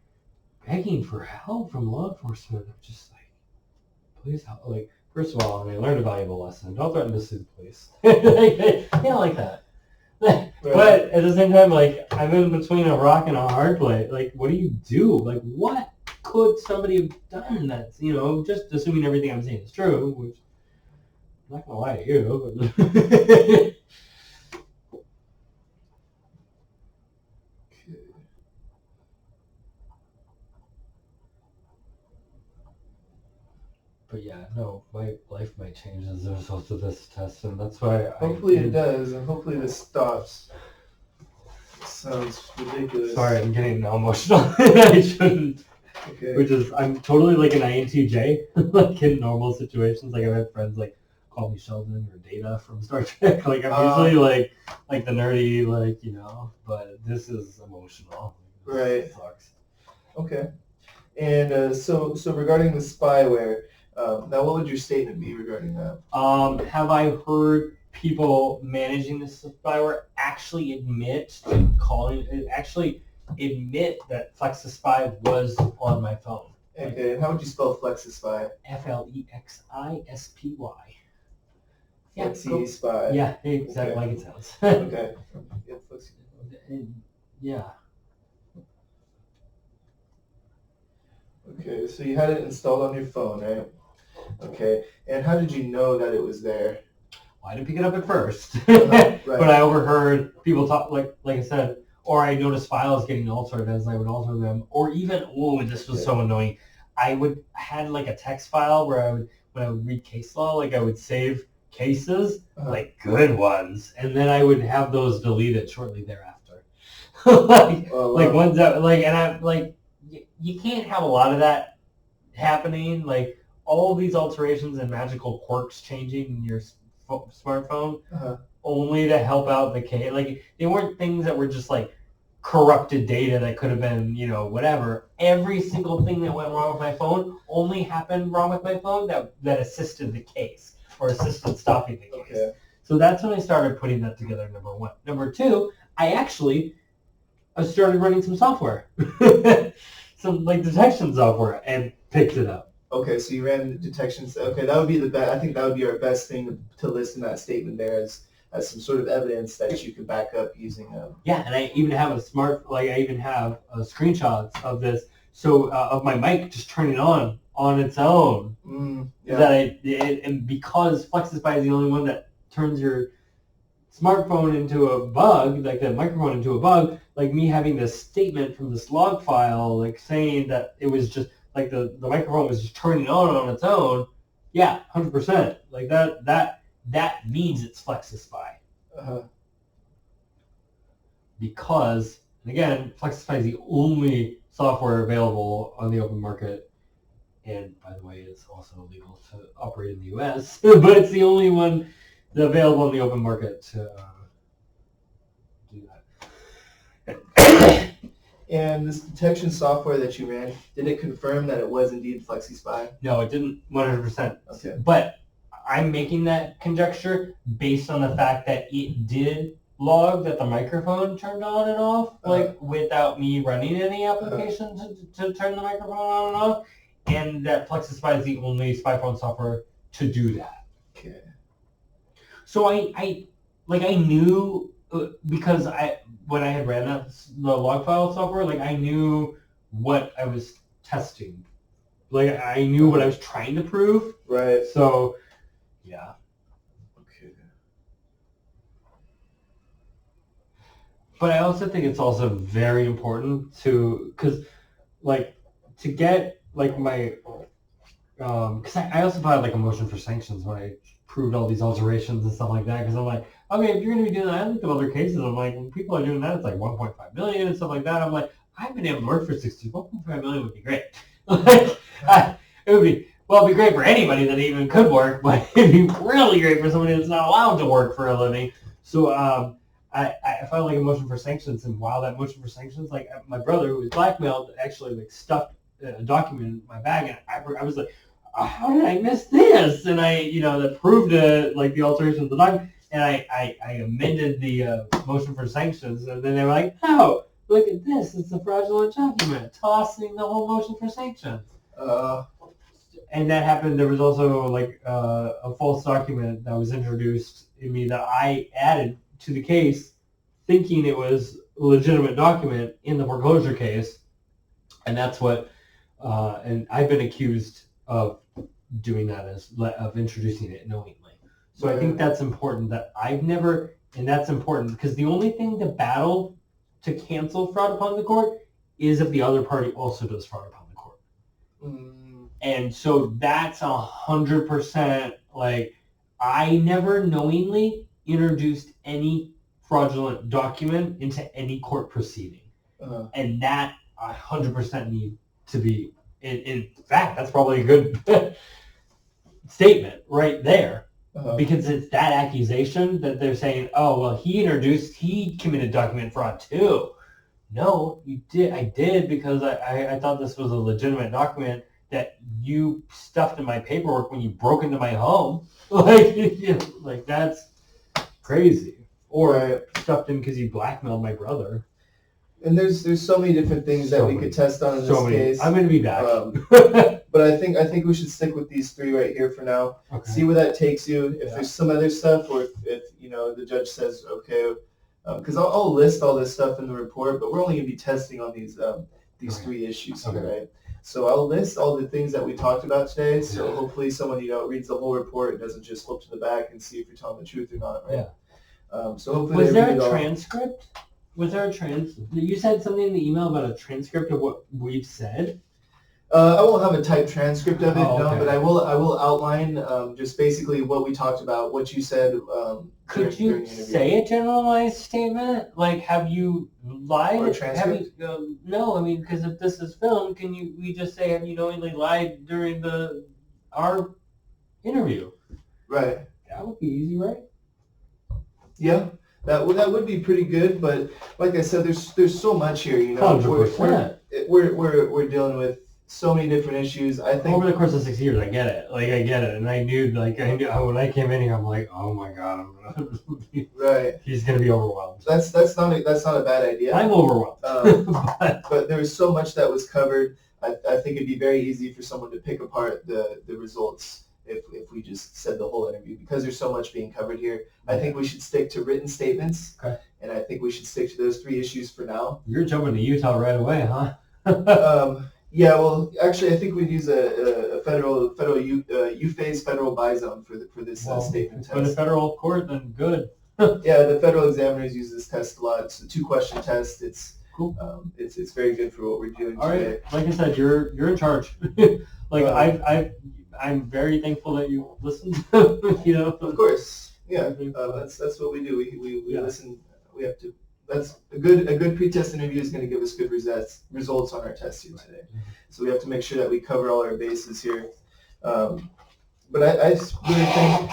B: begging for help from law enforcement. I'm just like, please help. Like, first of all, I learned a valuable lesson. Don't threaten to sue the police. They don't like that. Right. But at the same time, like, I'm in between a rock and a hard place. Like, what do you do? Like, what could somebody have done that's, just assuming everything I'm saying is true, which I'm not going to lie to you. But But yeah, no, my life might change as a result of this test, and that's why
A: Hopefully it does, and hopefully this stops. It sounds ridiculous.
B: Sorry, I'm getting emotional. I shouldn't.
A: Okay.
B: Which is, I'm totally like an INTJ, like in normal situations. Like I've had friends like call me Sheldon or Data from Star Trek. Like I'm usually like the nerdy, but this is emotional.
A: Right.
B: It sucks.
A: Okay. And so regarding the spyware, now what would your statement be regarding that?
B: Have I heard people managing this spyware actually admit that FlexiSpy was on my phone?
A: Okay, and how would you spell FlexiSpy?
B: FlexiSpy.
A: Yeah, FlexiSpy.
B: Yeah, exactly like it sounds.
A: Okay.
B: Yeah.
A: Okay, so you had it installed on your phone, right? Okay, and how did you know that it was there?
B: Well, I didn't pick it up at first,
A: Right.
B: But I overheard people talk, like I said, or I noticed files getting altered as I would alter them, or even, this was so annoying. I had like a text file where when I would read case law, like I would save cases, like good ones, and then I would have those deleted shortly thereafter. Ones that, and I'm like, you can't have a lot of that happening, like all these alterations and magical quirks changing in your smartphone only to help out the case. Like, they weren't things that were just like corrupted data that could have been, whatever. Every single thing that went wrong with my phone only happened wrong with my phone that assisted the case or assisted stopping the case. Okay. So that's when I started putting that together, number one. Number two, I started running some software. Some like detection software, and picked it up.
A: Okay, so you ran detections. Okay, that would be the best. I think that would be our best thing to list in that statement there as some sort of evidence that you could back up using.
B: Yeah, and I even have screenshots of this. So of my mic just turning on its own. Yeah. And because FlexiSpy is the only one that turns your smartphone into a bug, like the microphone into a bug, like me having this statement from this log file, like saying that it was just like the microphone was just turning on its own. Yeah, 100%. Like that means it's FlexiSpy. Because, and again, FlexiSpy is the only software available on the open market. And by the way, it's also illegal to operate in the U.S., but it's the only one available in the open market to do that.
A: And this detection software that you ran, did it confirm that it was indeed FlexiSpy?
B: No, it didn't 100%.
A: Okay.
B: But I'm making that conjecture based on the fact that it did log that the microphone turned on and off, without me running any application to turn the microphone on and off, and that FlexiSpy is the only spy phone software to do that.
A: Okay.
B: So I knew, because when I had ran the log file software, like I knew what I was testing. Like I knew what I was trying to prove.
A: Right.
B: So, yeah.
A: Okay.
B: But I also think it's also very important to get like my, because I also filed like a motion for sanctions when I proved all these alterations and stuff like that, because I'm like, okay, if you're going to be doing that, I looked at other cases, I'm like, when people are doing that, it's like 1.5 million and stuff like that. I'm like, I've been able to work for 1.5 million would be great. Like, it'd be great for anybody that even could work, but it'd be really great for somebody that's not allowed to work for a living. So I filed like a motion for sanctions, and while that motion for sanctions, like my brother who was blackmailed actually like stuffed a document in my bag, and I was like, how did I miss this? And I, that proved like the alteration of the document, and I amended the motion for sanctions, and then they were like, no, look at this, it's a fraudulent document, tossing the whole motion for sanctions. And that happened. There was also like a false document that was introduced in me that I added to the case, thinking it was a legitimate document in the foreclosure case, and that's what. And I've been accused of doing that of introducing it knowingly. So I think that's important. That I've never, and that's important because the only thing to battle to cancel fraud upon the court is if the other party also does fraud upon the court. And so that's 100%. Like, I never knowingly introduced any fraudulent document into any court proceeding, and that 100% need to be. In fact, that's probably a good statement right there, because it's that accusation that they're saying, oh well, he committed document fraud too. No, you did. I did because I thought this was a legitimate document that you stuffed in my paperwork when you broke into my home. Like that's crazy. Or stuffed in because you blackmailed my brother.
A: And there's so many different things that we could test on in this case.
B: I'm going to be back.
A: But I think we should stick with these three right here for now. Okay. See where that takes you. If there's some other stuff, or if the judge says okay, because I'll list all this stuff in the report, but we're only going to be testing on these three issues here, right? So I'll list all the things that we talked about today. So hopefully someone reads the whole report and doesn't just flip to the back and see if you're telling the truth or not, right? Yeah. So hopefully
B: was there a transcript? Was there a you said something in the email about a transcript of what we've said?
A: I won't have a typed transcript of it, no, but I will outline just basically what we talked about, what you said.
B: Could you say a generalized statement? Like, have you lied?
A: Or a transcript?
B: No, I mean, because if this is filmed, we just say, have you knowingly lied during our interview?
A: Right.
B: That would be easy, right?
A: Yeah. That would be pretty good, but like I said, there's so much here.
B: 100%.
A: We're dealing with so many different issues. I think
B: over the course of 6 years, I get it. Like I get it, and I knew when I came in here, I'm like, oh my god,
A: right.
B: He's gonna be overwhelmed.
A: That's not a bad idea.
B: I'm overwhelmed.
A: But there was so much that was covered. I think it'd be very easy for someone to pick apart the results if we just said the whole interview, because there's so much being covered here. I think we should stick to written statements, and I think we should stick to those three issues for now.
B: You're jumping to Utah right away, huh?
A: Yeah, well, actually, I think we'd use a federal UFA's federal buy zone for this statement test.
B: For the federal court, then good.
A: Yeah, the federal examiners use this test a lot. It's a 2-question test. It's
B: cool.
A: It's very good for what we're doing
B: All
A: today.
B: Right. Like I said, you're in charge. I'm very thankful that you listened.
A: Of course, yeah. That's what we do. We listen. We have to. That's a good pretest interview is going to give us good results on our test here today. So we have to make sure that we cover all our bases here. But I really think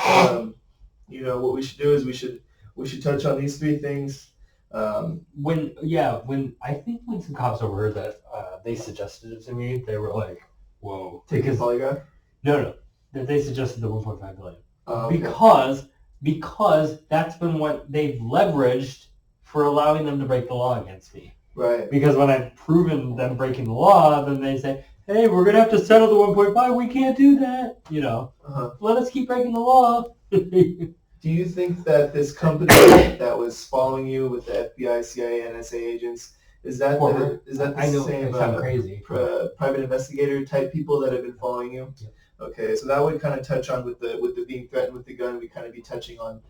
A: what we should do is we should touch on these three things.
B: When some cops overheard that, they suggested it to me. They were like, "Whoa,
A: take a polygraph."
B: No, that they suggested the 1.5 billion
A: okay.
B: because that's been what they've leveraged for allowing them to break the law against me.
A: Right.
B: Because when I've proven them breaking the law, then they say, "Hey, we're gonna have to settle the 1.5. We can't do that. Let us keep breaking the law."
A: Do you think that this company that was following you with the FBI, CIA, NSA agents, is that the same
B: crazy.
A: Private investigator type people that have been following you?
B: Yeah.
A: Okay, so that would kind of touch on with the being threatened with the gun. We kind of be touching on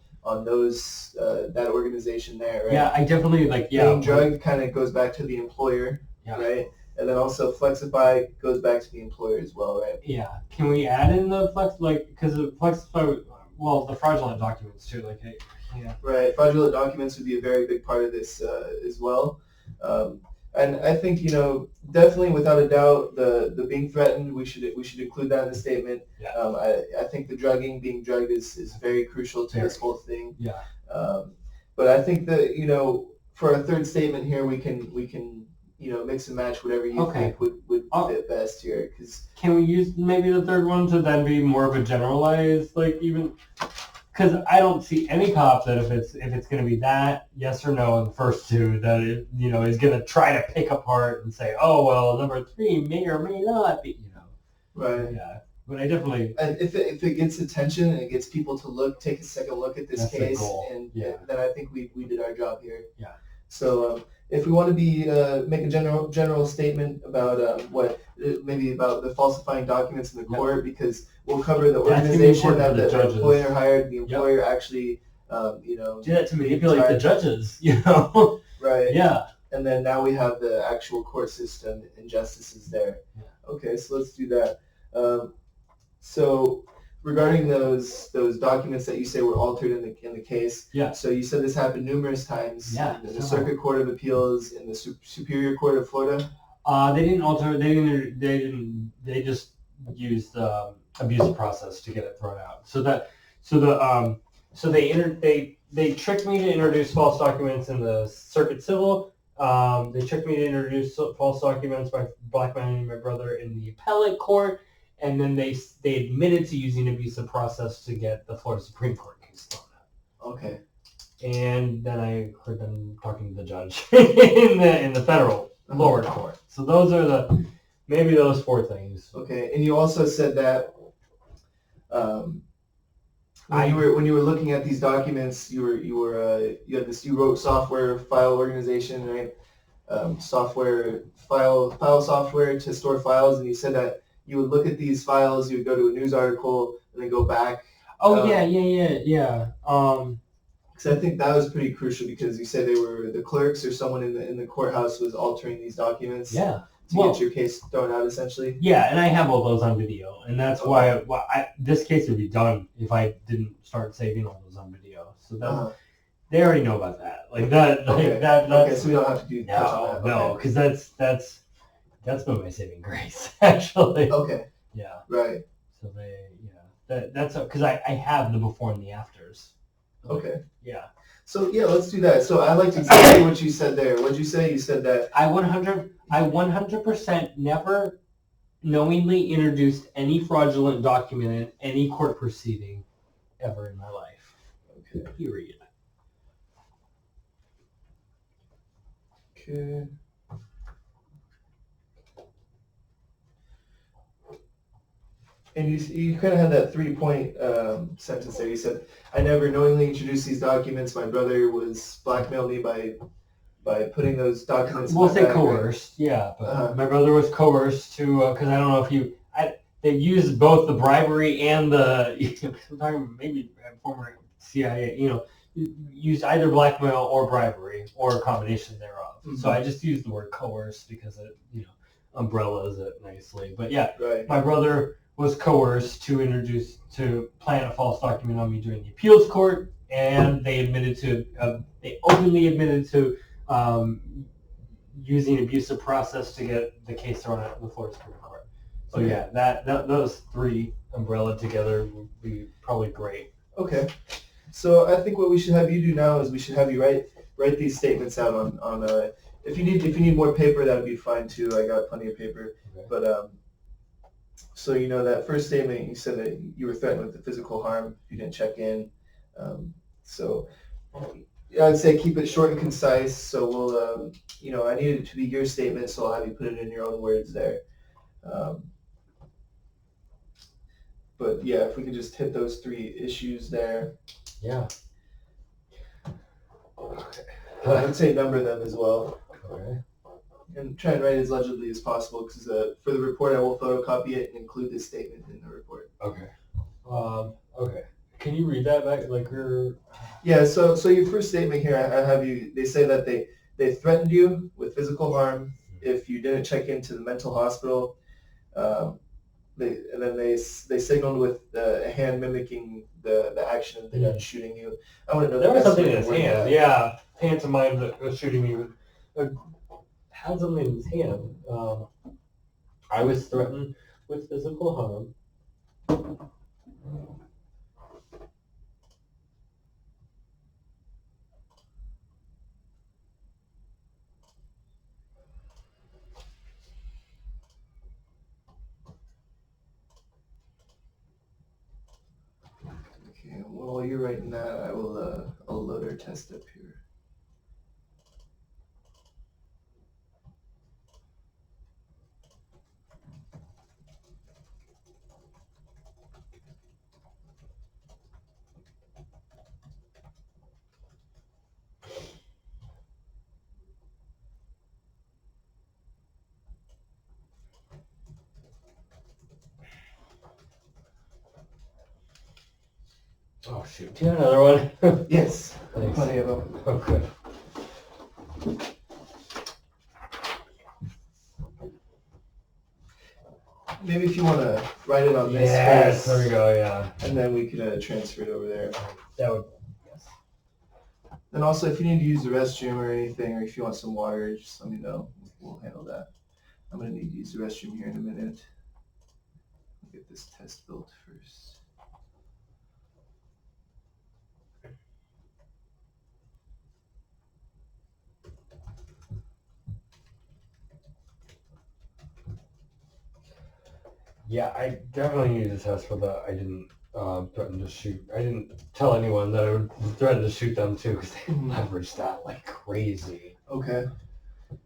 A: those that organization there, right?
B: Yeah, I definitely
A: Being drugged kind of goes back to the employer, right? And then also Flexify goes back to the employer as well, right?
B: Yeah. Can we add in the because Flexify? Well, the fraudulent documents too,
A: Right, fraudulent documents would be a very big part of this as well. And I think definitely without a doubt the being threatened, we should include that in the statement. Yeah. I think the being drugged is very crucial to this whole thing.
B: Yeah.
A: But I think that, for a third statement here, we can mix and match whatever you think would fit best here.
B: Can we use maybe the third one to then be more of a generalized, even, because I don't see any cop that if it's going to be that yes or no in the first two, that it, is going to try to pick apart and say, oh well, number 3 may or may not be,
A: Right.
B: Yeah. But I definitely.
A: And if it gets attention and it gets people to take a second look at this case, and then I think we did our job here.
B: Yeah.
A: So if we want to make a general statement about maybe about the falsifying documents in the court, because we'll cover the organization that the employer hired, the employer actually,
B: do that to manipulate the judges,
A: Right.
B: Yeah.
A: And then now we have the actual court system and justices there.
B: Yeah.
A: Okay, so let's do that. So regarding those documents that you say were altered in the case, so you said this happened numerous times in the Circuit Court of Appeals, in the Superior Court of Florida.
B: They didn't alter. They just used abusive process to get it thrown out. They tricked me to introduce false documents in the Circuit Civil. They tricked me to introduce false documents by blackmailing my brother in the appellate court. And then they admitted to using abusive process to get the Florida Supreme Court case thrown out.
A: Okay.
B: And then I heard them talking to the judge in the federal lower court. So those are maybe those 4 things.
A: Okay, and you also said that when you were looking at these documents, you wrote software file organization, right? File software to store files, and you said that you would look at these files, you would go to a news article, and then go back.
B: Oh, yeah.
A: Because I think that was pretty crucial, because you said the clerks or someone in the courthouse was altering these documents.
B: Yeah.
A: To get your case thrown out, essentially.
B: Yeah, and I have all those on video, and that's why this case would be done if I didn't start saving all those on video. So they already know about that.
A: Okay, so we don't have to do touch on that.
B: No, because that's been my saving grace, actually.
A: Okay.
B: Yeah.
A: Right.
B: So that's because I have the before and the afters.
A: Okay.
B: Yeah.
A: So let's do that. So I liked exactly what you said there. What'd you say? You said that
B: I 100% never knowingly introduced any fraudulent document in any court proceeding ever in my life.
A: Okay.
B: Period.
A: Okay. And you kind of had that 3-point sentence there. You said, I never knowingly introduced these documents. My brother was blackmailed me by putting those documents in my bag,
B: coerced, right? Yeah. But my brother was coerced to, because I don't know if they used both the bribery and I'm talking maybe former CIA, used either blackmail or bribery or a combination thereof. Mm-hmm. So I just used the word coerced because it, umbrellas it nicely. But yeah, right. My brother was coerced to plant a false document on me during the appeals court, and they openly admitted to using abusive process to get the case thrown out in the Florida Supreme Court. So yeah, those 3 umbrella together would be probably great.
A: Okay. So I think what we should have you do now is we should have you write these statements out on if you need more paper, that would be fine too. I got plenty of paper. Okay. But so that first statement, you said that you were threatened with the physical harm if you didn't check in. So I'd say keep it short and concise. So we'll I need it to be your statement, so I'll have you put it in your own words there. But yeah, if we could just hit those 3 issues there.
B: Yeah.
A: Okay. I would say number them as well.
B: Okay.
A: And try and write as legibly as possible, because for the report I will photocopy it and include this statement in the report.
B: Okay. Okay. Can you read that back,
A: Yeah. So your first statement here, I have you. They say that they threatened you with physical harm if you didn't check into the mental hospital. They signaled with a hand mimicking the action of the gun shooting you. I want to know.
B: There was something in his hand. Yeah, pantomime that was shooting me with. Had something in his hand. I was threatened with physical harm.
A: you're writing that, I'll load our test up here.
B: Oh shoot! Do you have another one?
A: Yes,
B: Thanks.
A: plenty of them.
B: Oh good.
A: Maybe if you want to write it on this
B: Yes,
A: first,
B: there we go. Yeah,
A: and then we can transfer it over there.
B: that would. Yes.
A: And also, if you need to use the restroom or anything, or if you want some water, just let me know. We'll handle that. I'm going to need to use the restroom here in a minute. I'll get this test built first.
B: Yeah, I definitely need a test for that. I didn't threaten to shoot. I didn't tell anyone that I would threaten to shoot them too, because they leveraged that like crazy.
A: Okay.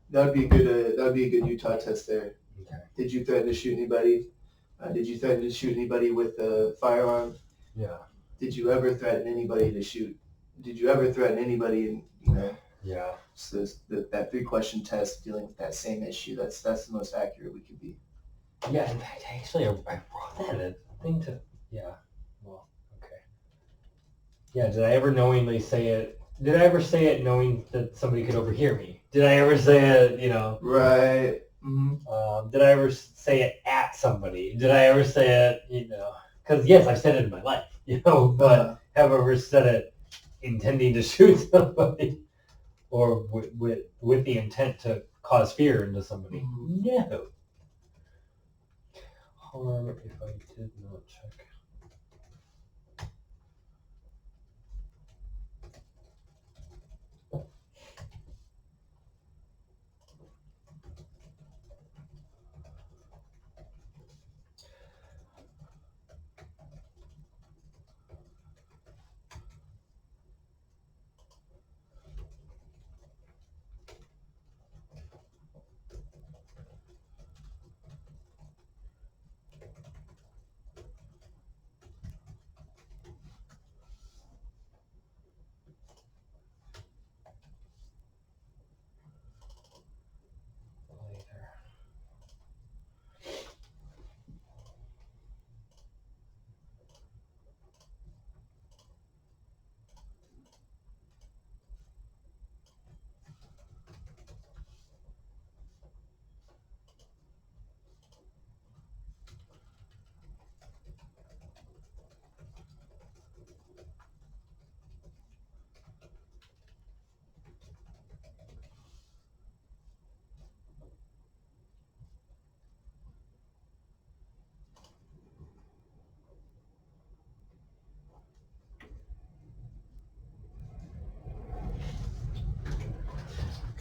A: That would be a good. That would be a good Utah test there.
B: Okay.
A: Did you threaten to shoot anybody? Did you threaten to shoot anybody with a firearm?
B: Yeah.
A: Did you ever threaten anybody to shoot? Did you ever threaten anybody? And
B: Yeah.
A: So that 3-question test dealing with that same issue. That's the most accurate we could be.
B: Yeah. In fact, actually, I wrote that in a thing to. Yeah. Well. Okay. Yeah. Did I ever knowingly say it? Did I ever say it knowing that somebody could overhear me? Did I ever say it?
A: Right. Mm-hmm.
B: Did I ever say it at somebody? Did I ever say it? Because yes, I've said it in my life. But have I ever said it intending to shoot somebody, or with the intent to cause fear into somebody?
A: Mm-hmm.
B: No. Harm if I did not check.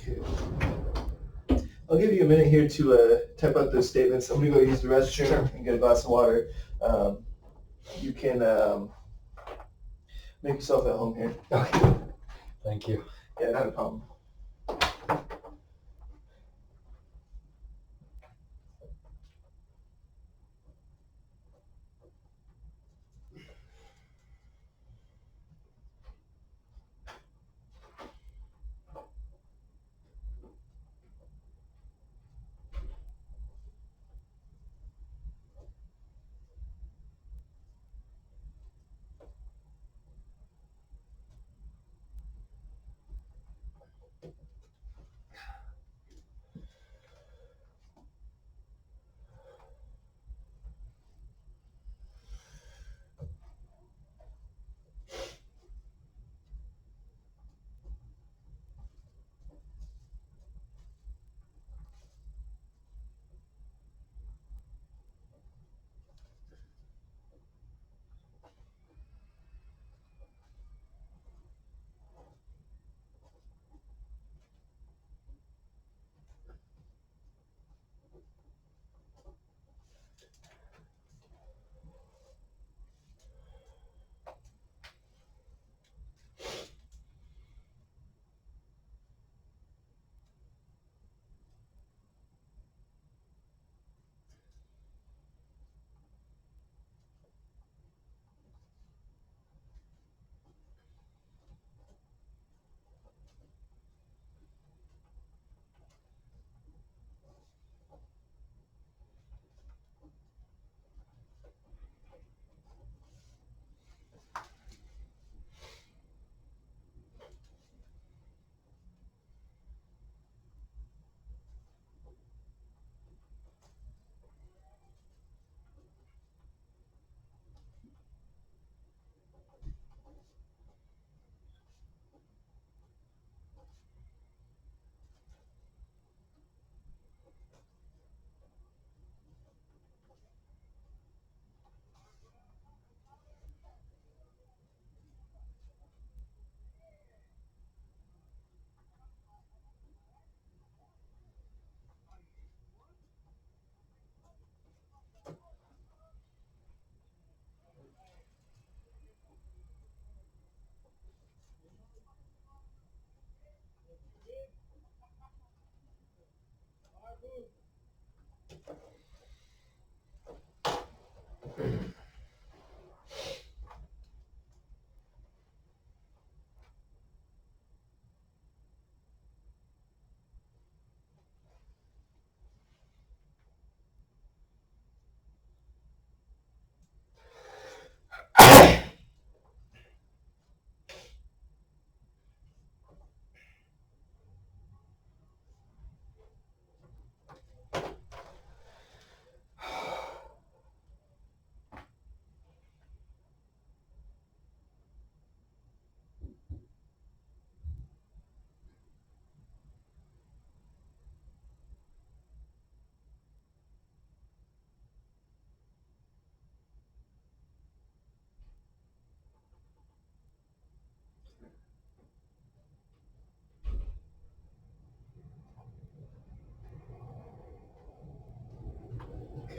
A: Okay. I'll give you a minute here to type out those statements. I'm going to go use the restroom and get a glass of water. You can make yourself at home here.
B: Okay. Thank you.
A: Yeah, not a problem.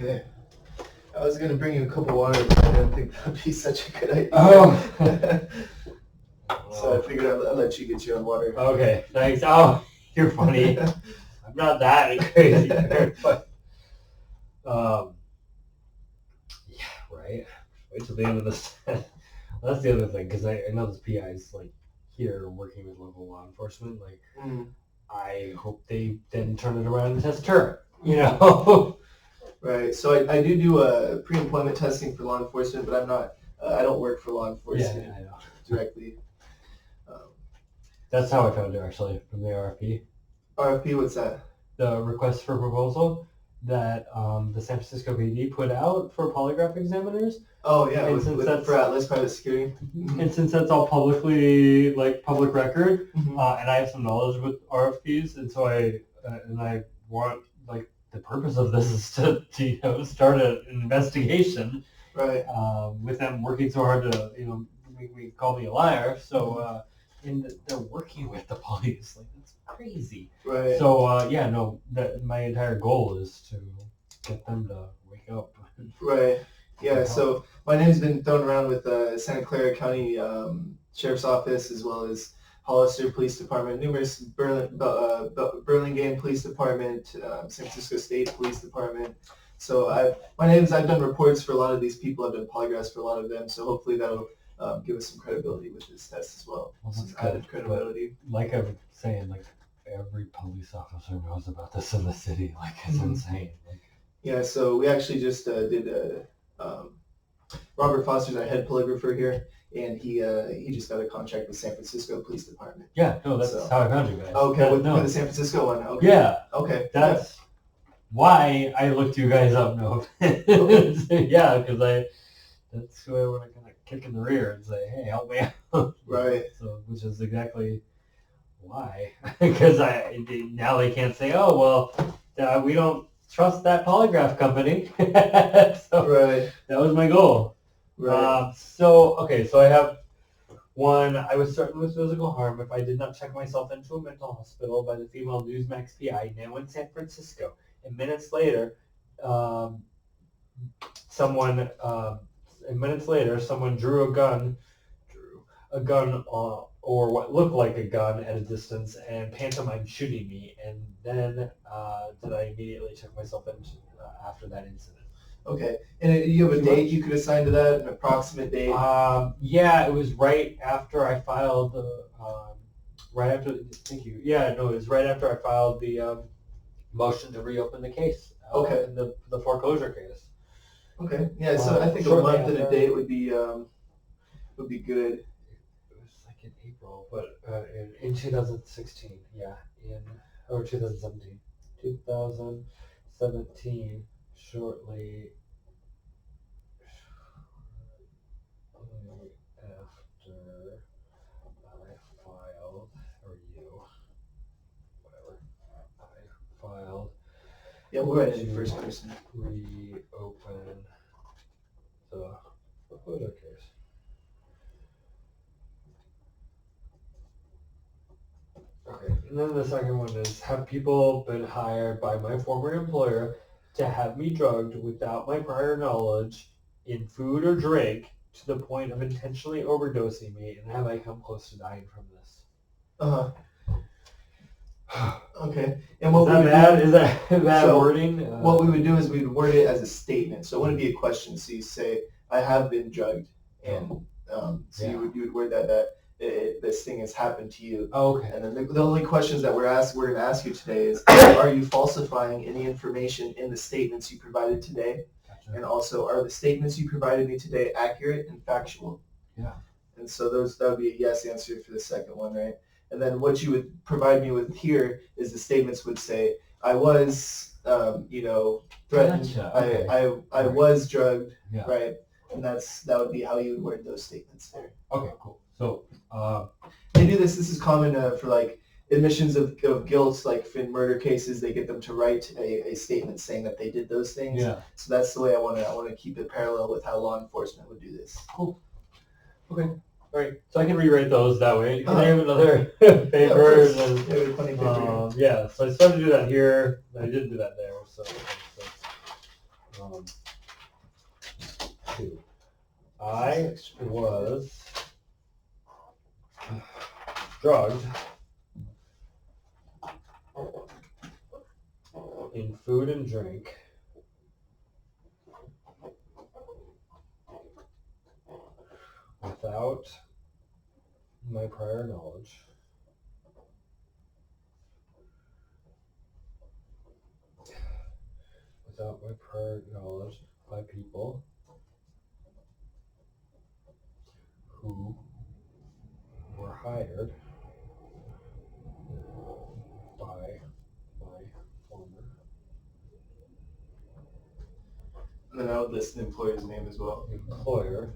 A: Okay. I was gonna bring you a cup of water, but I didn't think that'd be such a good idea.
B: Oh.
A: So I figured I'd let you get your own water.
B: Okay, thanks. Oh, you're funny. I'm not that crazy, but yeah, right. Wait till the end of this. Well, that's the other thing, because I know this PI is like here working with local law enforcement. Like, I hope they then turn it around and test her. You know.
A: Right. So I do pre-employment testing for law enforcement, but I'm not. I don't work for law enforcement
B: I know.
A: directly.
B: That's how I found her, actually, from the RFP.
A: RFP, what's that?
B: The request for proposal that the San Francisco PD put out for polygraph examiners.
A: Oh yeah,
B: and
A: for Atlas Private Security.
B: And since that's all public record, and I have some knowledge with RFPs, and so I want, like, the purpose of this is to start an investigation.
A: Right.
B: With them working so hard to make me call me a liar. So and they're working with the police. Like, that's crazy.
A: Right.
B: So my entire goal is to get them to wake up.
A: Right. Yeah. So my name's been thrown around with Santa Clara County Sheriff's Office, as well as Hollister Police Department, numerous Burlingame Police Department, San Francisco State Police Department. So I've done reports for a lot of these people. I've done polygraphs for a lot of them. So hopefully that'll give us some credibility with this test as well. Some added credibility.
B: Like I was saying, like, every police officer knows about this in the city. Like, it's insane. Like,
A: yeah. So we actually just did Robert Foster's our head polygrapher here, and he just got a contract with San Francisco Police Department.
B: Yeah, no, that's how I found you guys.
A: Okay, with the San Francisco one. Okay.
B: Yeah.
A: Okay.
B: That's why I looked you guys up. No. Yeah, because that's who I want to kind of kick in the rear and say, hey, help me out.
A: Right.
B: So, which is exactly why, because now they can't say, oh well, we don't trust that polygraph company. So
A: right.
B: That was my goal.
A: Right.
B: So I have one. I was threatened with physical harm if I did not check myself into a mental hospital by the female Newsmax PI now in San Francisco. And minutes later, someone drew a gun, or what looked like a gun at a distance, and pantomimed shooting me. And then did I immediately check myself in after that incident.
A: Okay. And you have a date you could assign to that, an approximate date?
B: Yeah, it was right after I filed the, thank you. Yeah, no, it was right after I filed the motion to reopen the case.
A: Okay.
B: The foreclosure case.
A: Okay. Yeah, so I think a month and a date would be good.
B: It was like in April, but in 2016, yeah, or 2017. 2017, shortly after I filed, or you, whatever, I filed.
A: Yeah, we'll write it in first person.
B: Reopen the foreclosure case. Okay, and then the second one is, have people been hired by my former employer to have me drugged without my prior knowledge in food or drink to the point of intentionally overdosing me, and have I come close to dying from this?
A: Okay. And
B: is that bad wording?
A: What we would do is we'd word it as a statement. So it wouldn't be a question. So you say, I have been drugged. And you would word that this thing has happened to you.
B: Oh, okay.
A: And then the only questions that we're going to ask you today is, are you falsifying any information in the statements you provided today? Gotcha. And also, are the statements you provided me today accurate and factual? Yeah. And so that would be a yes answer for the second one, right? And then what you would provide me with here is the statements would say, I was, threatened. Gotcha. Okay. I was drugged, right? And that would be how you would word those statements there.
B: Okay, cool. So
A: they do this. This is common for like admissions of guilt, like in murder cases, they get them to write a statement saying that they did those things. Yeah. So that's the way I want to keep it parallel with how law enforcement would do this.
B: Cool. Okay. All right. So I can rewrite those that way. Can I have another paper?
A: Funny paper.
B: Yeah. So I started to do that here. I didn't do that there. So Two. I was drugged in food and drink without my prior knowledge. Without my prior knowledge by people who were hired by my former
A: And then I would list the employer's name as well.
B: employer,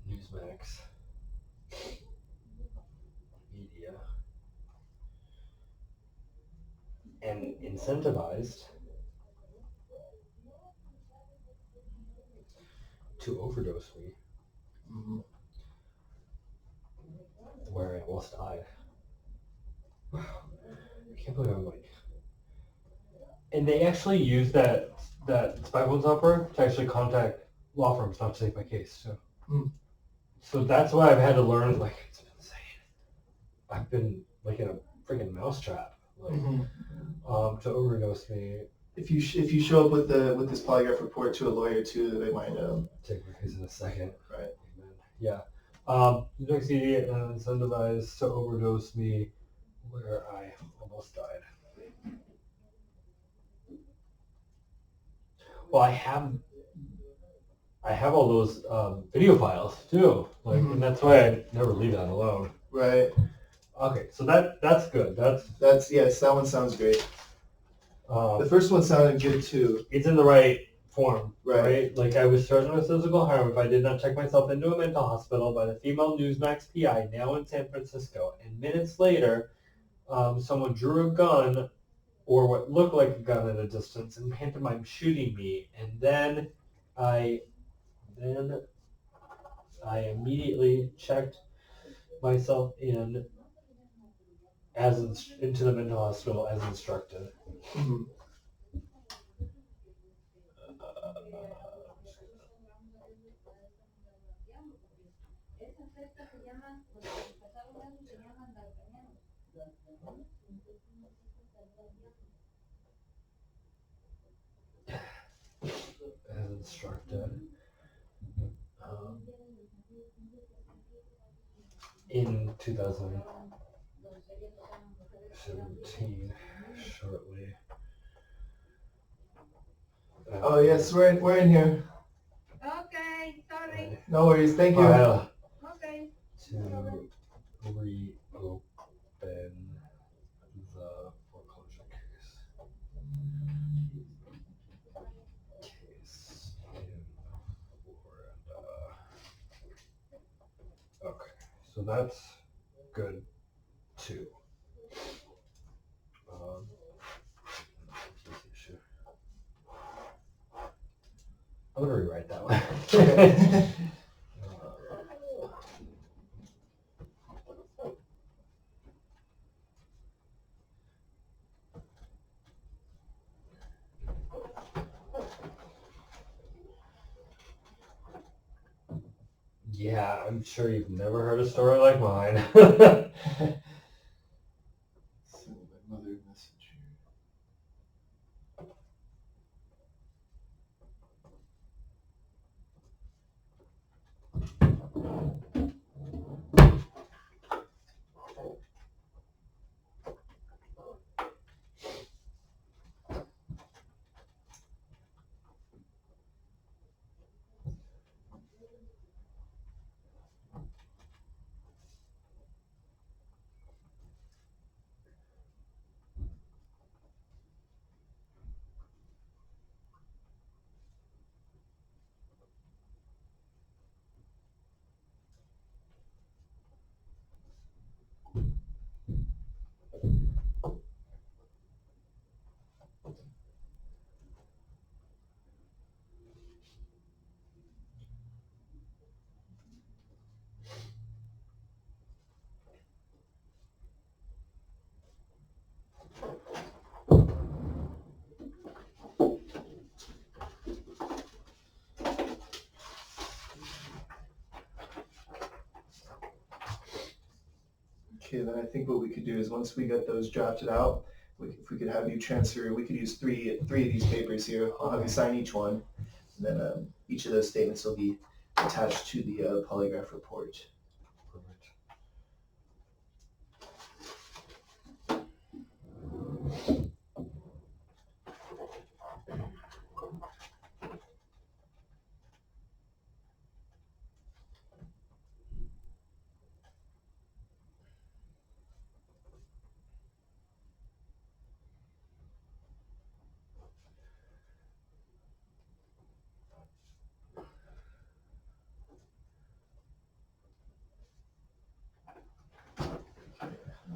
B: Newsmax Media, and incentivized to overdose me,
A: Mm-hmm.
B: where I almost died. Wow, I can't believe I'm like. And they actually use that spy phone software to actually contact law firms, not to take my case. So, so that's why I've had to learn. Like, it's insane. I've been like in a freaking mousetrap, like, to overdose me.
A: If you show up with this polygraph report to a lawyer too, they might
B: take my case in a second.
A: Right.
B: Amen. Yeah. Next idiot incentivized to overdose me, where I almost died. Well, I have all those video files too, like, and that's why I never leave that alone.
A: Right.
B: Okay, so that's good.
A: That's yes, that one sounds great. The first one sounded good too.
B: It's in the right form,
A: right?
B: Like, I was threatened with physical harm if I did not check myself into a mental hospital by the female Newsmax PI, now in San Francisco. And minutes later, someone drew a gun, or what looked like a gun at a distance, and pantomimed shooting me. And then I immediately checked myself into the mental hospital as instructed.
A: Mm-hmm.
B: As instructed. In 2017, shortly.
A: Oh yes, we're in here.
C: Okay, sorry.
A: No worries, thank you.
C: Okay.
B: To reopen the foreclosure case. Case in Florida. Okay, so that's good too. I'm gonna rewrite that one. Yeah, I'm sure you've never heard a story like mine.
A: Send my mother a message here. Okay, then I think what we could do is once we get those drafted out, if we could have you transfer, we could use three of these papers here. I'll have you sign each one, and then each of those statements will be attached to the polygraph report.
B: Perfect.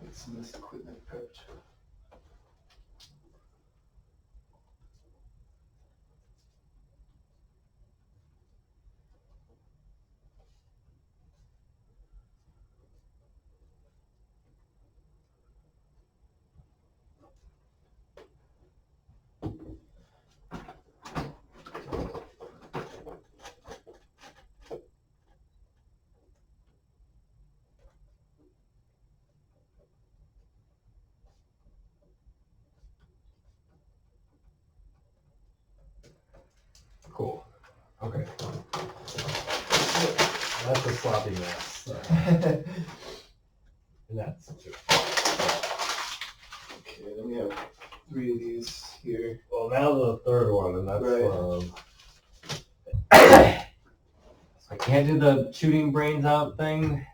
A: Get some of this equipment prepped.
B: Cool. Okay. That's a sloppy mess. And that's two.
A: Okay, then we have three of these here.
B: Well, now the third one, and that's
A: Right.
B: I can't do the shooting brains out thing.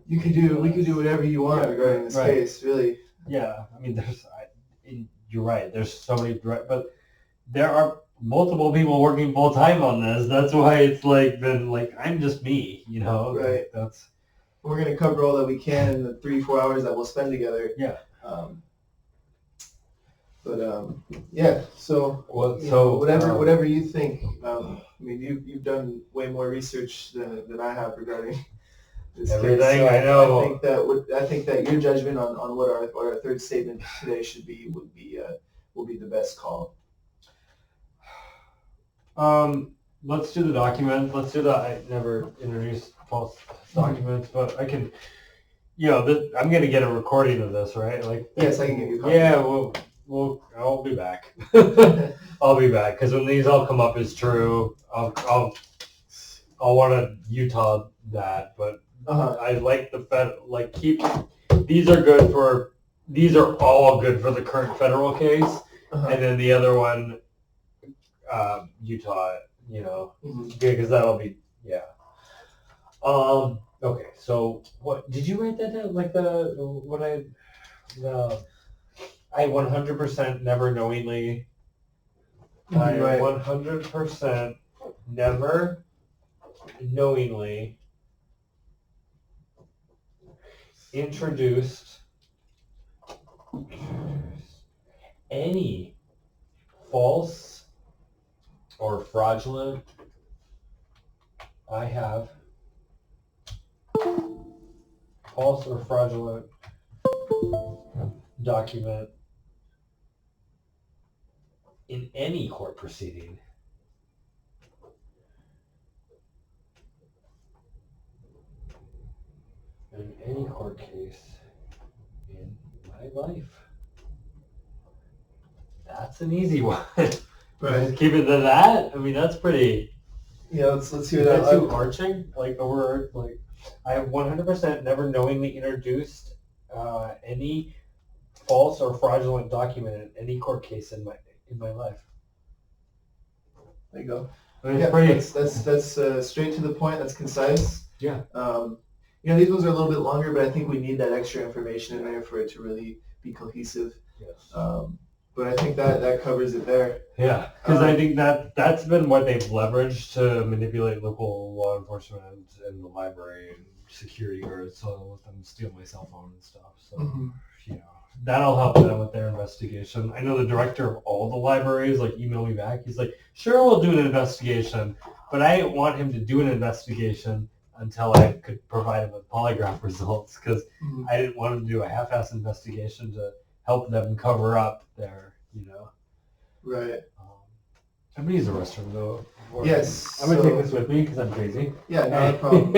A: We could do whatever you want
B: Yeah,
A: regarding this
B: right.
A: case, really.
B: Yeah, I mean, you're right. There's so many, but there are multiple people working full time on this. That's why it's been I'm just me,
A: Right.
B: That's
A: We're gonna cover all that we can in the 3-4 hours that we'll spend together.
B: Yeah.
A: Yeah. So
B: well,
A: whatever you think. I mean, you've done way more research than I have regarding this
B: everything.
A: case. So
B: I know.
A: I think that your judgment on what our third statement today will be the best call.
B: Let's do the document. Let's do that. I never introduced false documents, but I can. I'm gonna get a recording of this, right?
A: Yes, I can give you a copy.
B: Yeah, I'll be back. I'll be back because when these all come up as true, I'll want to Utah that, but I like the keep. These are all good for the current federal case, and then the other one, Utah. Because that'll be Okay, so what did you write that down? I 100% never knowingly. I
A: Right.
B: 100% never knowingly introduced any false or fraudulent. I have false or fraudulent document in any court proceeding. In any court case in my life. That's an easy one.
A: Right.
B: Keep it to that. I mean, that's pretty.
A: Yeah. Let's hear
B: Is
A: that.
B: that too arching? The word I have 100% never knowingly introduced any false or fraudulent document in any court case in my life.
A: There you go.
B: I mean, it's pretty.
A: That's straight to the point. That's concise.
B: Yeah.
A: These ones are a little bit longer, but I think we need that extra information in there for it to really be cohesive.
B: Yes.
A: But I think that covers it there.
B: Yeah, because I think that's been what they've leveraged to manipulate local law enforcement and the library and security guards, so I'll let them steal my cell phone and stuff. So, that'll help them with their investigation. I know the director of all the libraries emailed me back. He's like, sure, we'll do an investigation, but I didn't want him to do an investigation until I could provide him with polygraph results, because I didn't want him to do a half-ass investigation to help them cover up their,
A: Right.
B: I'm going to use the restroom, though.
A: Yes.
B: I'm going to take this with me because I'm crazy.
A: Yeah, not a problem.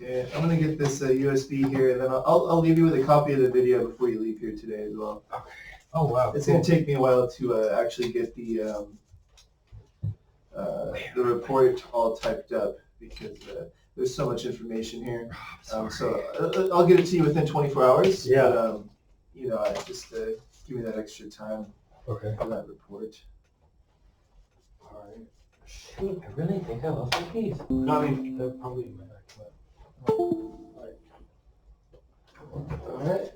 A: Okay, I'm gonna get this USB here, and then I'll leave you with a copy of the video before you leave here today as well.
B: Okay. Oh wow.
A: It's
B: cool.
A: gonna take me a while to actually get the report all typed up because there's so much information here. So I'll get it to you within 24 hours.
B: Yeah.
A: But, I just give me that extra time
B: Okay.
A: for that report.
B: All right. Shoot, I really think I lost my keys. No, I mean they're probably in my bag. But...
A: All right.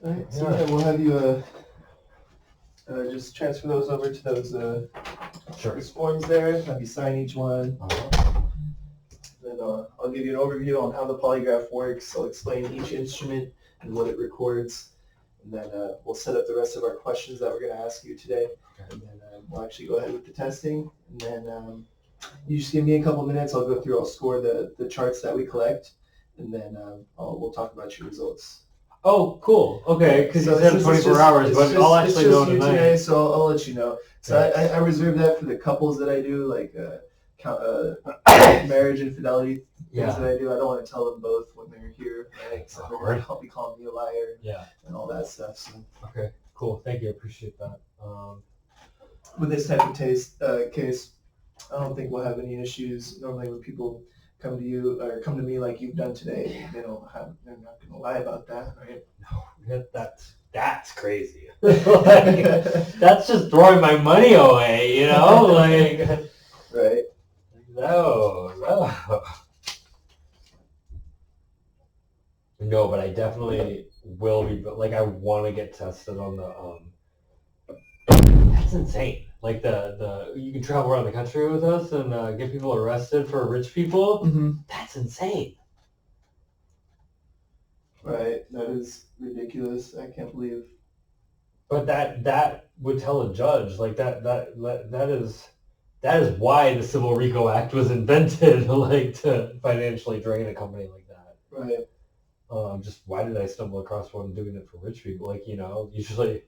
A: All right, so yeah, we'll have you just transfer those over to those those forms there. Have you sign each one. Then I'll give you an overview on how the polygraph works. I'll explain each instrument and what it records. And then we'll set up the rest of our questions that we're going to ask you today. Okay. And then we'll actually go ahead with the testing. And then you just give me a couple minutes. I'll go through, I'll score the charts that we collect. And then we'll talk about your results.
B: Oh, cool. Okay, because you said 24 hours, but I'll actually know tonight.
A: Today, so I'll let you know. So I reserve that for the couples that I do, like marriage infidelity things that I do. I don't want to tell them both when they're here. Right? So they're going to be calling me a liar and all that stuff. So.
B: Okay, cool. Thank you. I appreciate that.
A: With this type of case, I don't think we'll have any issues. Normally when people come to you or come to me like you've done today, they're not going to lie about that, right?
B: No, that's crazy. Like, that's just throwing my money away, you know? Like,
A: right.
B: No. No, but I definitely will be, but like I want to get tested on the, that's insane. Like the you can travel around the country with us and get people arrested for rich people.
A: Mm-hmm.
B: That's insane.
A: Right. That is ridiculous. I can't believe.
B: But that would tell a judge like that is why the Civil RICO Act was invented, like to financially drain a company like that.
A: Right.
B: Just why did I stumble across one doing it for rich people? Like, usually,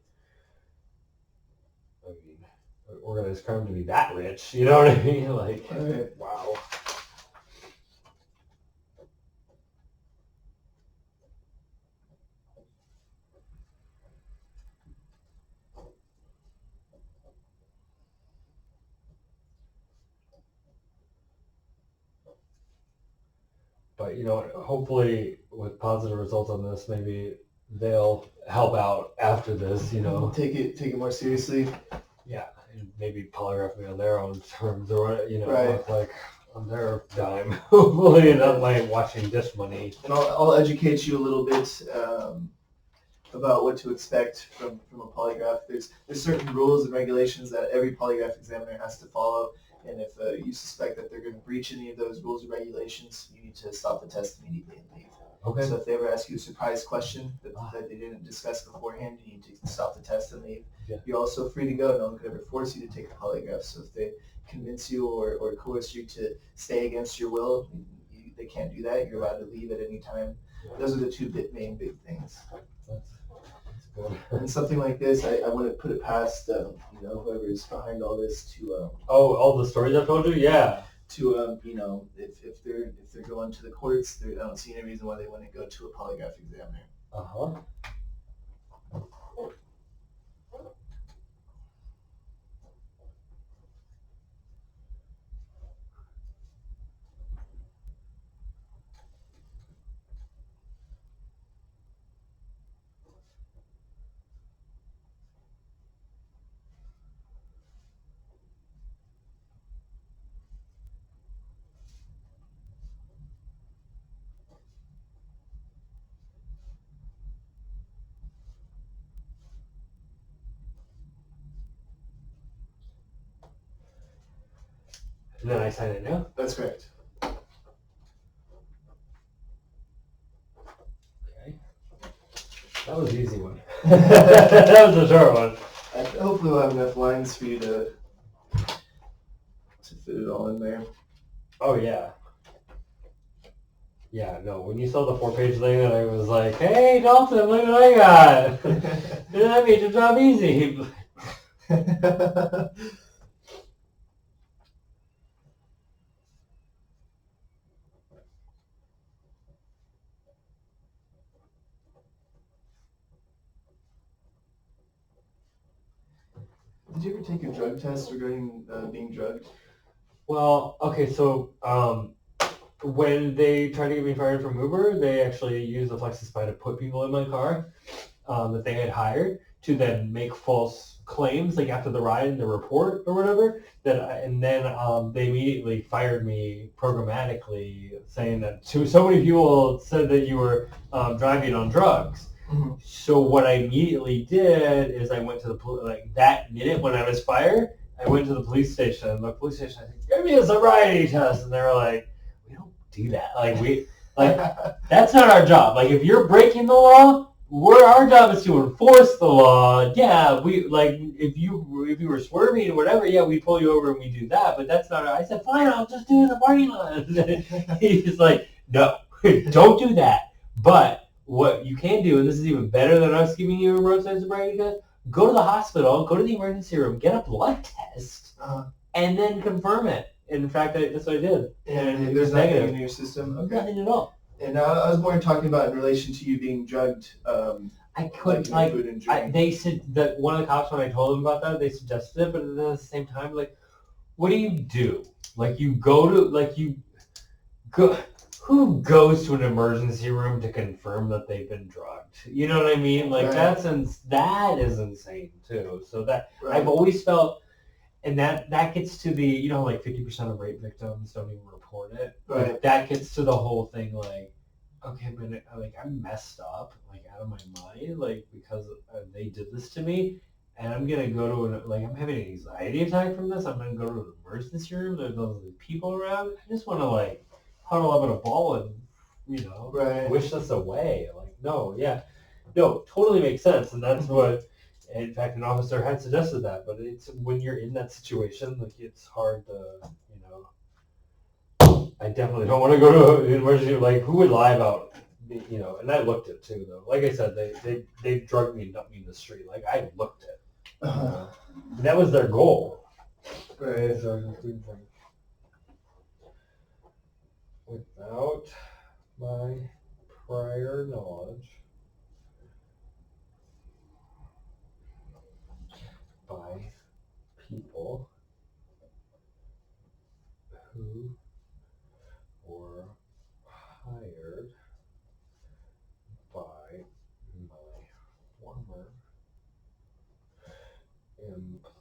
B: I mean, organized crime to be that rich, you know what I mean? Like,
A: Right.
B: wow. But hopefully with positive results on this, maybe they'll help out after this.
A: Take it more seriously.
B: Yeah, and maybe polygraph me on their own terms, or
A: Right.
B: like on their dime. Hopefully, not my watching this money.
A: And I'll educate you a little bit about what to expect from a polygraph. There's certain rules and regulations that every polygraph examiner has to follow. And if you suspect that they're going to breach any of those rules or regulations, you need to stop the test immediately and leave.
B: Okay.
A: So if they ever ask you a surprise question that they didn't discuss beforehand, you need to stop the test and leave.
B: Yeah.
A: You're also free to go. No one could ever force you to take a polygraph. So if they convince you or coerce you to stay against your will, they can't do that. You're allowed to leave at any time. Those are the two main big things.
B: That's good.
A: And something like this, I wouldn't put it past whoever's behind all this to
B: all the stories I've told you, yeah.
A: To if they're going to the courts, I don't see any reason why they wouldn't go to a polygraph examiner.
B: Uh-huh. And then I sign it now?
A: That's correct.
B: Okay. That was an easy one. That was a short one.
A: Hopefully we'll have enough lines for you to fit it all in there.
B: Oh, yeah. Yeah, no, when you saw the 4-page thing, and I was like, hey, Dalton, look what I got. That made your job easy.
A: Did you ever take a drug test regarding being drugged?
B: Well, okay, so when they tried to get me fired from Uber, they actually used the FlexiSpy to put people in my car that they had hired to then make false claims, like after the ride in the report or whatever. And then they immediately fired me programmatically, saying that so many people said that you were driving on drugs.
A: Mm-hmm.
B: So what I immediately did is I went to the like that minute when I was fired, I went to the police station. And the police station, I said, "Give me a sobriety test," and they were like, "We don't do that. That's not our job. Like, if you're breaking the law, our job is to enforce the law. Yeah, we if you were swerving or whatever, yeah, we pull you over and we do that. But that's not." I said, "Fine, I'll just do it in the parking lot." He's like, "No, don't do that. But what you can do, and this is even better than us giving you a roadside sobriety test, go to the hospital, go to the emergency room, get a blood test, and then confirm it." In fact, that's what I did.
A: And there's nothing in your system? Okay.
B: Nothing at all.
A: And I was more talking about in relation to you being drugged.
B: I couldn't,
A: food and drink.
B: they said that one of the cops, when I told them about that, they suggested it, but at the same time, like, what do you do? Like, you go to, like, who goes to an emergency room to confirm that they've been drugged? You know what I mean? Like,
A: Right.
B: that is insane, too. So that,
A: Right.
B: I've always felt, and that gets to the, like 50% of rape victims don't even report it.
A: Right.
B: Like, that gets to the whole thing, like, okay, but like, I'm messed up, like, out of my mind, like, because they did this to me, and I'm gonna go to I'm having an anxiety attack from this. I'm gonna go to an emergency room. There's those people around. I just want to huddle up in a ball and
A: Right.
B: wish us away. Like, no, totally makes sense. And that's what, in fact, an officer had suggested that. But it's when you're in that situation, like, it's hard to, I definitely don't want to go to an emergency. Like, who would lie about, and I looked it too, though. Like I said, they drugged me and dumped me in the street. Like, I looked it. That was their goal.
A: Right.
B: Without my prior knowledge, by people who were hired by my former employer.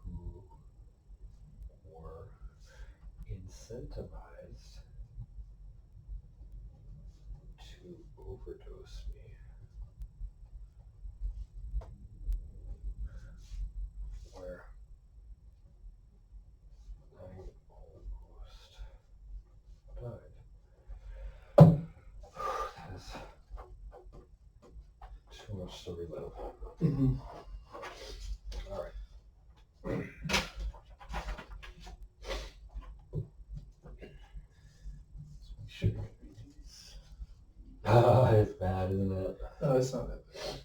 B: Who were incentivized to overdose me, where I almost died. That is too much to relive. All right. It's bad, isn't it?
A: Oh, it's not that bad.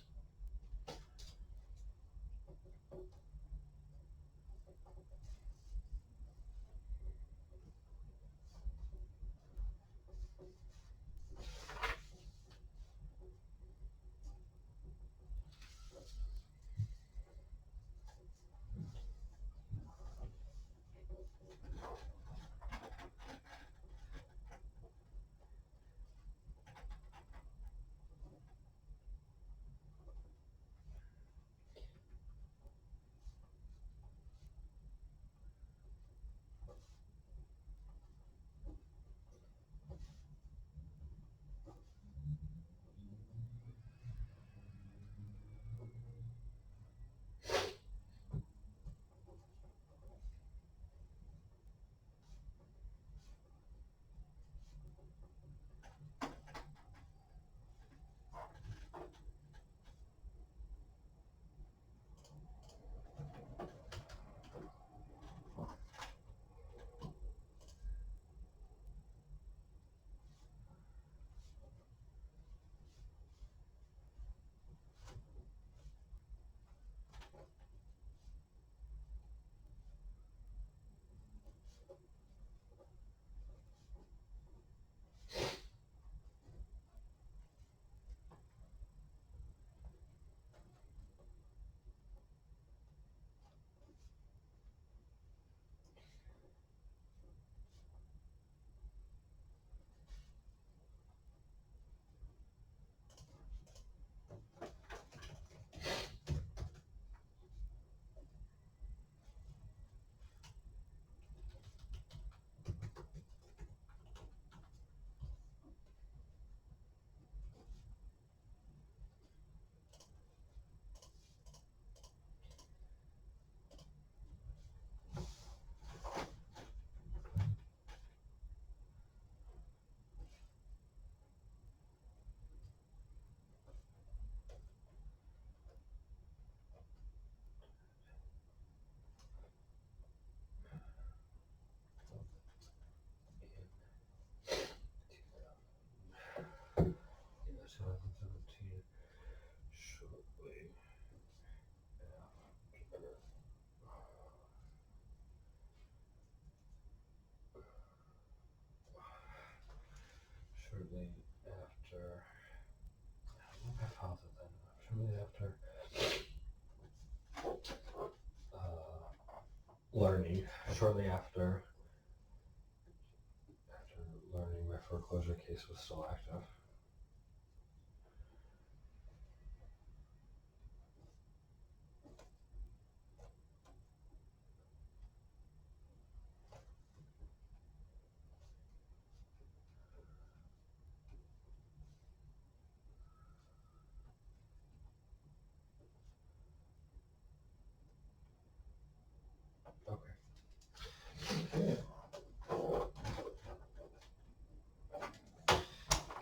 B: Shortly after, I found it then. Shortly after learning, my foreclosure case was still active.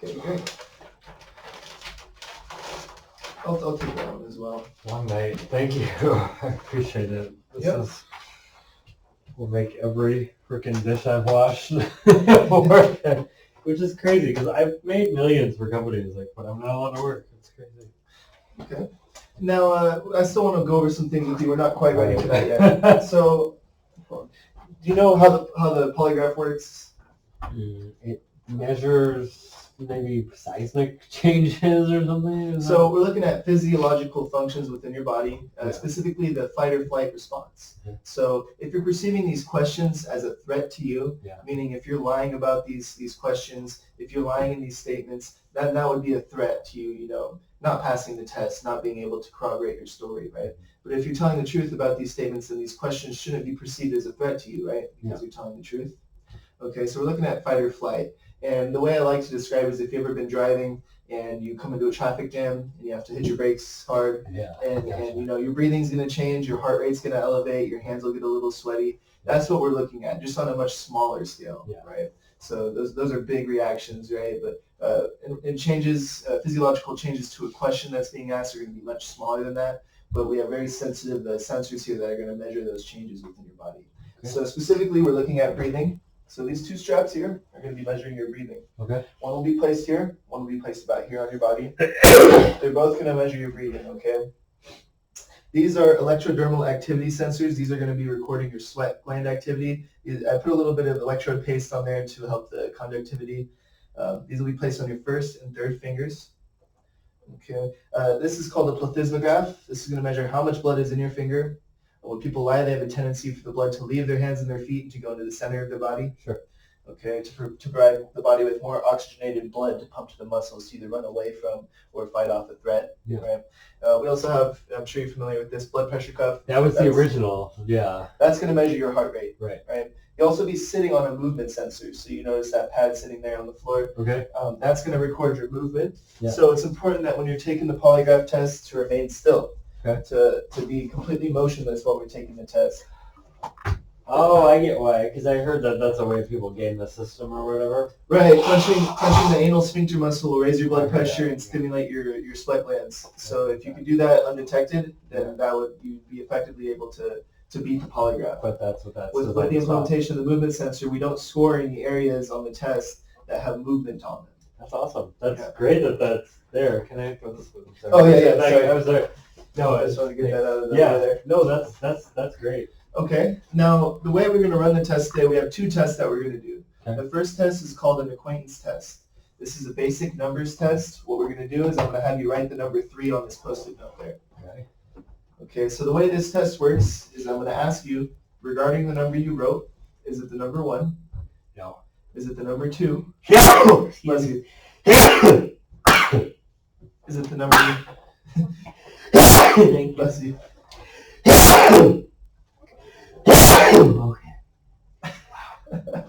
A: Okay, great. I'll take that one as well.
B: Long night. Thank you. I appreciate it. This will make every freaking dish I've washed worth it, which is crazy because I've made millions for companies, but I'm not allowed to work. It's crazy.
A: Okay. Now, I still want to go over some things with you. We're not quite ready for that yet. So, do you know how the polygraph works?
B: It measures maybe seismic changes or something?
A: So we're looking at physiological functions within your body, specifically the fight or flight response.
B: Yeah.
A: So if you're perceiving these questions as a threat to you, meaning if you're lying about these questions, if you're lying in these statements, that would be a threat to you, not passing the test, not being able to corroborate your story, right? But if you're telling the truth about these statements, then these questions shouldn't be perceived as a threat to you, right? Because you're telling the truth. Okay, so we're looking at fight or flight. And the way I like to describe it is if you've ever been driving and you come into a traffic jam and you have to hit your brakes hard, and your breathing's going to change, your heart rate's going to elevate, your hands will get a little sweaty. That's what we're looking at, just on a much smaller scale, right? So those are big reactions, right? But changes, physiological changes to a question that's being asked are going to be much smaller than that. But we have very sensitive sensors here that are going to measure those changes within your body. Okay. So specifically, we're looking at breathing. So these two straps here are going to be measuring your breathing.
B: Okay.
A: One will be placed here, one will be placed about here on your body. They're both going to measure your breathing, okay? These are electrodermal activity sensors. These are going to be recording your sweat gland activity. I put a little bit of electrode paste on there to help the conductivity. These will be placed on your first and third fingers. Okay. This is called a plethysmograph. This is going to measure how much blood is in your finger. When people lie, they have a tendency for the blood to leave their hands and their feet and to go into the center of their body.
B: Sure.
A: Okay, to provide the body with more oxygenated blood to pump to the muscles to either run away from or fight off a threat.
B: Yeah.
A: Right. We also have, I'm sure you're familiar with this, blood pressure cuff.
B: That was the original. Yeah.
A: That's going to measure your heart rate.
B: Right.
A: Right. You'll also be sitting on a movement sensor, so you notice that pad sitting there on the floor.
B: Okay.
A: That's going to record your movement.
B: Yeah.
A: So it's important that when you're taking the polygraph test to remain still.
B: Okay.
A: To be completely motionless while we're taking the test.
B: Oh, I get why. Because I heard that's a way people game the system or whatever.
A: Right. Punching the anal sphincter muscle will raise your blood pressure and stimulate your sweat glands. So if you can do that undetected, then you'd be effectively able to beat the polygraph.
B: But that's what that's.
A: With the implementation of the movement sensor, we don't score any areas on the test that have movement on them.
B: That's awesome. That's great that's there. Can I throw this with them?
A: Oh yeah. Sorry.
B: I was there. No,
A: I just want to get that out of the way
B: yeah.
A: there.
B: No, that's great.
A: Okay. Now, the way we're going to run the test today, we have two tests that we're going to do.
B: Okay.
A: The first test is called an acquaintance test. This is a basic numbers test. What we're going to do is I'm going to have you write the number 3 on this Post-it note there.
B: Okay.
A: Okay, so the way this test works is I'm going to ask you, regarding the number you wrote, is it the number 1?
B: No.
A: Is it the number 2?
B: No!
A: Bless you. Is it the number...
B: Thank you.
A: Bless you.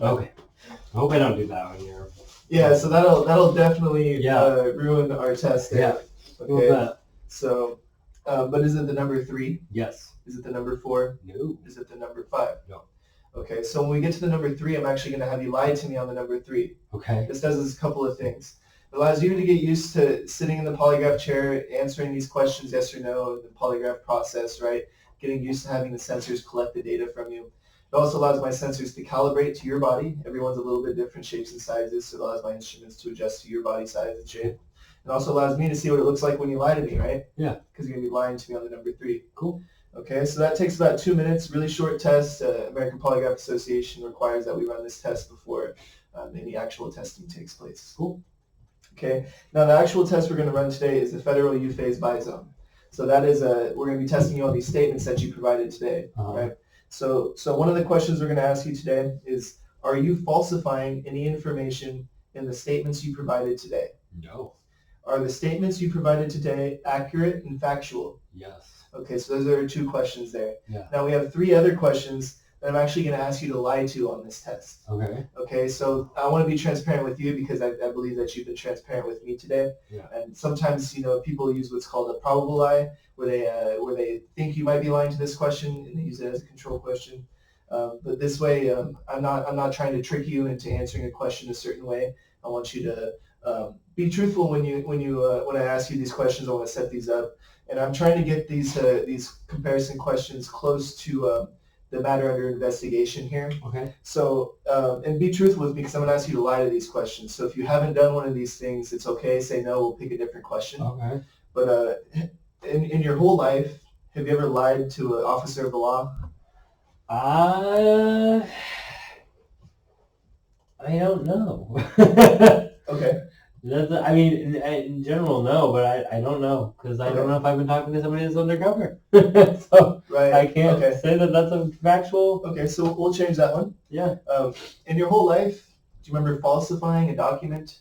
B: Okay. I hope I don't do that when you're...
A: Yeah, so that'll definitely ruin our test there.
B: Yeah.
A: Okay. So, but is it the number 3?
B: Yes.
A: Is it the number 4?
B: No.
A: Is it the number 5?
B: No.
A: Okay, so when we get to the number 3, I'm actually going to have you lie to me on the number 3.
B: Okay.
A: This does a couple of things. It allows you to get used to sitting in the polygraph chair, answering these questions yes or no, the polygraph process, right? Getting used to having the sensors collect the data from you. It also allows my sensors to calibrate to your body. Everyone's a little bit different shapes and sizes, so it allows my instruments to adjust to your body size and shape. It also allows me to see what it looks like when you lie to me, right?
B: Yeah.
A: Because you're going to be lying to me on the number 3.
B: Cool.
A: Okay, so that takes about 2 minutes, really short test. American Polygraph Association requires that we run this test before any actual testing takes place.
B: Cool.
A: Okay, now the actual test we're going to run today is the federal U-phase bizone. So that is we're going to be testing you on these statements that you provided today, right? So one of the questions we're going to ask you today is, are you falsifying any information in the statements you provided today?
B: No.
A: Are the statements you provided today accurate and factual?
B: Yes.
A: Okay, so those are 2 questions there.
B: Yeah.
A: Now we have 3 other questions that I'm actually going to ask you to lie to on this test.
B: Okay.
A: Okay, so I want to be transparent with you because I believe that you've been transparent with me today.
B: Yeah.
A: And sometimes, people use what's called a probable lie, where they think you might be lying to this question and they use it as a control question. But this way, I'm not trying to trick you into answering a question a certain way. I want you to Be truthful when I ask you these questions. I want to set these up, and I'm trying to get these comparison questions close to the matter under investigation here.
B: Okay.
A: So, and be truthful with me because I'm going to ask you to lie to these questions. So if you haven't done one of these things, it's okay. Say no. We'll pick a different question.
B: Okay.
A: But in your whole life, have you ever lied to an officer of the law?
B: I don't know.
A: Okay.
B: I mean, in general, no, but I don't know because I don't know if I've been talking to somebody that's undercover. So
A: Right.
B: I can't
A: Okay.
B: say that that's a factual.
A: Okay, so we'll change that one.
B: Yeah.
A: In your whole life, do you remember falsifying a document?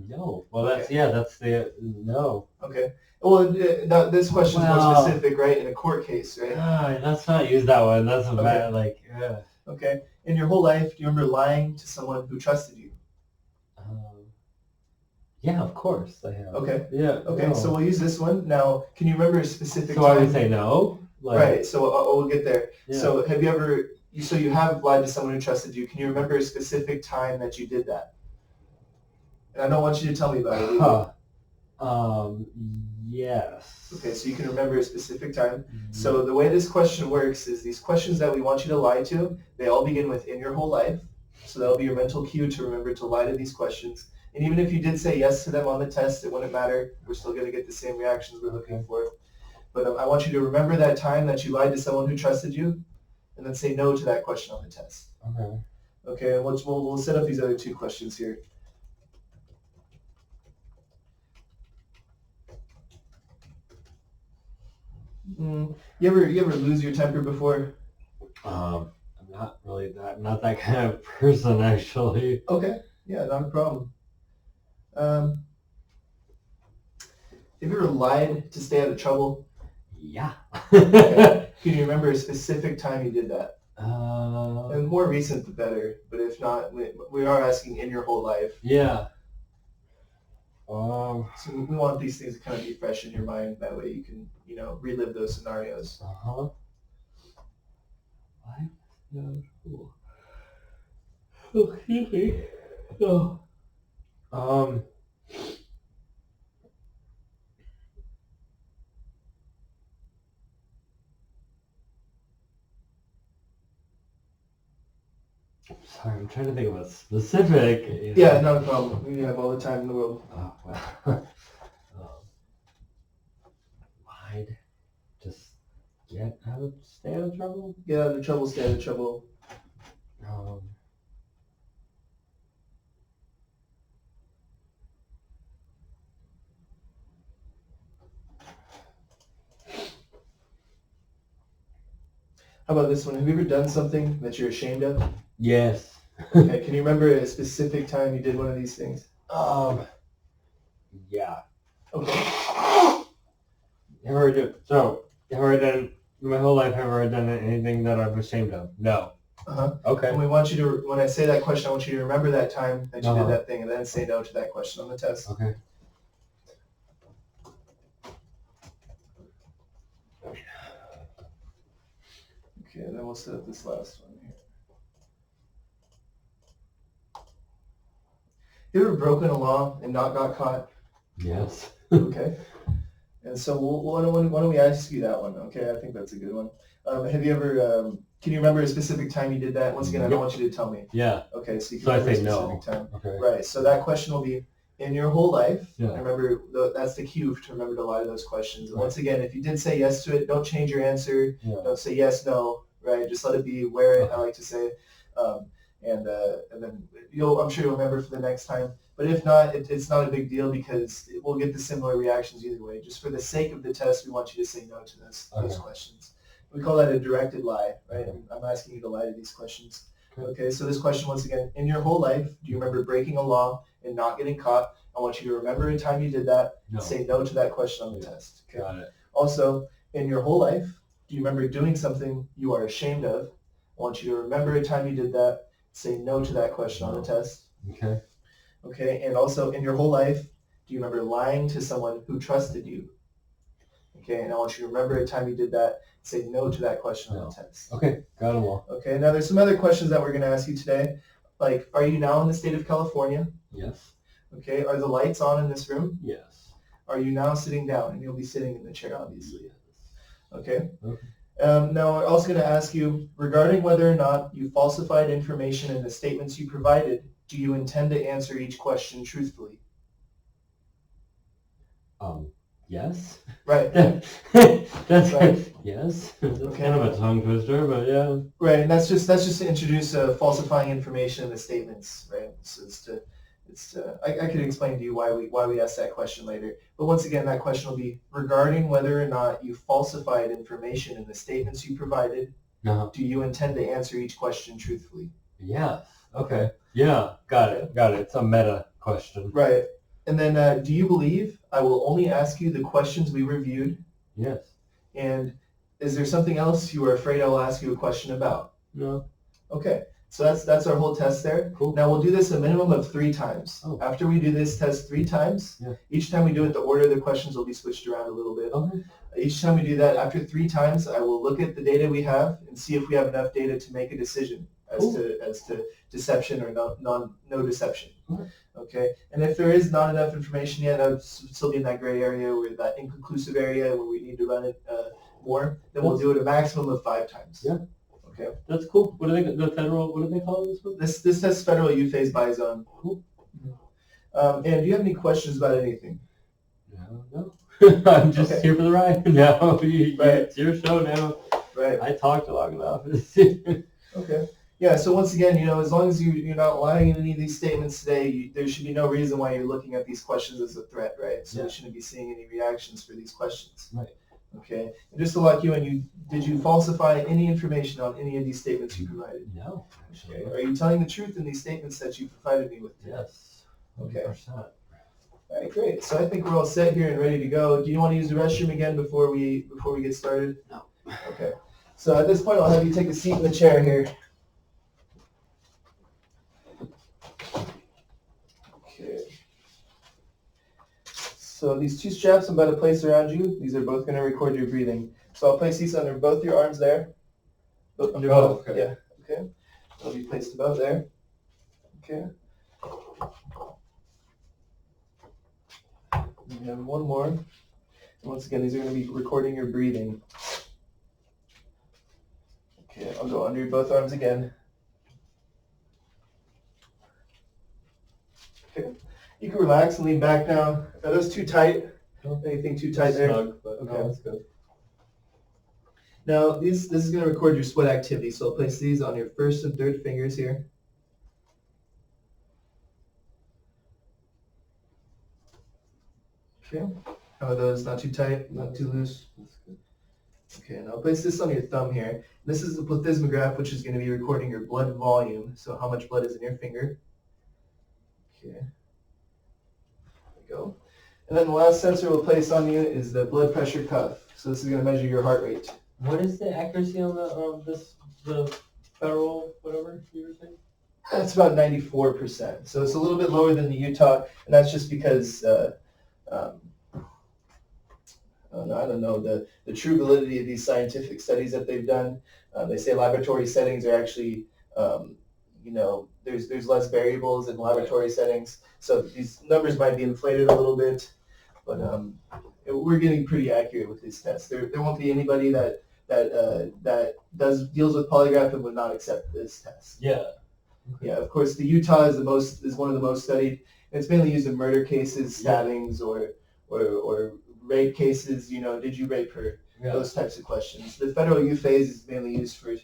B: No. Well, that's the no.
A: Okay. Well, this question's more
B: Well,
A: specific, right? In a court case, right?
B: Let's not use that one. That's a
A: Okay.
B: bad,
A: Okay. In your whole life, do you remember lying to someone who trusted you?
B: Yeah, of course I have.
A: Okay.
B: Yeah.
A: Okay,
B: no.
A: so we'll use this one. Now, can you remember a specific
B: So
A: time?
B: I would say no.
A: Right, so we'll get there.
B: Yeah.
A: So have you ever, so you have lied to someone who trusted you. Can you remember a specific time that you did that? And I don't want you to tell me about it either.
B: Yes.
A: Okay, so you can remember a specific time. So the way this question works is these questions that we want you to lie to, they all begin with in your whole life. So that'll be your mental cue to remember to lie to these questions. And even if you did say yes to them on the test, it wouldn't matter. We're still going to get the same reactions we're looking for. But I want you to remember that time that you lied to someone who trusted you, and then say no to that question on the test.
B: Okay.
A: Okay, and we'll set up these other two questions here. You ever lose your temper before?
B: I'm not that kind of person actually.
A: Okay, yeah, not a problem. Have you ever lied to stay out of trouble?
B: Yeah.
A: Okay. Can you remember a specific time you did that?
B: And
A: And more recent, the better. But if not, we are asking in your whole life.
B: yeah.
A: So we want these things to kind of be fresh in your mind. That way you can, relive those scenarios.
B: Uh-huh. Why? No. Oh, excuse me. Oh. Sorry, I'm trying to think of a specific.
A: Yeah, not a problem. We have all the time in the world.
B: Oh, well. Lied. Just stay out of trouble.
A: Get out of trouble, stay out of trouble. How about this one? Have you ever done something that you're ashamed of?
B: Yes.
A: Okay, can you remember a specific time you did one of these things?
B: Yeah.
A: Okay.
B: In my whole life, have I done anything that I'm ashamed of? No.
A: Uh-huh.
B: Okay.
A: And we want you to, when I say that question, I want you to remember that time that you
B: Uh-huh.
A: did that thing and then say no to that question on the test.
B: Okay.
A: Okay, then we'll set up this last one here. You ever broken a law and not got caught?
B: Yes.
A: Okay. And so why don't we ask you that one? Okay, I think that's a good one. Have you ever, can you remember a specific time you did that? Once again, I don't want you to tell me.
B: Yeah.
A: Okay, so you can
B: So I
A: remember a
B: say no.
A: specific time.
B: Okay.
A: Right, so that question will be in your whole life.
B: Yeah.
A: Remember, that's the cue to remember to lie to those questions. And
B: Right.
A: once again, if you did say yes to it, don't change your answer.
B: Yeah.
A: Don't say yes, no, right? Just let it be, wear it, I like to say. And then I'm sure you'll remember for the next time. But if not, it's not a big deal because we'll get the similar reactions either way. Just for the sake of the test, we want you to say no to those questions. We call that a directed lie, right?
B: Okay.
A: I'm asking you to lie to these questions.
B: Okay.
A: Okay, so this question, once again, in your whole life, do you remember breaking a law and not getting caught? I want you to remember a time you did that.
B: No.
A: Say no to that question on the
B: Yeah.
A: test. Okay.
B: Got it.
A: Also, in your whole life, do you remember doing something you are ashamed of? I want you to remember a time you did that. Say no to that question on the test.
B: Okay.
A: Okay, and also in your whole life, do you remember lying to someone who trusted you? Okay, and I want you to remember a time you did that. Say no to that question on the test.
B: Okay. Got them all.
A: Okay, now there's some other questions that we're going to ask you today. Like, are you now in the state of California?
B: Yes.
A: Okay, are the lights on in this room?
B: Yes.
A: Are you now sitting down? And you'll be sitting in the chair, obviously.
B: Yes.
A: Okay.
B: Okay.
A: Now, we're also going to ask you, regarding whether or not you falsified information in the statements you provided, do you intend to answer each question truthfully?
B: Yes.
A: Right.
B: That's
A: Right.
B: yes. That's
A: Okay.
B: kind of a tongue twister, but yeah.
A: Right, and that's just to introduce falsifying information in the statements, right? So I could explain to you why we asked that question later. But once again, that question will be regarding whether or not you falsified information in the statements you provided.
B: Uh-huh.
A: Do you intend to answer each question truthfully?
B: Yes. Okay. Yeah. Got it. It's a meta question.
A: Right. And then, do you believe I will only ask you the questions we reviewed?
B: Yes.
A: And is there something else you are afraid I will ask you a question about?
B: No.
A: Okay. So that's our whole test there.
B: Cool.
A: Now we'll do this a minimum of 3 times.
B: Oh.
A: After we do this test 3 times, each time we do it, the order of the questions will be switched around a little bit.
B: Okay.
A: Each time we do that, after 3 times, I will look at the data we have and see if we have enough data to make a decision as to deception or no deception. Okay. And if there is not enough information yet, that would still be in that gray area or that inconclusive area where we need to run it more, then we'll do it a maximum of 5 times.
B: Yeah.
A: Okay.
B: That's cool. What do they call this one?
A: This test federal U-phase by zone.
B: Cool.
A: And do you have any questions about anything?
B: No. I'm just here for the ride now. It's your show now.
A: Right.
B: I talked long enough.
A: Okay. Yeah, so once again, as long as you're not lying in any of these statements today, there should be no reason why you're looking at these questions as a threat, right? So we shouldn't be seeing any reactions for these questions.
B: Right.
A: Okay. And just to lock you in, did you falsify any information on any of these statements you provided?
B: No, actually.
A: Okay. Are you telling the truth in these statements that you provided me with today?
B: Yes. 100%.
A: Okay. All right, great. So I think we're all set here and ready to go. Do you want to use the restroom again before we get started?
B: No.
A: Okay. So at this point, I'll have you take a seat in the chair here. Okay. So these 2 straps I'm about to place around you, these are both going to record your breathing. So I'll place these under both your arms there. Under both.
B: Okay.
A: Yeah. Okay. They'll be placed about there. Okay. We have one more. And once again, these are going to be recording your breathing. Okay, I'll go under both arms again. Okay, you can relax and lean back now. Are those too tight? Anything too tight there?
B: Snug, but
A: Okay.
B: no, that's good.
A: Now, this is going to record your sweat activity, so I'll place these on your first and third fingers here. Okay, how are those? Not too tight, not too loose?
B: That's good.
A: Okay, and I'll place this on your thumb here. This is the plethysmograph, which is going to be recording your blood volume, so how much blood is in your finger. Okay, there we go. And then the last sensor we'll place on you is the blood pressure cuff. So this is going to measure your heart rate.
B: What is the accuracy on the federal whatever you were saying?
A: That's about 94%. So it's a little bit lower than the Utah, and that's just because I don't know the true validity of these scientific studies that they've done. They say laboratory settings are actually, there's less variables in laboratory settings, so these numbers might be inflated a little bit, but we're getting pretty accurate with these tests. There won't be anybody that deals with polygraph and would not accept this test.
B: Yeah.
A: Yeah, of course, the Utah is one of the most studied. It's mainly used in murder cases, stabbings, or rape cases. Did you rape her?
B: Yeah.
A: Those types of questions. The federal U-phase is mainly used for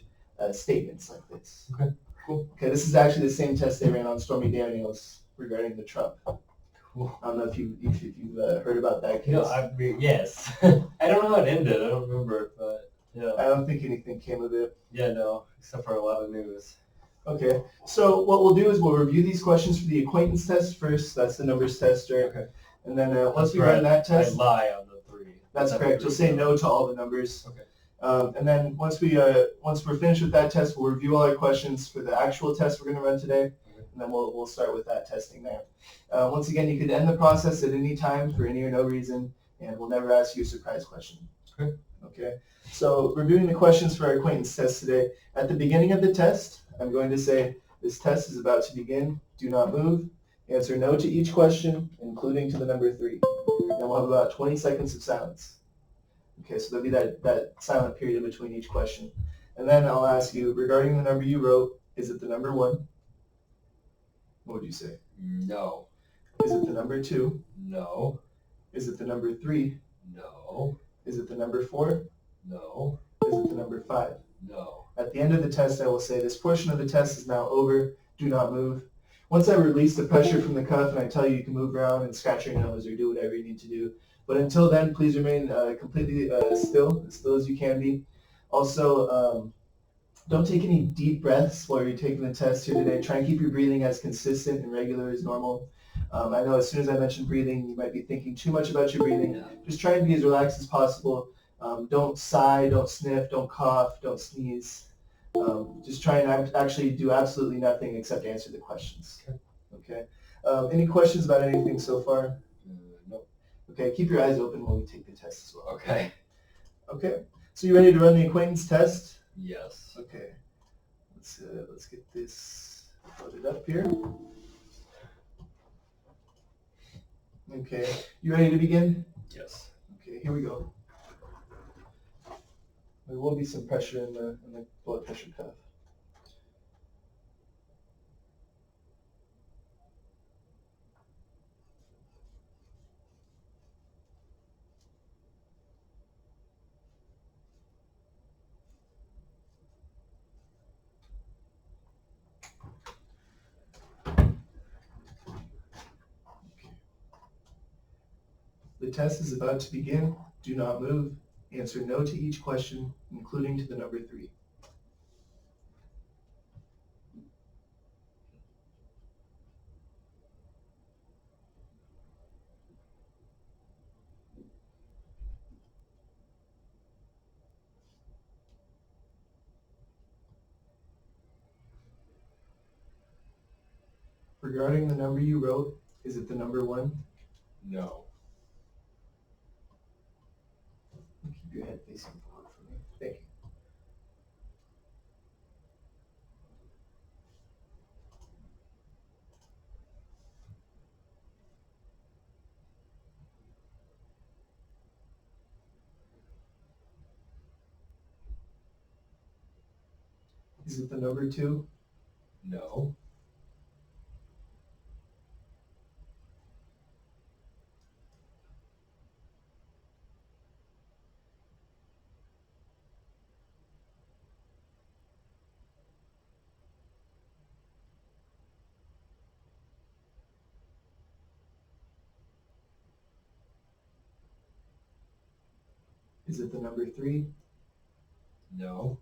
A: statements like this.
B: Okay. Cool.
A: Okay, this is actually the same test they ran on Stormy Daniels regarding the Trump.
B: Cool.
A: I don't know if you've heard about that case.
B: No, yes. I don't know how it ended. I don't remember, but yeah.
A: I don't think anything came of it.
B: Yeah, no, except for a lot of news.
A: Okay, so what we'll do is we'll review these questions for the acquaintance test first. That's the numbers test, right? Okay. And then once we run that test,
B: I lie on the 3.
A: that's correct. You'll say no to all the numbers.
B: Okay.
A: And then once we're finished with that test, we'll review all our questions for the actual test we're going to run today, and then we'll start with that testing there. Once again, you could end the process at any time for any or no reason, and we'll never ask you a surprise question.
B: Okay.
A: Okay. So reviewing the questions for our acquaintance test today. At the beginning of the test, I'm going to say, this test is about to begin. Do not move. Answer no to each question, including to the number 3. Then we'll have about 20 seconds of silence. Okay, so there'll be that silent period in between each question. And then I'll ask you, regarding the number you wrote, is it the number 1? What would you say?
B: No.
A: Is it the number 2?
B: No.
A: Is it the number 3?
B: No.
A: Is it the number 4?
B: No.
A: Is it the number 5?
B: No.
A: At the end of the test, I will say, this portion of the test is now over. Do not move. Once I release the pressure from the cuff and I tell you you can move around and scratch your nose or do whatever you need to do. But until then, please remain completely still, as still as you can be. Also, don't take any deep breaths while you're taking the test here today. Try and keep your breathing as consistent and regular as normal. I know as soon as I mention breathing, you might be thinking too much about your breathing. Just try and be as relaxed as possible. Don't sigh, don't sniff, don't cough, don't sneeze. Just try and actually do absolutely nothing except answer the questions. Okay. Any questions about anything so far?
B: No.
A: Okay, keep your eyes open while we take the test as well.
B: Okay.
A: Okay. So you ready to run the acquaintance test?
B: Yes.
A: Okay. Let's get this loaded up here. Okay. You ready to begin?
B: Yes.
A: Okay, here we go. There will be some pressure in the blood pressure cuff. The test is about to begin. Do not move. Answer no to each question, including to the number 3. Regarding the number you wrote, is it the number 1?
B: No.
A: Keep your head facing forward for me. Thank you. Is it the number 2?
B: No.
A: Is it the number 3?
B: No.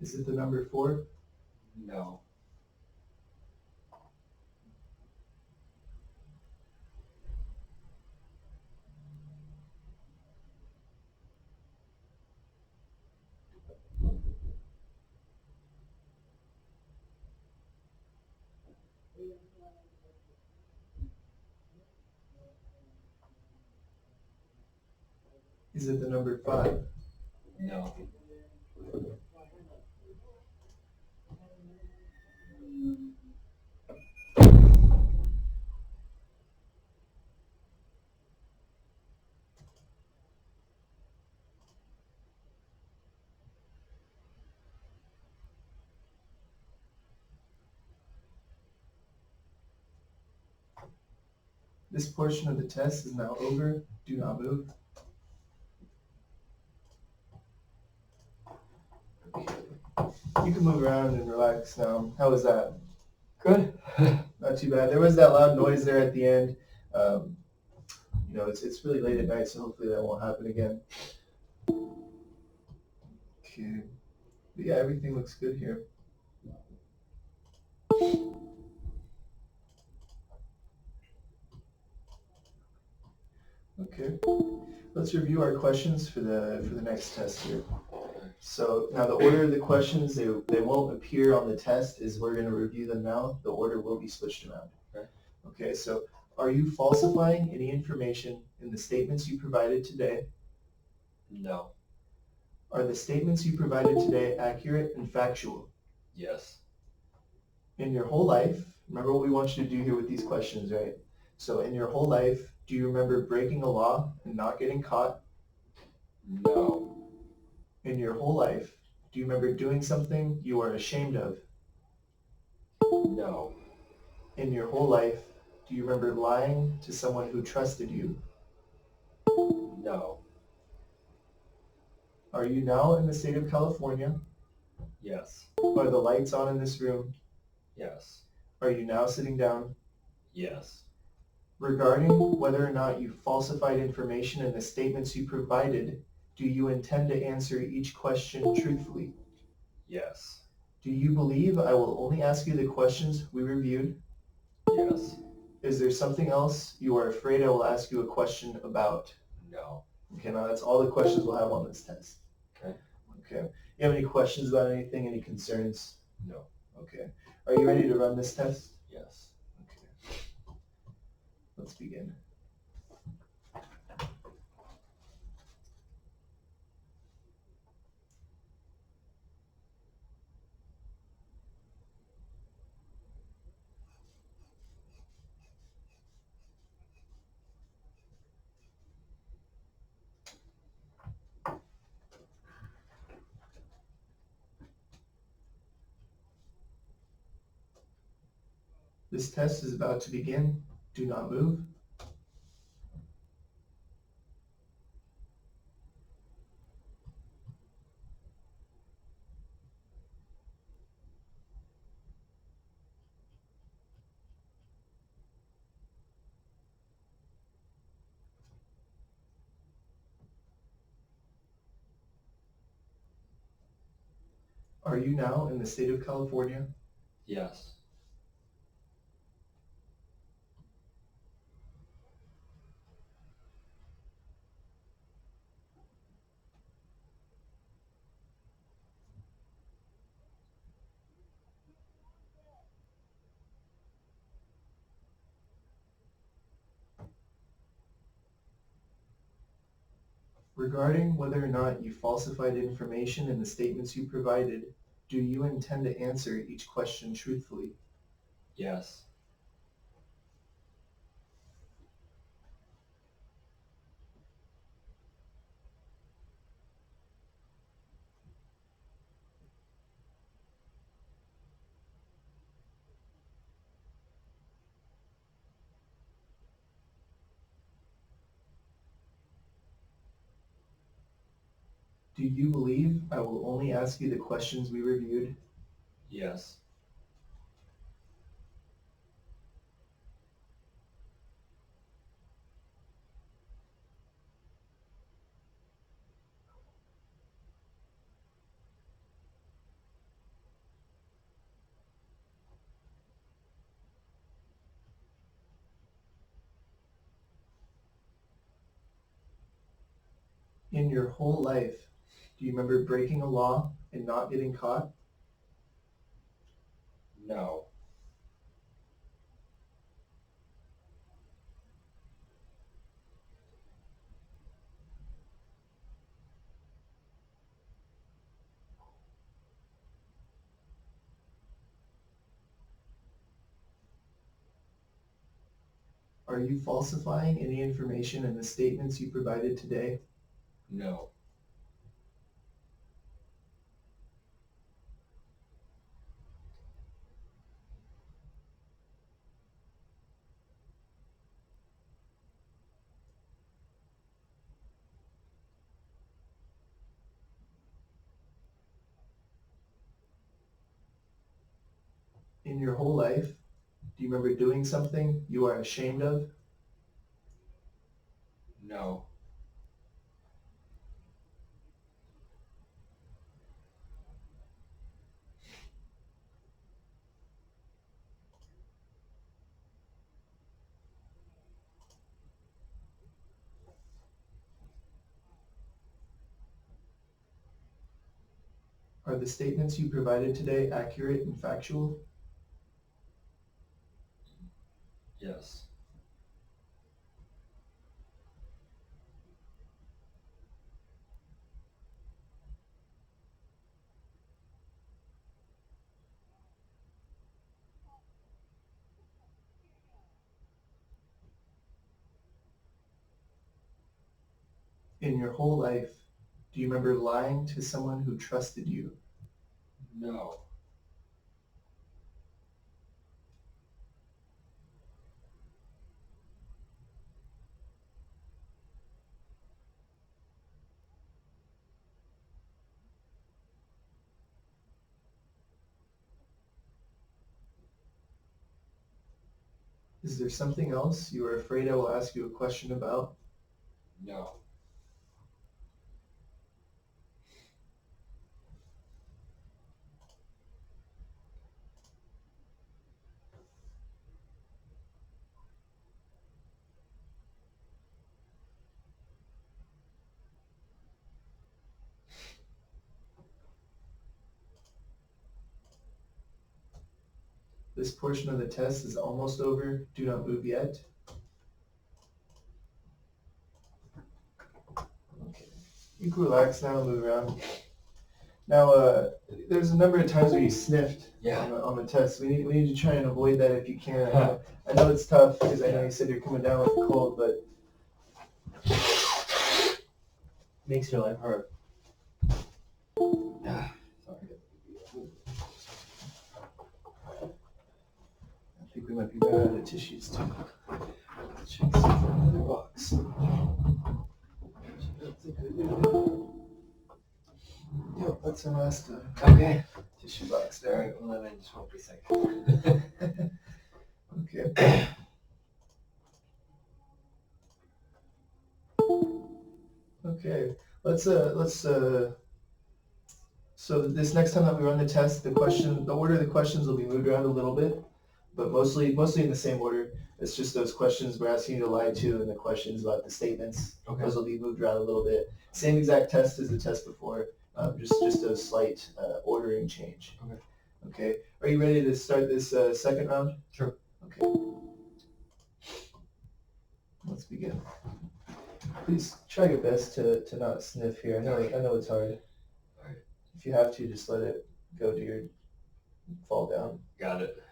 A: Is it the number 4?
B: No.
A: Is it the number 5?
B: No.
A: This portion of the test is now over. Do not move. Okay. You can move around and relax now. How was that?
B: Good.
A: Not too bad. There was that loud noise there at the end. It's really late at night, so hopefully that won't happen again. Okay. But yeah, everything looks good here. Okay. Let's review our questions for the next test here. So now the order of the questions, they won't appear on the test as we're going to review them now. The order will be switched around.
B: Okay.
A: Okay, so are you falsifying any information in the statements you provided today?
B: No.
A: Are the statements you provided today accurate and factual?
B: Yes.
A: In your whole life, remember what we want you to do here with these questions, right? So in your whole life, do you remember breaking a law and not getting caught?
B: No.
A: In your whole life, do you remember doing something you are ashamed of?
B: No.
A: In your whole life, do you remember lying to someone who trusted you?
B: No.
A: Are you now in the state of California?
B: Yes.
A: Are the lights on in this room?
B: Yes.
A: Are you now sitting down?
B: Yes.
A: Regarding whether or not you falsified information in the statements you provided, do you intend to answer each question truthfully?
B: Yes.
A: Do you believe I will only ask you the questions we reviewed?
B: Yes.
A: Is there something else you are afraid I will ask you a question about?
B: No.
A: Okay, now that's all the questions we'll have on this test.
B: Okay.
A: Okay. You have any questions about anything, any concerns?
B: No.
A: Okay. Are you ready to run this test?
B: Yes.
A: Okay. Let's begin. This test is about to begin. Do not move. Are you now in the state of California?
B: Yes.
A: Regarding whether or not you falsified information in the statements you provided, do you intend to answer each question truthfully?
B: Yes.
A: Do you believe I will only ask you the questions we reviewed?
B: Yes.
A: In your whole life, do you remember breaking a law and not getting caught?
B: No.
A: Are you falsifying any information in the statements you provided today?
B: No.
A: In your whole life, do you remember doing something you are ashamed of?
B: No.
A: Are the statements you provided today accurate and factual?
B: Yes.
A: In your whole life, do you remember lying to someone who trusted you?
B: No.
A: Is there something else you are afraid I will ask you a question about?
B: No.
A: This portion of the test is almost over. Do not move yet. Okay. You can relax now and move around. Now, there's a number of times where you sniffed on the test. We need to try and avoid that if you can. I know it's tough because I know you said you're coming down with a cold, but
B: Makes your life hard.
A: sorry. I think we might be running out of tissues too. Check another box. Yep, that's our last
B: Okay.
A: tissue box
B: All
A: there.
B: right. Well, then I just won't be second.
A: Okay. Okay. So this next time that we run the test, the order of the questions will be moved around a little bit, but mostly in the same order. It's just those questions we're asking you to lie to and the questions about the statements.
B: Okay.
A: Those will be moved around a little bit. Same exact test as the test before, just a slight ordering change.
B: Okay.
A: Okay. Are you ready to start this second round?
B: Sure.
A: Okay. Let's begin. Please try your best to not sniff here. I know it's hard.
B: Alright.
A: If you have to, just let it go to your fall down.
B: Got it.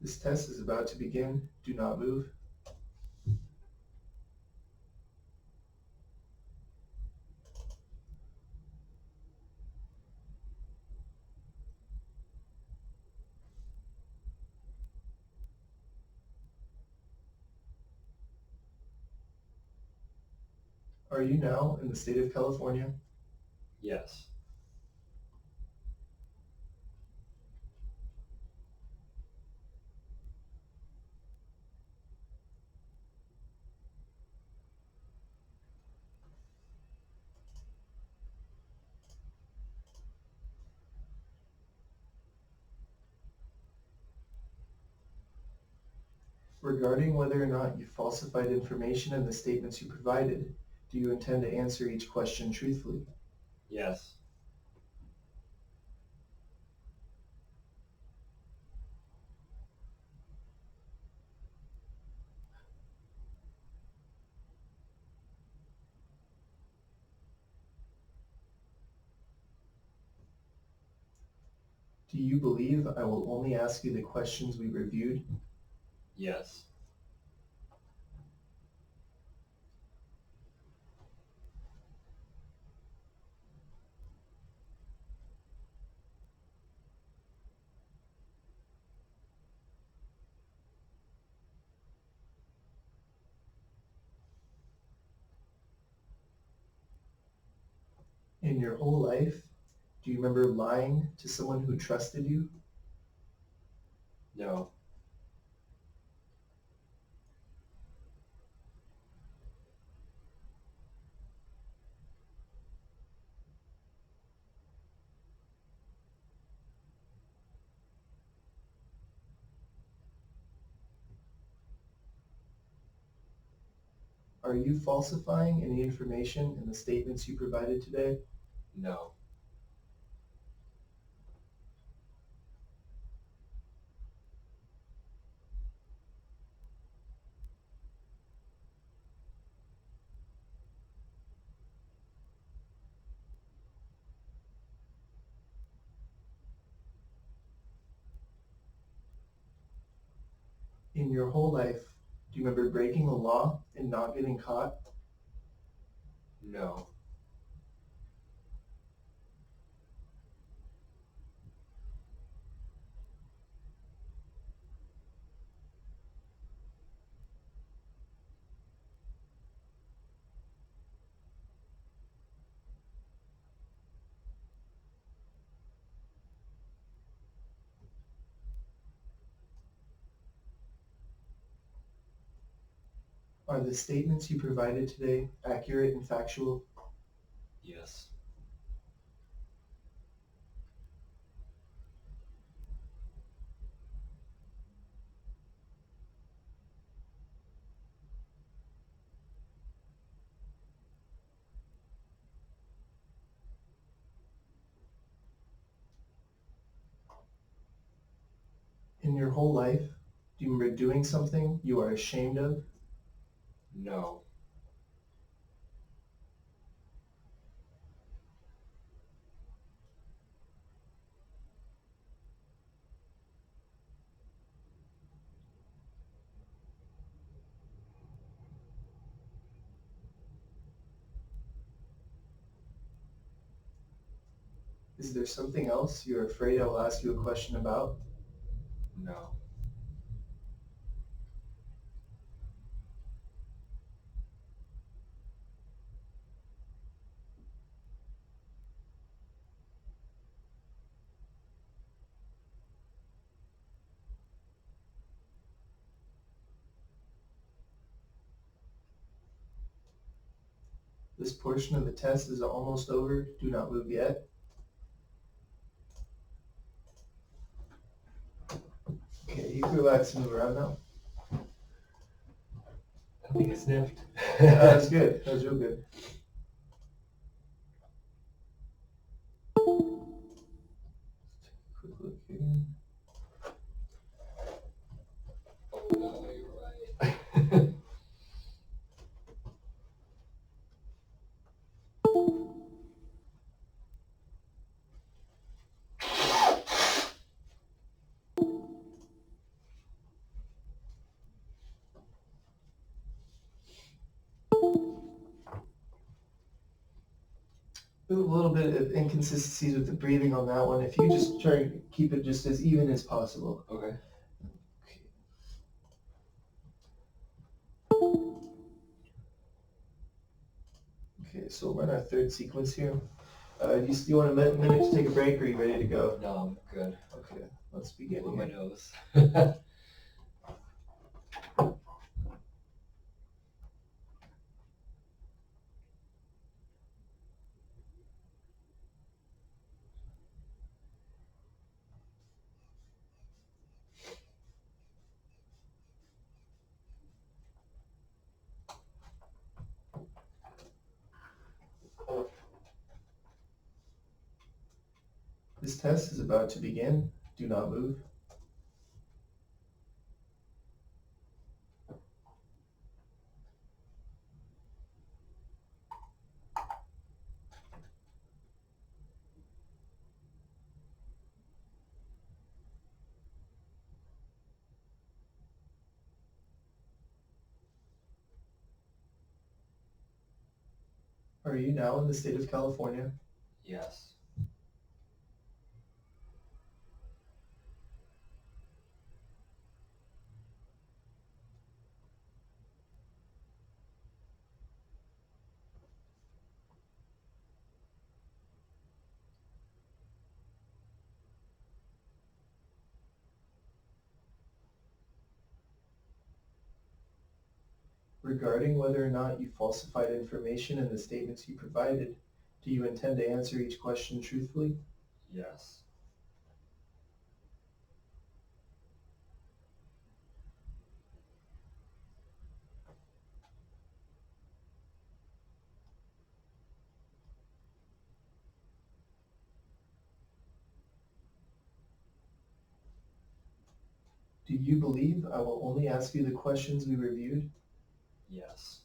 A: This test is about to begin. Do not move. Are you now in the state of California?
B: Yes.
A: Regarding whether or not you falsified information in the statements you provided, do you intend to answer each question truthfully?
B: Yes.
A: Do you believe I will only ask you the questions we reviewed?
B: Yes.
A: In your whole life, Do you remember lying to someone who trusted you?
B: No.
A: Are you falsifying any information in the statements you provided today?
B: No.
A: In your whole life, do you remember breaking the law and not getting caught?
B: No.
A: Are the statements you provided today accurate and factual?
B: Yes.
A: In your whole life, do you remember doing something you are ashamed of?
B: No.
A: Is there something else you're afraid I will ask you a question about?
B: No.
A: This portion of the test is almost over. Do not move yet. Okay, you can relax and move around now.
B: I think I sniffed.
A: That was good. That was real good. Quick look here.
B: Oh, no, you're right.
A: A little bit of inconsistencies with the breathing on that one. If you just try to keep it just as even as possible.
B: Okay.
A: Okay, so we're in our third sequence here. You want a minute to take a break, or are you ready to go?
B: No, I'm good.
A: Okay, let's begin
B: With my
A: here.
B: nose.
A: This test is about to begin. Do not move. Are you now in the state of California?
B: Yes.
A: Regarding whether or not you falsified information in the statements you provided, do you intend to answer each question truthfully?
B: Yes.
A: Do you believe I will only ask you the questions we reviewed?
B: Yes.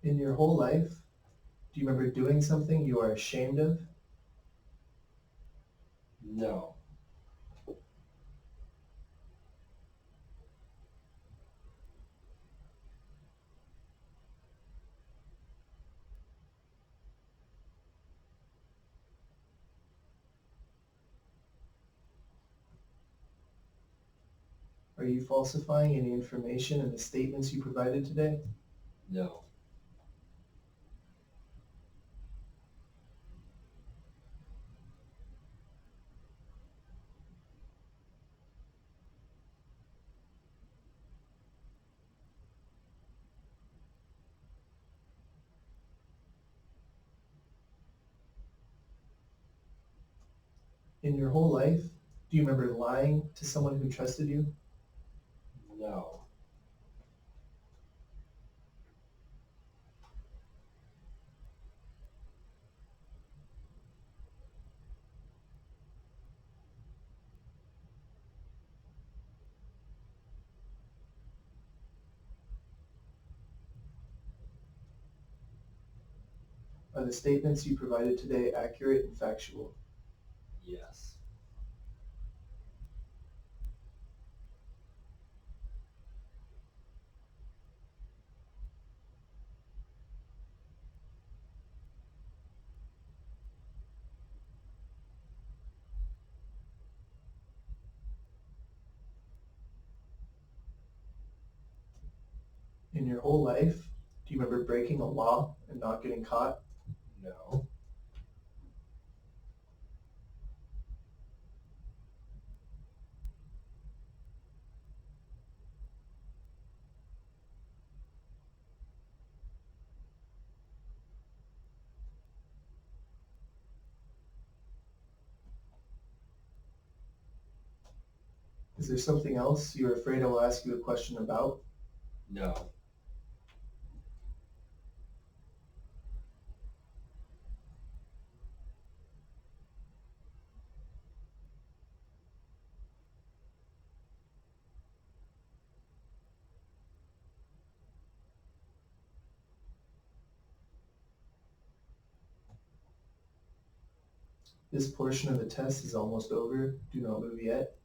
A: In your whole life, do you remember doing something you are ashamed of?
B: No.
A: Are you falsifying any information in the statements you provided today?
B: No.
A: In your whole life, do you remember lying to someone who trusted you?
B: No.
A: Are the statements you provided today accurate and factual?
B: Yes.
A: In your whole life, do you remember breaking a law and not getting caught?
B: No.
A: Is there something else you're afraid I will ask you a question about?
B: No.
A: This portion of the test is almost over. Do not move yet.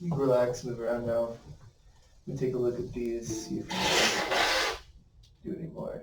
A: You can relax, move around now. Let me take a look at these, see if we can do any more.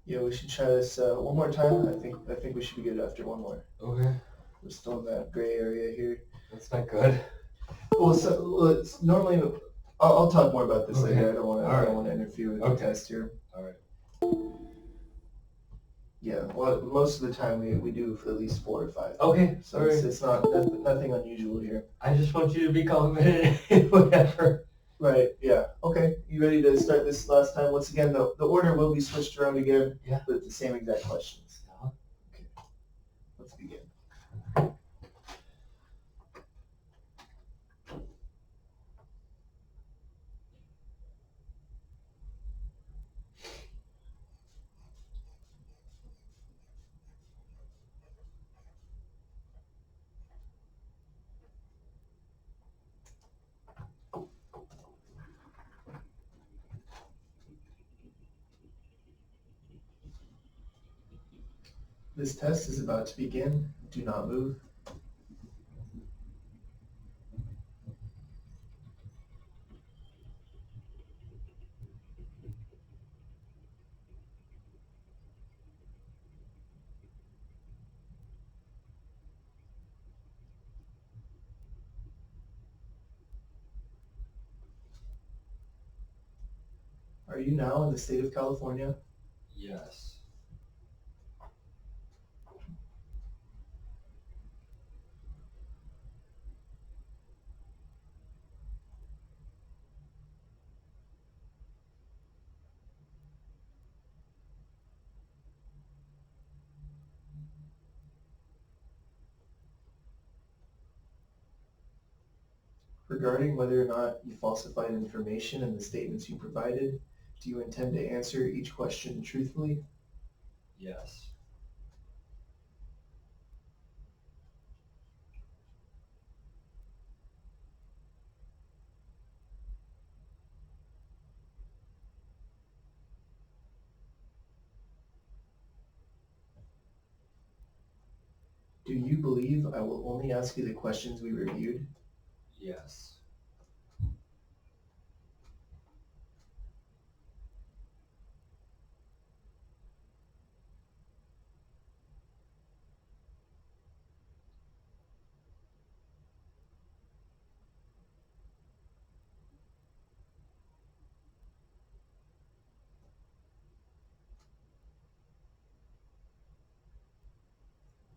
A: Yeah, we should try this one more time. I think we should be good after one more.
B: Okay.
A: We're still in that gray area here.
B: That's not good.
A: Well, it's normally I'll talk more about this
B: Okay.
A: later. I don't want
B: Alright.
A: to interfere with
B: Okay.
A: the test here.
B: All right.
A: Yeah, well, most of the time we do for at least 4 or 5.
B: Okay.
A: So
B: Sorry.
A: it's not nothing unusual here.
B: I just want you to be confident in whatever.
A: Right. Yeah. Okay. You ready to start this last time? Once again, the order will be switched around again.
B: Yeah.
A: With the same exact questions.
B: Yeah.
A: Okay. Let's begin. This test is about to begin. Do not move. Are you now in the state of California?
B: Yes.
A: Regarding whether or not you falsified information in the statements you provided, do you intend to answer each question truthfully?
B: Yes.
A: Do you believe I will only ask you the questions we reviewed?
B: Yes.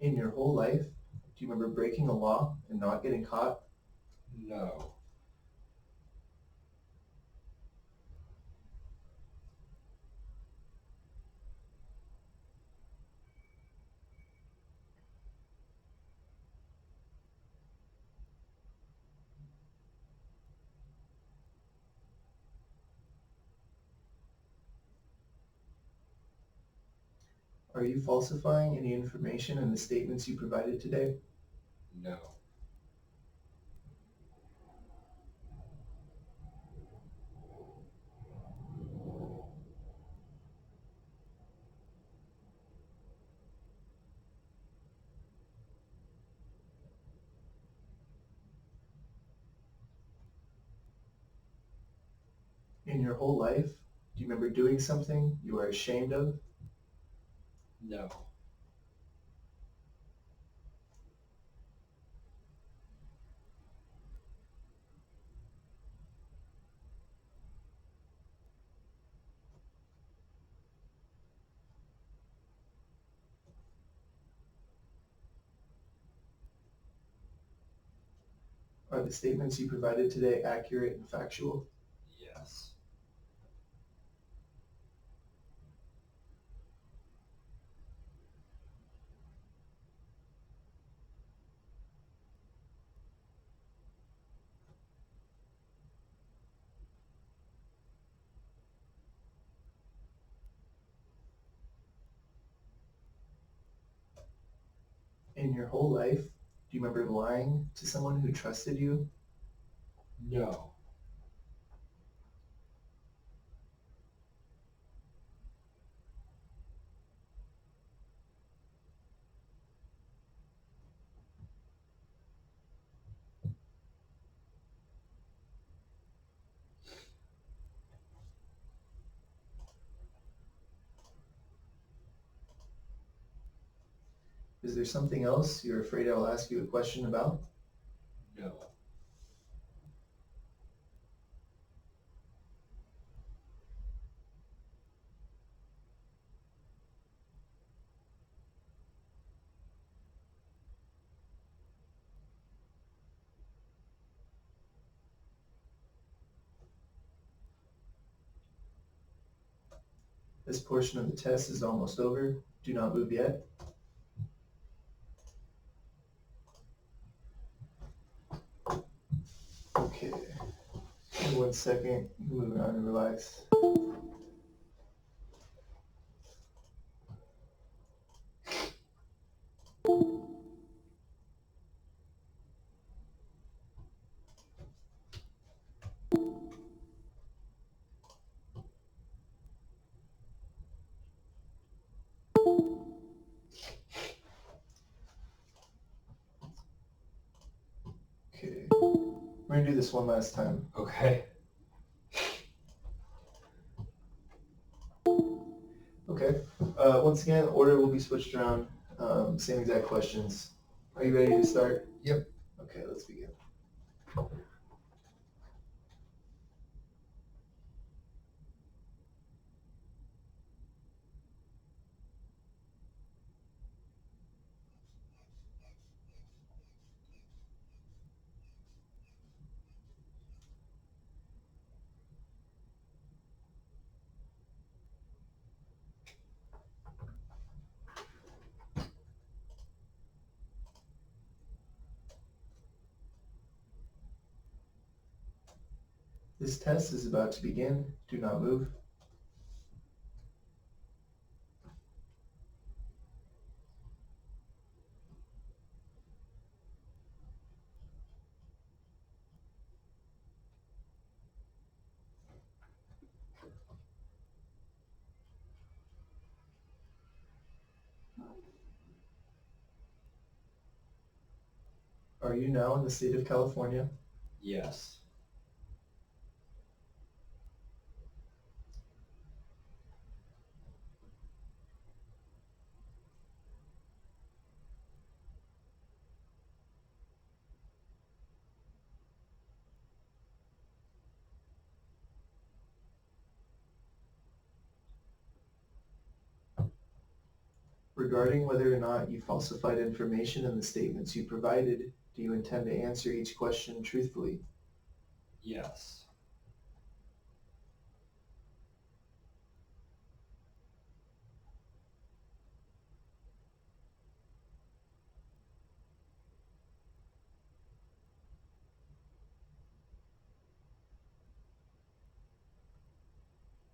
A: In your whole life, do you remember breaking a law and not getting caught?
B: No.
A: Are you falsifying any information in the statements you provided today?
B: No.
A: In your whole life, do you remember doing something you are ashamed of?
B: No.
A: Are the statements you provided today accurate and factual?
B: Yes.
A: In your whole life, do you remember lying to someone who trusted you?
B: No.
A: Is there something else you're afraid I'll ask you a question about?
B: No.
A: This portion of the test is almost over. Do not move yet. Okay. Give me 1 second. Move on and relax. We're going to do this one last time.
B: Okay.
A: Okay. Once again, order will be switched around. Same exact questions. Are you ready to start?
D: Yep.
A: Okay, let's begin. This test is about to begin. Do not move. Are you now in the state of California?
B: Yes.
A: Regarding whether or not you falsified information in the statements you provided, do you intend to answer each question truthfully?
B: Yes.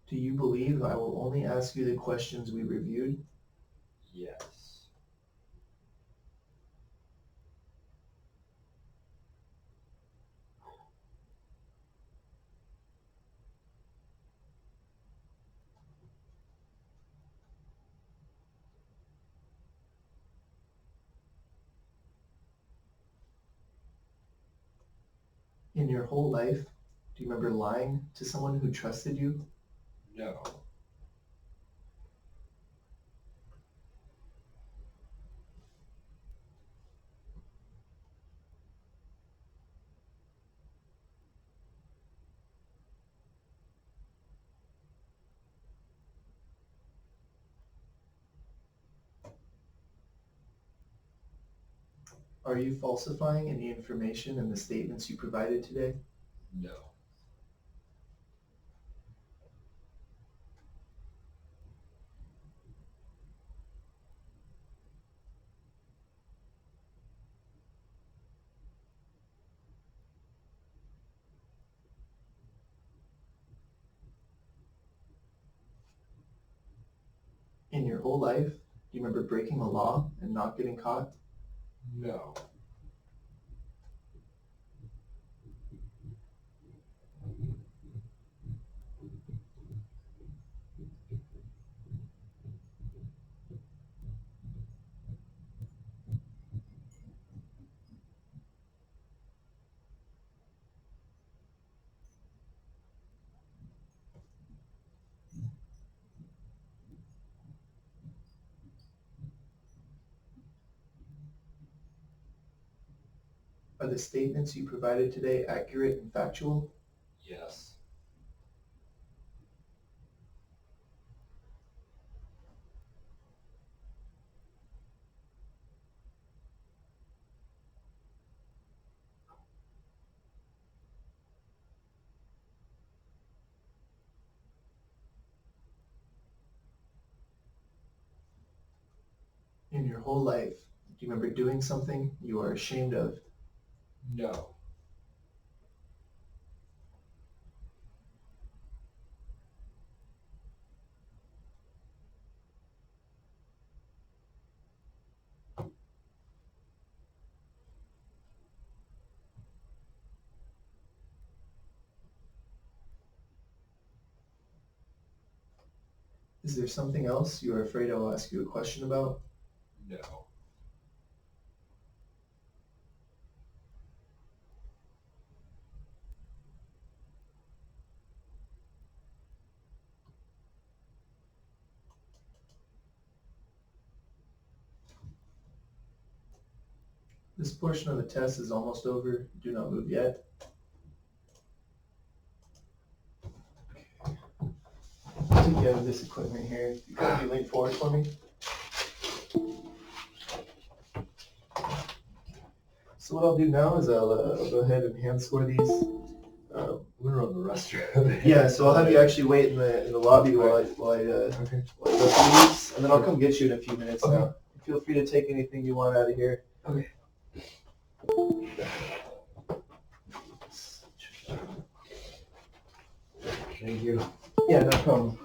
A: Do you believe I will only ask you the questions we reviewed?
B: Yes.
A: In your whole life, do you remember lying to someone who trusted you?
B: No.
A: Are you falsifying any information in the statements you provided today?
B: No.
A: In your whole life, do you remember breaking a law and not getting caught?
B: No.
A: Are the statements you provided today accurate and factual?
B: Yes.
A: In your whole life, do you remember doing something you are ashamed of?
B: No.
A: Is there something else you are afraid I will ask you a question about?
B: No.
A: This portion of the test is almost over. Do not move yet. I think you have this equipment here. You can lean forward for me. So what I'll do now is I'll go ahead and hand score these.
B: We're on the restroom.
A: Yeah, so I'll have you actually wait in the lobby while I
B: Okay.
A: while I go through these, and then I'll come get you in a few minutes now. Feel free to take anything you want out of here.
B: Okay. Thank you.
A: Yeah, no problem.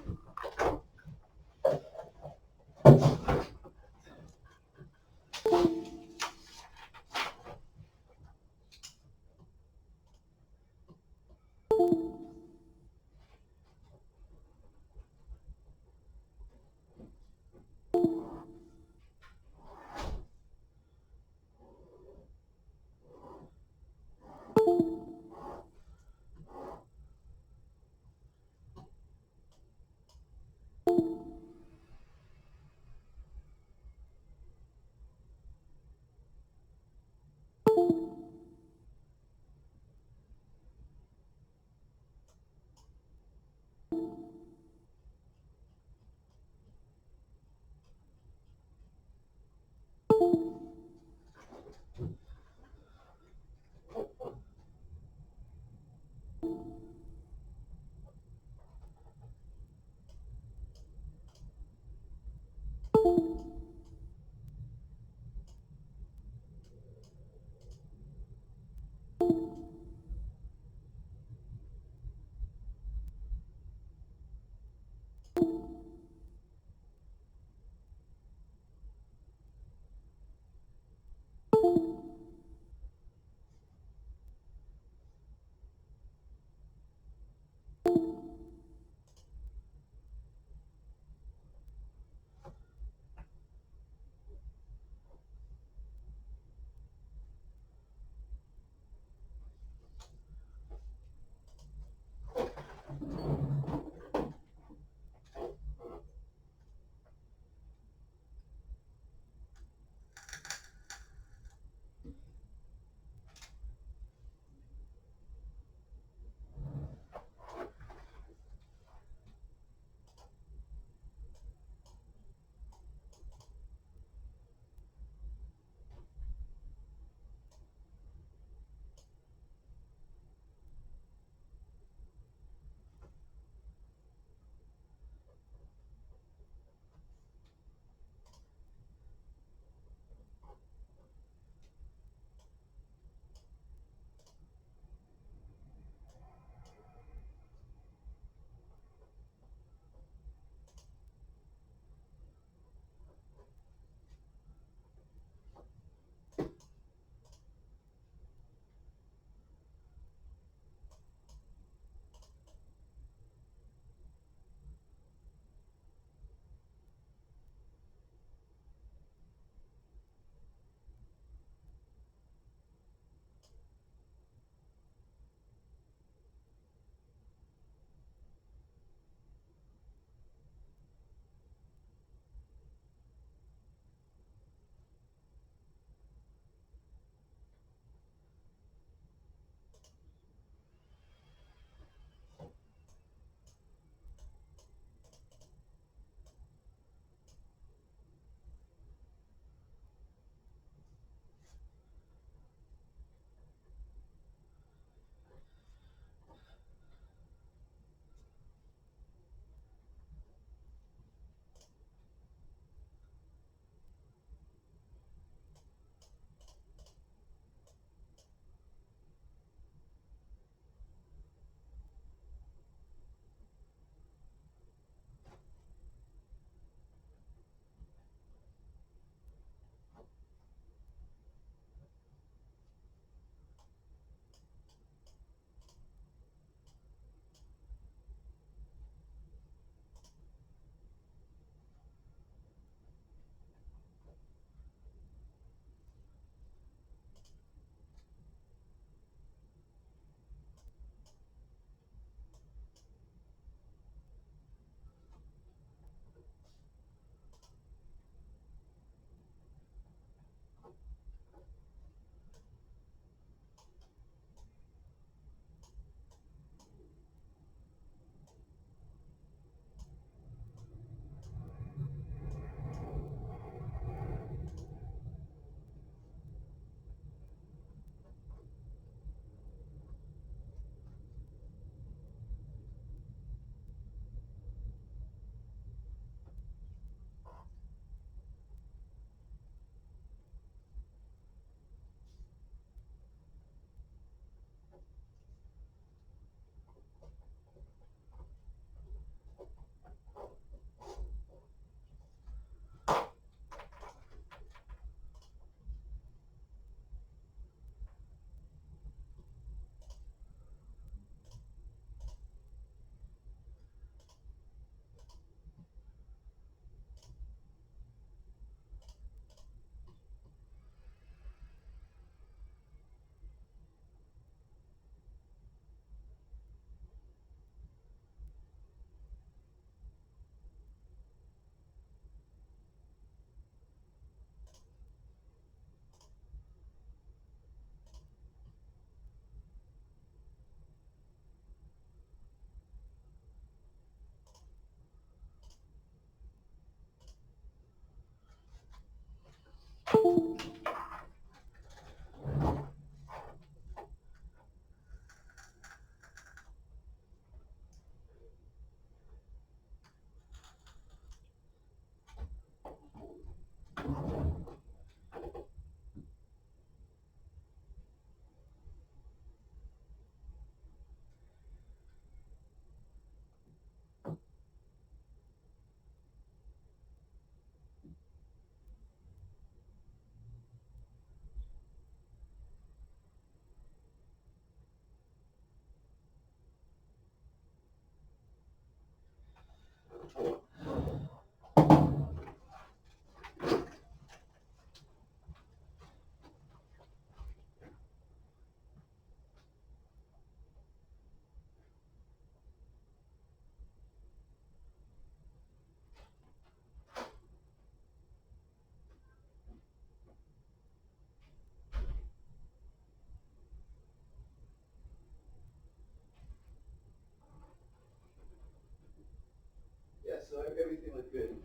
A: Yeah, so everything looked good.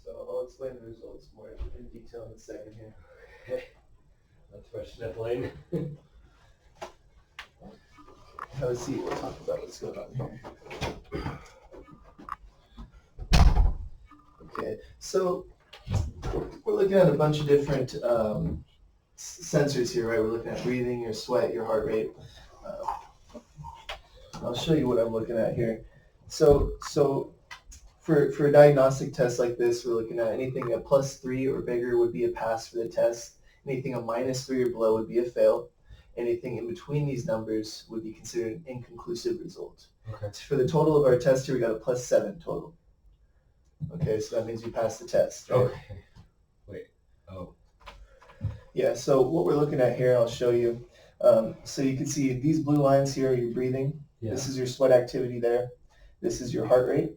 A: So I'll explain the results more in detail in a second here.
B: Okay. Not too much sniffling.
A: Have a seat, we'll talk about what's going on here. Okay, so we're looking at a bunch of different sensors here, right? We're looking at breathing, your sweat, your heart rate. I'll show you what I'm looking at here. So for a diagnostic test like this, we're looking at anything at +3 or bigger would be a pass for the test. Anything a -3 or below would be a fail. Anything in between these numbers would be considered an inconclusive result.
B: Okay.
A: For the total of our test here, we got a +7 total. Okay, so that means you passed the test, right?
B: Okay. Wait. Oh.
A: Yeah, so what we're looking at here, I'll show you. So you can see these blue lines here are your breathing.
B: Yeah.
A: This is your sweat activity there. This is your heart rate.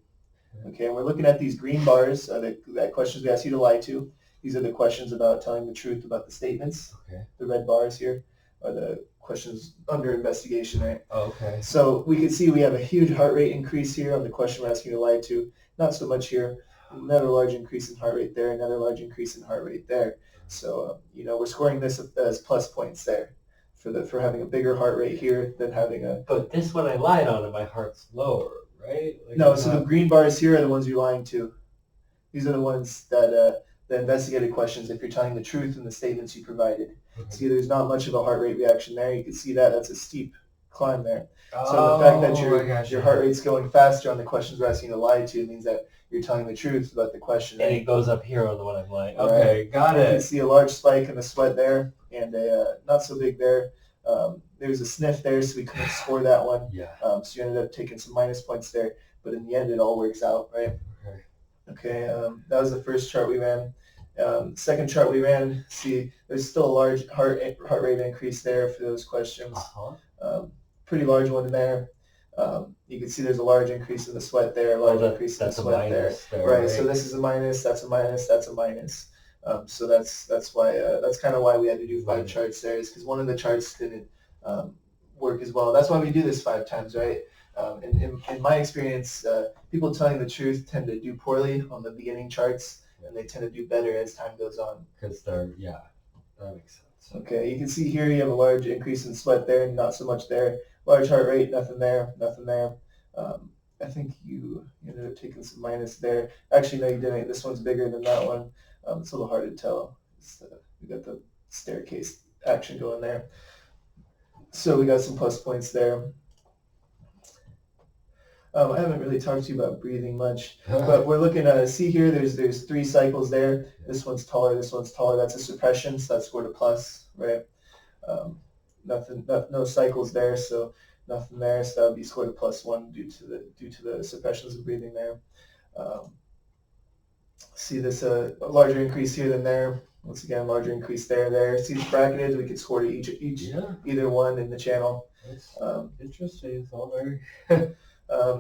A: Okay, and we're looking at these green bars, that questions we ask you to lie to. These are the questions about telling the truth about the statements.
B: Okay.
A: The red bars here are the questions under investigation, right?
B: Oh, okay.
A: So we can see we have a huge heart rate increase here on the question we're asking you to lie to. Not so much here. Another large increase in heart rate there, another large increase in heart rate there. So, we're scoring this as plus points there for having a bigger heart rate here than having a...
B: But this one I lied on and my heart's lower, right? Like
A: No, so the green bars here are the ones you're lying to. These are the ones that the investigated questions if you're telling the truth in the statements you provided.
B: Okay.
A: See, there's not much of a heart rate reaction there. You can see that's a steep climb there.
B: Oh,
A: So the fact that
B: I
A: your heart rate's going faster on the questions we're asking you to lie to means that you're telling the truth about the question.
B: And
A: Right?
B: it goes up here on the one I'm lying.
A: All
B: Okay,
A: right.
B: got
A: You can
B: it.
A: see a large spike in the sweat there and a not so big there. There's a sniff there, so we couldn't score that one.
B: Yeah.
A: So you ended up taking some minus points there. But in the end, it all works out, right?
B: Okay.
A: Okay, that was the first chart we ran. Second chart we ran, see, there's still a large heart rate increase there for those questions.
B: Uh-huh.
A: Pretty large one there. You can see there's a large increase in the sweat there, a large increase in the sweat there. Right, so this is a minus, that's a minus, that's a minus. So that's why that's kind of why we had to do 5 charts there, is because one of the charts didn't work as well. That's why we do this 5 times, right? In my experience, people telling the truth tend to do poorly on the beginning charts, and they tend to do better as time goes on.
B: Because that makes sense.
A: Okay, you can see here you have a large increase in sweat there, not so much there. Large heart rate, nothing there, nothing there. I think you ended up taking some minus there. Actually, no, you didn't. This one's bigger than that one. It's a little hard to tell. We got the staircase action going there. So we got some plus points there. I haven't really talked to you about breathing much, but we're looking at, see here, there's 3 cycles there. This one's taller, this one's taller. That's a suppression, so that's scored a plus, right? No cycles there, so nothing there. So that would be scored a +1 due to the suppressions of breathing there. See this larger increase here than there. Once again, larger increase there. See it's bracketed. We could score to either one in the channel.
B: That's interesting. It's all very.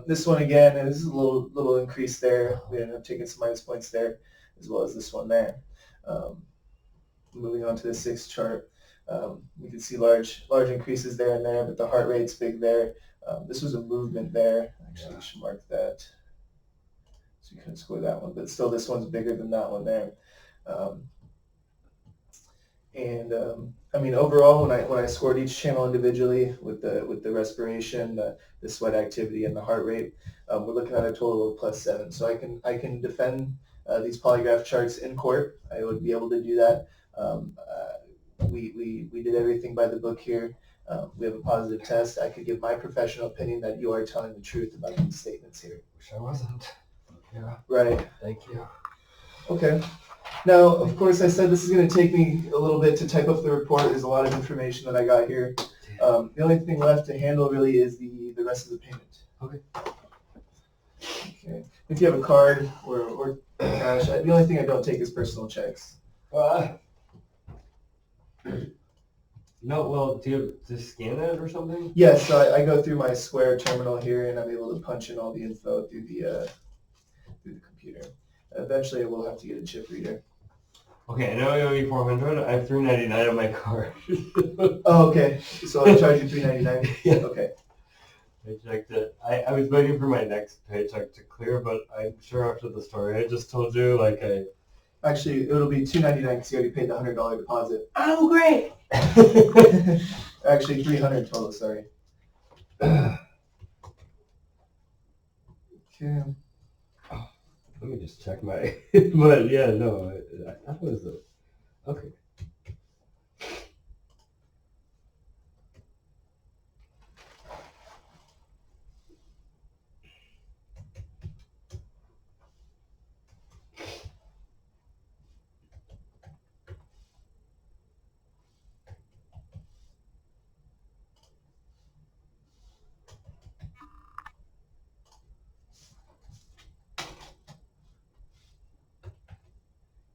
A: This one again is a little increase there. We ended up taking some minus points there, as well as this one there. Moving on to the 6th chart, we can see large increases there and there, but the heart rate's big there. This was a movement there. Actually, we should mark that. So you couldn't score that one, but still this one's bigger than that one there. And I mean, overall, when I scored each channel individually with the respiration, the sweat activity, and the heart rate, we're looking at a total of +7. So I can defend these polygraph charts in court. I would be able to do that. We did everything by the book here. We have a positive test. I could give my professional opinion that you are telling the truth about these statements here.
B: Wish I wasn't. Yeah.
A: Right.
B: Thank you.
A: Okay. Now, of course, I said this is going to take me a little bit to type up the report. There's a lot of information that I got here. The only thing left to handle really is the rest of the payment.
B: Okay.
A: Okay. If you have a card or cash, the only thing I don't take is personal checks.
B: No, well, do you have to scan it or something?
A: Yes, so I go through my Square terminal here, and I'm able to punch in all the info through the computer. Eventually, I will have to get a chip reader.
B: Okay, I know I owe you $400. I have $399 on my card.
A: Oh, okay. So I'll charge you $399.
B: Yeah.
A: Okay.
B: I checked it. I was waiting for my next paycheck to clear, but I'm sure after the story I just told you,
A: Actually, it'll be $299 because you already paid the $100 deposit.
B: Oh, great!
A: Actually, $300 total. Sorry. Okay.
B: Let me just check my. But yeah, no, I thought it was okay.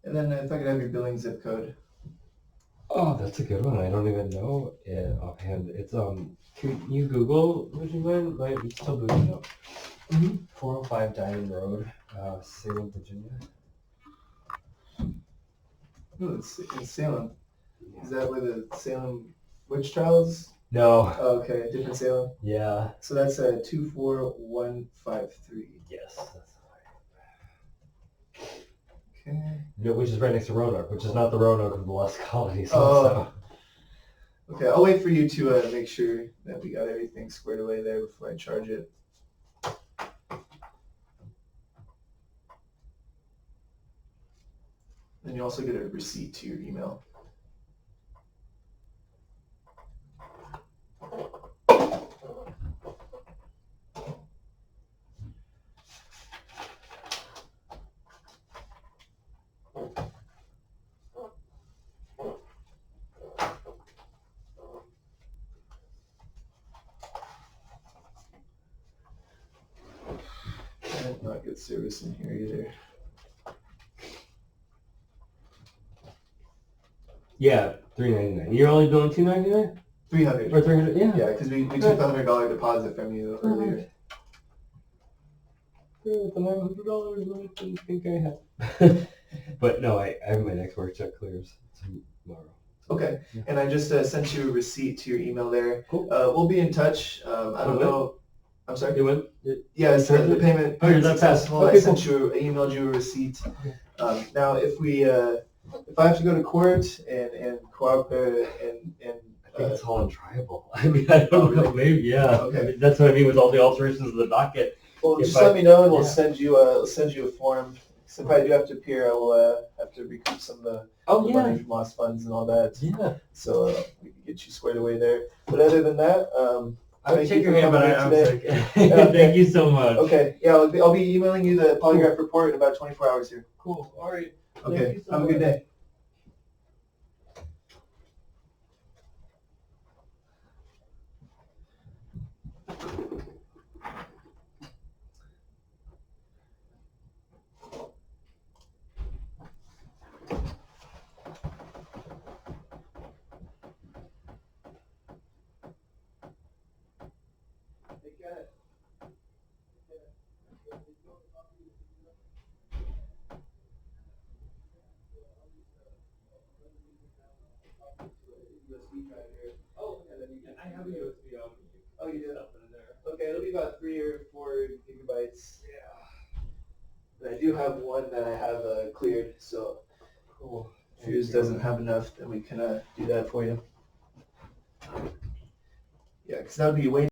A: And then if I could have your billing zip code.
B: Oh, that's a good one. I don't even know it offhand. It's Can you Google? Would you mind? Like, it's still booting up. 405 Diamond Road, Salem, Virginia.
A: Oh, it's in Salem. Is that where the Salem witch trials?
B: No.
A: Oh, okay, different Salem.
B: Yeah.
A: So that's 24153.
B: Yes. That's
A: Okay.
B: no, which is right next to Roanoke, which is not the Roanoke of the Lost Colonies.
A: Oh.
B: Also.
A: Okay, I'll wait for you to make sure that we got everything squared away there before I charge it. And you also get a receipt to your email. And not good service in here either.
B: Yeah, $399. You're only doing $299
A: $300.
B: or $300? Yeah.
A: Yeah, because we took the $100 deposit from you earlier.
B: The $900 I didn't think I had. But no, I have my next work check clears tomorrow.
A: Okay,
B: Yeah.
A: and I just sent you a receipt to your email there.
B: Cool.
A: We'll be in touch. I don't
B: Okay.
A: know. I'm sorry.
B: It went.
A: Yeah, it's the payment
B: Okay, that's
A: successful.
B: fast.
A: I
B: Okay,
A: sent you, I emailed you a receipt. Now, if I have to go to court and cooperate
B: I think it's all untriable. I mean, I don't
A: Oh,
B: know.
A: really?
B: Maybe, yeah.
A: Okay.
B: I mean, that's what I mean with all the alterations of the docket.
A: well,
B: if
A: just
B: I-
A: let me know and we'll
B: yeah.
A: send you a form. So if I do have to appear, I will have to recoup some of the
B: Oh,
A: money
B: yeah.
A: from lost funds and all that.
B: Yeah.
A: So we can get you squared away there. But other than that,
B: I would
A: Thank
B: shake
A: you
B: your
A: for
B: hand, but
A: coming
B: I'm
A: in
B: sick.
A: today.
B: Thank you so much.
A: okay, yeah, I'll be emailing you the polygraph report in about 24 hours here.
B: Cool. All right.
A: Okay,
B: Thank you so
A: have a good
B: much.
A: day.
B: Oh, and then you can. I have a USB on me.
A: Oh, you do?
B: Stuff in there.
A: Okay, it'll be about 3 or 4 gigabytes.
B: Yeah.
A: But I do have one that I have cleared, so
B: Cool.
A: If yours doesn't have enough, then we can do that for you. Yeah, because that would be way